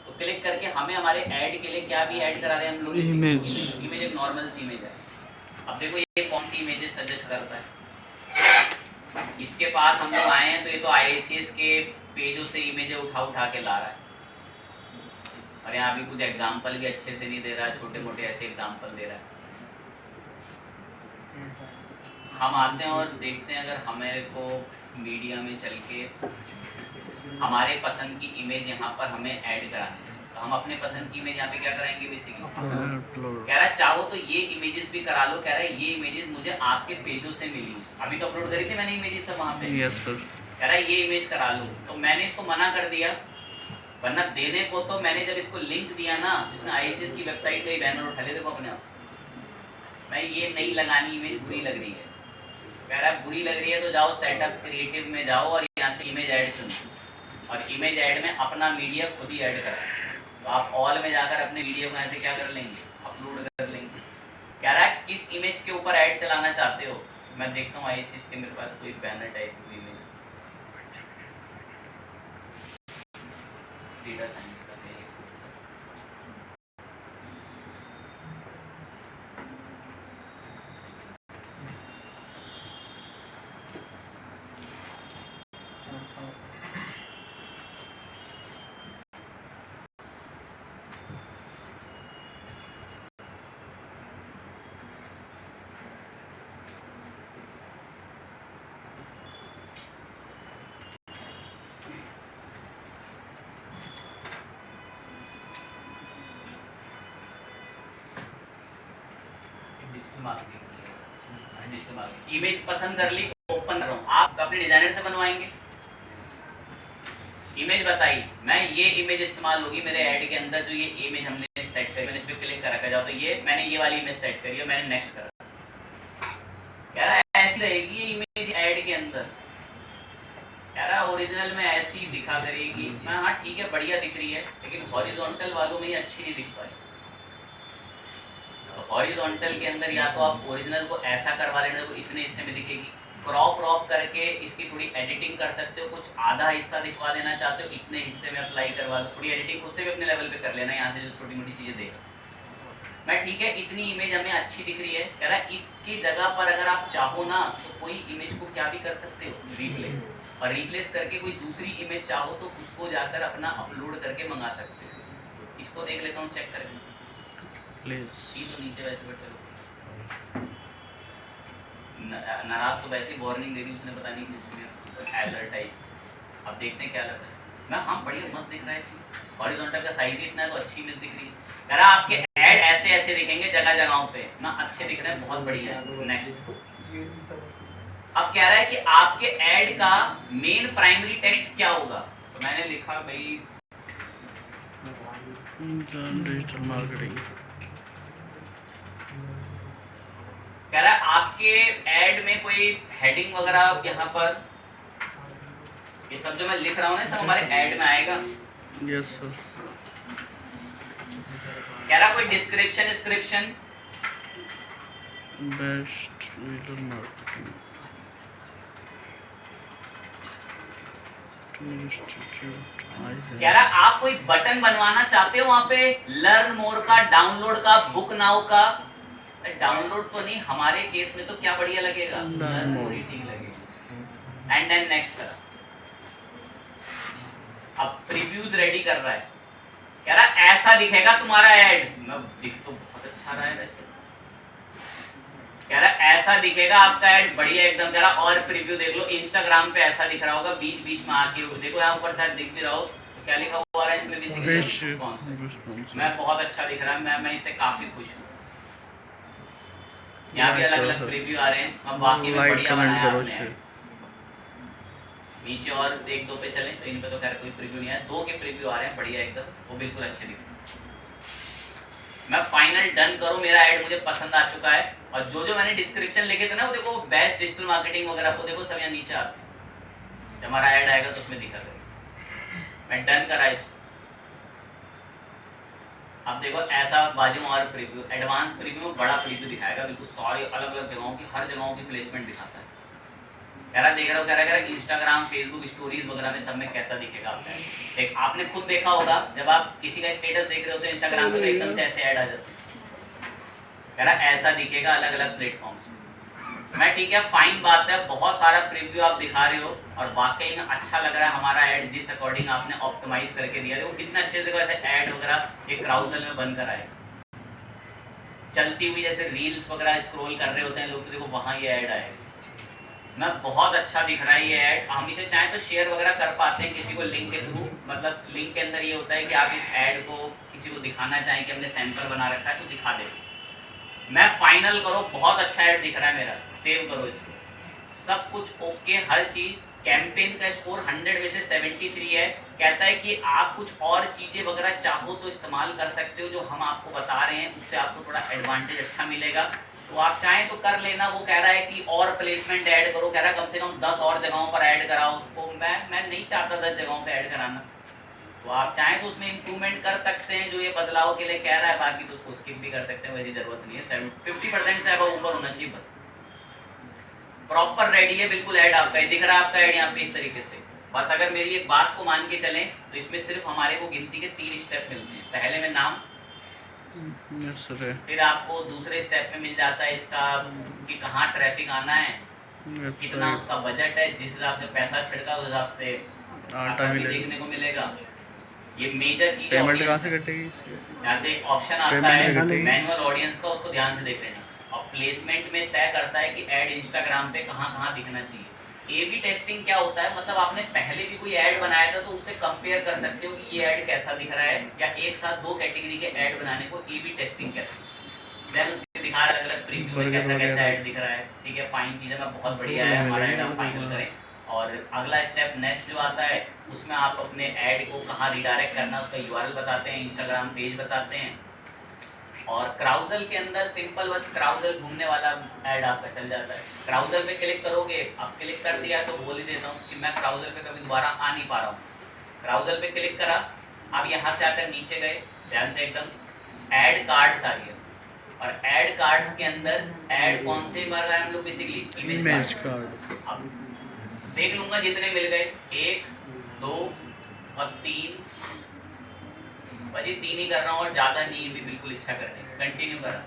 तो क्लिक करके हमें हमारे ऐड के लिए क्या भी ऐड करा रहे हैं हम लोग? इमेज एक नॉर्मल सी इमेज है। अब देखो ये कौन सी इमेजेस सजेस्ट करता है। इसके पास हम लोग आए हैं तो ये तो IACS के पेजों से इमेजें उठा के ला रहा है। और यहाँ भी कुछ एग्जाम्पल भी अच्छे से नहीं दे रहा है, छोटे मोटे ऐसे एग्जाम्पल दे रहा है। हम आते हैं और देखते हैं अगर हमारे को मीडिया में चल के हमारे पसंद की इमेज यहाँ पर हमें ऐड करानी है, तो हम अपने पसंद की इमेज यहाँ पे क्या कराएंगे? बेसिकली कह रहा है चाहो तो ये इमेजेस भी करा लो। कह रहा है ये इमेजेस मुझे आपके पेजों से मिली, अभी तो अपलोड करी थी मैंने इमेजेस सब वहाँ पे। Yes sir. कह रहा है ये इमेज करा लो, तो मैंने इसको मना कर दिया, वरना देने को तो मैंने जब इसको लिंक दिया ना, जिसने IACS की वेबसाइट का ही बैनर उठा ले, देखो अपने आप भाई ये नहीं लगानी इमेज, बुरी लग रही है। कह रहा है बुरी लग रही है तो जाओ सेटअप क्रिएटिव में जाओ और यहाँ से इमेज ऐड चुनो, और इमेज ऐड में अपना मीडिया खुद ही ऐड करा। तो आप ऑल में जाकर अपने वीडियो को यहाँ से क्या कर लेंगे? अपलोड कर लेंगे। कह रहा है किस इमेज के ऊपर ऐड चलाना चाहते हो? मैं देखता हूँ IACS के मेरे पास कोई बैनर टाइप की इमेज, डेटा साइंस का है। डिजिटल मार्केटिंग इमेज पसंद कर ली, ओपन कर रहा हूँ, आप अपने डिजाइनर से बनवाएंगे। इमेज बताइए, मैं ये इमेज इस्तेमाल होगी मेरे ऐड के अंदर, जो ये इमेज हमने सेट करी, मैंने इस पर क्लिक कर रखा जाओ तो ये मैंने ये वाली इमेज सेट करी है, मैंने नेक्स्ट करा, कह रहा है ऐसी रहेगी ये इमेज ऐड के अंदर, कह रहा ओरिजिनल में ऐसी दिखा करेगी। मैं हाँ ठीक है बढ़िया दिख रही है, लेकिन हॉरिजॉन्टल वालों में ये अच्छी नहीं दिख पाई। तो हॉरिजॉन्टल के अंदर या तो आप ओरिजिनल को ऐसा करवा लेना तो इतने हिस्से में दिखेगी, क्रॉप करके इसकी थोड़ी एडिटिंग कर सकते हो, कुछ आधा हिस्सा दिखवा देना चाहते हो इतने हिस्से में अप्लाई करवा लो, थोड़ी एडिटिंग खुद से भी अपने लेवल पे कर लेना, यहाँ से जो छोटी मोटी चीज़ें देख मैं ठीक है इतनी इमेज हमें अच्छी दिख रही है, कह रहा है इसकी जगह पर अगर आप चाहो ना तो कोई इमेज को क्या भी कर सकते हो रिप्लेस, और रिप्लेस करके कोई दूसरी इमेज चाहो तो उसको जाकर अपना अपलोड करके मंगा सकते हो। इसको देख लेता हूँ चेक करके प्लीज, तो नीचे वैसे बैठे नाराज तो वैसे वार्निंग दे दी उसने, पता नहीं कुछ अलर्ट आई, अब देखते हैं क्या लगता है। मैं हाँ बढ़िया मस्त दिख रहा है इसमें, हॉरिजॉन्टल का साइज ही इतना है तो अच्छी इमेज दिख रही है, कह रहा आपके ऐड ऐसे ऐसे दिखेंगे जगह जगहों पे ना, अच्छे दिख रहे हैं, बहुत बढ़िया है। नेक्स्ट अब कह रहा है कि आपके ऐड का मेन प्राइमरी टेक्स्ट क्या होगा, तो मैंने लिखा भाई डिजिटल मार्केटिंग। कह रहा है आपके ऐड में कोई हेडिंग वगैरह यहाँ पर, ये सब जो मैं लिख रहा हूँ ना सब हमारे ऐड में आएगा। Yes sir. कह रहा कोई description best digital marketing institute. कह रहा आप कोई बटन बनवाना चाहते हो वहां पे, लर्न मोर का, डाउनलोड का, बुक नाउ का, डाउनलोड तो नहीं, हमारे केस में तो क्या बढ़िया लगेगा, लर्न मोर ही ठीक लगेगा। एंड देन नेक्स्ट करा, अब प्रीव्यूज रेडी कर रहा है, कह रहा ऐसा दिखेगा तुम्हारा ऐड, दिख तो बहुत अच्छा रहा है वैसे, कह रहा ऐसा दिखेगा आपका ऐड बढ़िया एकदम, कह रहा और प्रीव्यू देख लो, इंस्टाग्राम पे ऐसा दिख रहा होगा, बीच बीच में आके देखो यहाँ ऊपर शायद दिख भी रहा हो तो क्या लिखा हुआ है इसमें भी रिस्पॉन्स, मैं बहुत अच्छा दिख रहा है, मैं इससे काफी खुश हूँ। यहाँ भी अलग अलग प्रीव्यू आ रहे हैं, हम वाकई में बढ़िया बनाया आपने। नीचे और एक दो पे चलें तो इन पे तो खैर कोई प्रीव्यू नहीं है, दो के प्रीव्यू आ रहे हैं बढ़िया एकदम, वो बिल्कुल अच्छे दिख रहे हैं। मैं फाइनल डन करूं, मेरा ऐड मुझे पसंद आ चुका है, और जो जो मैंने डिस्क्रिप्शन लिखे थे ना वो देखो बेस्ट डिजिटल मार्केटिंग वगैरह को देखो सब यहाँ नीचे आते हैं, जब हमारा ऐड आएगा तो उसमें दिखा करेगा। मैं डन करा इसको, अब देखो ऐसा बाजू में और प्रीव्यू, एडवांस प्रीव्यू में बड़ा प्रीव्यू दिखाएगा, बिल्कुल सारी अलग अलग जगहों की, हर जगहों की प्लेसमेंट दिखाता है। कह रहा देख रहा हूँ, कह रहा है इंस्टाग्राम, फेसबुक स्टोरीज वगैरह में सब में कैसा दिखेगा आपका ऐड। आपने खुद देखा होगा जब आप किसी का स्टेटस देख रहे हो तो इंस्टाग्राम पे तो एकदम से ऐसे ऐड आ जाते हैं, कह रहा ऐसा दिखेगा अलग अलग प्लेटफॉर्म। मैं ठीक है फाइन बात है, बहुत सारा प्रीव्यू आप दिखा रहे हो और वाकई में अच्छा लग रहा है हमारा ऐड, जिस अकॉर्डिंग आपने ऑप्टिमाइज करके दिया, देखो कितना अच्छे से ऐसे ऐड वगैरह एक क्राउजल में बनकर आए, चलती हुई जैसे रील्स वगैरह स्क्रॉल कर रहे होते हैं लोग तो देखो वहाँ ये ऐड आएगा। मैं बहुत अच्छा दिख रहा है ये ऐड, हम इसे चाहें तो शेयर वगैरह कर पाते हैं किसी को लिंक के थ्रू, मतलब लिंक के अंदर ये होता है कि आप इस ऐड को किसी को दिखाना चाहें कि हमने सैंपल बना रखा है तो दिखा देते। मैं फाइनल करो, बहुत अच्छा ऐड दिख रहा है मेरा, सेव करो इसको, सब कुछ ओके, हर चीज़। कैंपेन का स्कोर 100 में से 73 है, कहता है कि आप कुछ और चीज़ें वगैरह चाहो तो इस्तेमाल कर सकते हो, जो हम आपको बता रहे हैं उससे आपको थोड़ा एडवांटेज अच्छा मिलेगा, तो आप चाहें तो कर लेना। वो कह रहा है कि और प्लेसमेंट ऐड करो, कह रहा है कम से कम 10 और जगहों पर ऐड कराओ उसको, मैं नहीं चाहता 10 जगहों पर ऐड कराना, तो आप चाहें तो उसमें इम्प्रूवमेंट कर सकते हैं जो ये बदलाव के लिए कह रहा है, बाकी तो उसको स्किप भी कर सकते हैं, वैसी ज़रूरत नहीं है। 50% से अब ऊपर होना चाहिए बस, प्रॉपर रेडी है बिल्कुल ऐड आपका, दिख रहा है आपका ऐड यहाँ पे इस तरीके से। बस अगर मेरी एक बात को मान के चलें तो इसमें सिर्फ हमारे को गिनती के 3 स्टेप मिलते हैं, पहले में नाम, फिर आपको दूसरे स्टेप में मिल जाता है इसका कि कहाँ ट्रैफिक आना है, कितना उसका बजट है, जिस हिसाब से पैसा छिड़का उस हिसाब से भी देखने को मिलेगा। ये मेजर चीज है, पेमेंट कहाँ से कटेगी, यहाँ से एक ऑप्शन आता है मैनुअल ऑडियंस का, उसको ध्यान से देख लेना, और प्लेसमेंट में तय करता है कि ऐड इंस्टाग्राम पे कहाँ कहाँ दिखना चाहिए। A/B टेस्टिंग क्या होता है, मतलब आपने पहले भी कोई ऐड बनाया था तो उससे कंपेयर कर सकते हो कि ये ऐड कैसा दिख रहा है, या एक साथ 2 कैटेगरी के ऐड बनाने को A/B टेस्टिंग कहते हैं। देन उसके दिखा दिखा रहा है अलग प्रीव्यू में कैसा कैसा ऐड दिख रहा है, ठीक है, फाइन चीज़ है, मैं बहुत बढ़िया है हमारा ऐड, आप फाइनल करें। और अगला स्टेप नेक्स्ट जो आता है उसमें आप अपने ऐड को कहाँ रिडायरेक्ट करना उसका यूआरएल बताते हैं, इंस्टाग्राम पेज बताते हैं। और क्राउजल के अंदर सिंपल बस क्राउजल घूमने वाला ऐड आपका चल जाता है। क्राउजल पे क्लिक करोगे, अब क्लिक कर दिया तो बोल ही देता हूँ कि मैं क्राउजल पे कभी दोबारा आ नहीं पा रहा हूँ। क्राउजल पे क्लिक करा, अब यहाँ से आकर नीचे गए, ध्यान से एकदम ऐड कार्ड्स आ गया, और ऐड कार्ड्स के अंदर ऐड कौन से बार रहा है हम लोग बेसिकली इमेज कार्ड। अब देख लूंगा जितने मिल गए, 1 2 और 3, भाई 3 ही कर रहा हूँ और ज़्यादा नहीं भी बिल्कुल इच्छा करने, कंटिन्यू करा।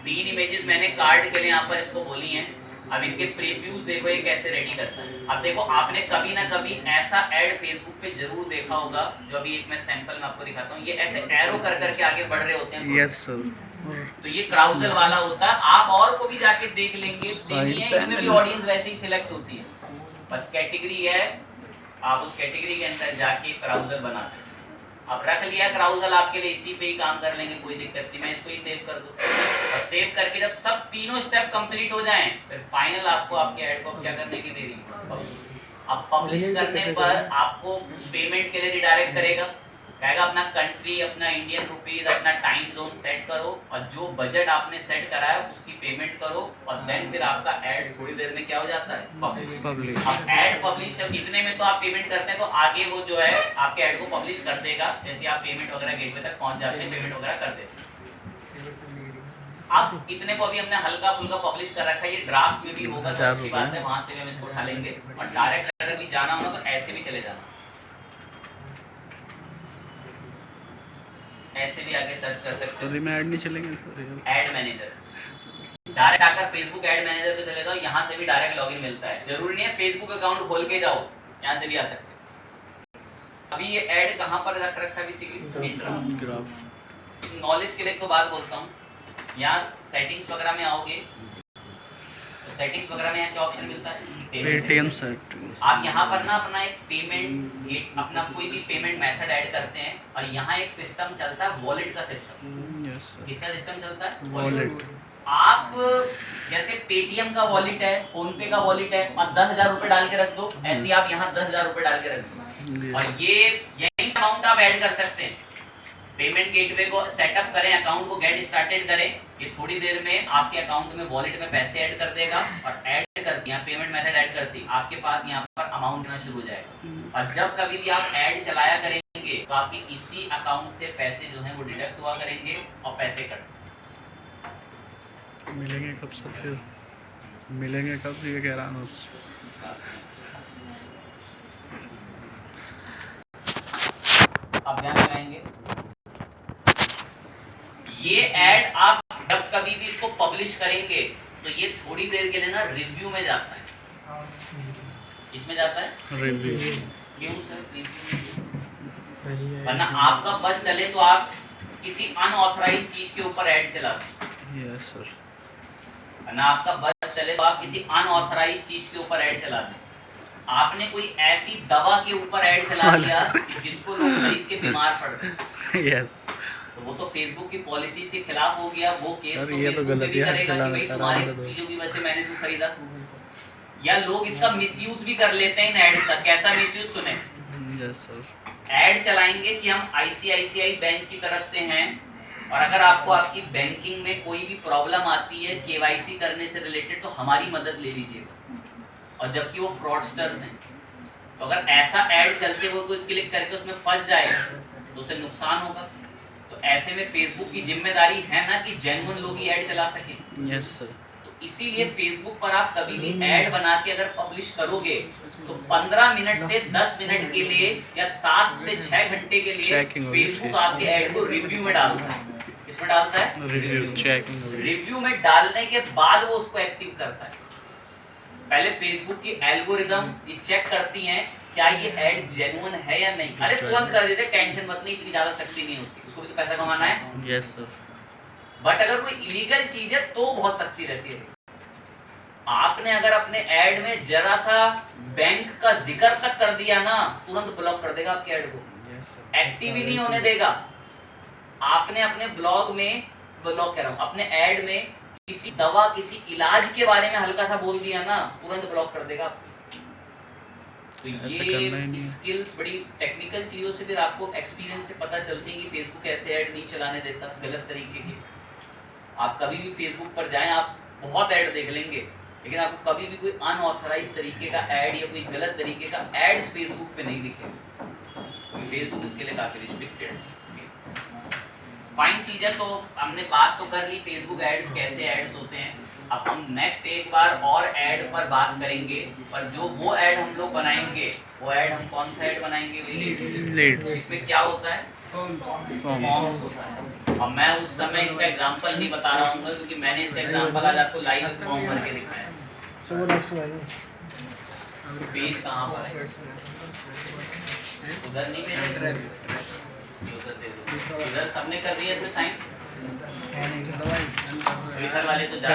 3 इमेजेस मैंने कार्ड के लिए यहाँ पर इसको बोली हैं। अब इनके प्रीव्यूज देखो ये कैसे रेडी करता है। अब देखो आपने कभी ना कभी ऐसा ऐड फेसबुक पे जरूर देखा होगा, जो अभी एक मैं सैंपल में आपको दिखाता हूँ, ये ऐसे एरो कर करके आगे बढ़ रहे होते हैं। Yes sir. तो ये क्राउजल वाला होता है, आप और को भी जाके देख लेंगे, इसमें भी ऑडियंस वैसे ही सिलेक्ट होती है, बस कैटेगरी है, आप उस कैटेगरी के अंदर जाके क्राउजल बना सकते हैं। अब रख लिया क्राउजल आपके लिए, इसी पे ही काम कर लेंगे, कोई दिक्कत नहीं, मैं इसको ही सेव कर दूँ। और सेव करके जब सब तीनों स्टेप कंप्लीट हो जाएं, फिर फाइनल आपको आपके ऐड को क्या करने की देरी है। अब पब्लिश करने पर आपको पेमेंट के लिए रिडायरेक्ट करेगा, कहेगा अपना कंट्री, अपना इंडियन रुपीज, अपना टाइम जोन सेट करो, और जो बजट आपने सेट करा है उसकी पेमेंट करो, और देन फिर आपका ऐड थोड़ी देर में क्या हो जाता है, पब्लिश। अब ऐड पब्लिश जब इतने में तो आप पेमेंट करते हैं तो आगे वो जो है आपके ऐड को पब्लिश कर देगा, जैसे आप पेमेंट वगैरह गेटवे तक पहुंच जाते हैं, पेमेंट वगैरह कर देते हैं। अब इतने को अभी हमने हल्का फुल्का पब्लिश कर रखा है, ये ड्राफ्ट में भी होगा तो अच्छी बात है, वहां से भी हम इसको उठा लेंगे। और डायरेक्ट अगर भी जाना होगा तो ऐसे भी चले जाना, ऐसे भी आगे सर्च कर सकते हो। में ऐड नहीं चलेंगे सर, ऐड मैनेजर डायरेक्ट आकर फेसबुक ऐड मैनेजर पे चले जाओ, यहाँ से भी डायरेक्ट लॉगिन मिलता है, जरूरी नहीं है फेसबुक अकाउंट खोल के जाओ, यहाँ से भी आ सकते हो। अभी ये ऐड कहाँ पर रख रखा है बेसिकली, ग्राफ। नॉलेज के लिए तो बात बोलता हूँ, यहाँ सेटिंग्स वगैरह में आओगे तो सेटिंग्स वगैरह में यहाँ क्या ऑप्शन मिलता है, पेटीएम सेटिंग्स। आप यहाँ पर ना अपना एक पेमेंट गेट, अपना कोई भी पेमेंट मेथड ऐड करते हैं, और यहाँ एक सिस्टम चलता है वॉलेट का सिस्टम। किसका सिस्टम चलता है, वॉलेट। आप जैसे पेटीएम का वॉलेट है, फोन पे का वॉलेट है, और 10,000 रुपए डाल के रख दो, ऐसे ही आप यहाँ 10,000 रुपए डाल के रख दो, और ये यही अमाउंट आप ऐड कर सकते हैं। पेमेंट गेटवे को सेटअप करें, अकाउंट को गेट स्टार्टेड करें, ये थोड़ी देर में आपके अकाउंट में वॉलेट में पैसे ऐड कर देगा, और ऐड करती यहाँ पेमेंट मेथड ऐड करती आपके पास यहाँ पर अमाउंट आना शुरू हो जाएगा। और जब कभी भी आप ऐड चलाया करेंगे तो आपके इसी अकाउंट से पैसे जो हैं वो डिडक्ट हुआ करेंगे और पैसे कट। मिलेंगे कब सर, फिर मिलेंगे कब, ये कह रहा हूँ। अब ध्यान लगाएंगे, ये ऐड आप जब कभी भी इसको पब्लिश करेंगे तो ये थोड़ी देर के लिए ना रिव्यू में जाता है। इसमें जाता है रिव्यू। क्यों सर, रिव्यू सही है, वरना आपका बस चले तो आप किसी अनऑथराइज चीज के ऊपर ऐड चलाते हैं। Yes sir. वरना आपका बस चले तो आप किसी अनऑथराइज चीज के ऊपर ऐड चलाते हैं। आपने कोई ऐसी दवा के ऊपर ऐड चला दिया जिसको लोग खरीद के बीमार पड़ रहे हैं, यस, तो वो तो फेसबुक की पॉलिसी से खिलाफ हो गया, वो केस सर, तो ये तो गलत भी है, करेगा कि भाई तुम्हारी चीजों की वजह से मैंने इसको खरीदा। या लोग इसका मिसयूज भी कर लेते हैं इन एड्स का। कैसा मिसयूज सुने, यस सर। ऐड चलाएंगे कि हम आईसीआईसीआई बैंक की तरफ से हैं, और अगर आपको आपकी बैंकिंग में कोई भी प्रॉब्लम आती है केवाईसी करने से रिलेटेड तो हमारी मदद ले लीजिएगा, और जबकि वो फ्रॉडस्टर्स हैं। तो अगर ऐसा ऐड चलते हुए कोई क्लिक करके उसमें फंस जाए तो उसे नुकसान होगा। तो ऐसे में फेसबुक की जिम्मेदारी है ना कि जेन्युइन लोग ही ऐड चला सकें। Yes sir. तो इसीलिए फेसबुक पर आप कभी भी ऐड बना के अगर पब्लिश करोगे तो 15 मिनट से 10 मिनट के लिए या 7 से 6 घंटे के लिए फेसबुक आपके ऐड को रिव्यू में डालता है। किसमें डालता है, रिव्यू चेकिंग। रिव्यू में डालने के बाद वो उसको एक्टिव करता है। पहले फेसबुक की एल्गोरिदम ये चेक करती हैं क्या ये ऐड जेन्युइन है या नहीं। अरे तुरंत कर देते, टेंशन मत ली, इतनी ज्यादा शक्ति नहीं होती, उसको भी तो पैसा कमाना है। Yes sir. बट अगर कोई इलीगल चीज है तो बहुत सख्ती रहती है। आपने अगर अपने ऐड में जरा सा बैंक का जिक्र तक कर दिया ना, तुरंत ब्लॉक कर देगा आपके ऐड को, एक्टिव ही नहीं होने देगा। आपने अपने ब्लॉग कह रहा हूँ, अपने ऐड में किसी दवा, किसी इलाज के बारे में हल्का सा बोल दिया ना, तुरंत ब्लॉक कर देगा। तो ये स्किल्स बड़ी टेक्निकल चीज़ों से फिर आपको एक्सपीरियंस से पता चलती है कि फेसबुक ऐसे ऐड नहीं चलाने देता गलत तरीके के। आप कभी भी फेसबुक पर जाएं, आप बहुत ऐड देख लेंगे, लेकिन आपको कभी भी कोई अनऑथराइज तरीके का ऐड या कोई गलत तरीके का एड्स फेसबुक पे नहीं दिखेगा, क्योंकि फेसबुक इसके लिए काफ़ी रिस्ट्रिक्टेड है। फाइन चीज़ है। तो हमने बात तो कर ली फेसबुक एड्स कैसे एड्स होते हैं। अब हम नेक्स्ट एक बार और ऐड पर बात करेंगे, पर जो वो ऐड हम लोग बनाएंगे, वो ऐड हम कौन सा ऐड बनाएंगे? लीड्स। इसमें क्या होता है? फॉर्म्स होता है। और मैं उस समय इसका एग्जांपल नहीं बता रहा हूँ, क्योंकि मैंने इसका एग्जांपल आज आपको लाइव फॉर्म भर के दिखाया। पेज कहाँ पर है? उधर नहीं भेजा, उधर दे दो। इधर सबने कर दिया इसमें साइन। वाले तो जा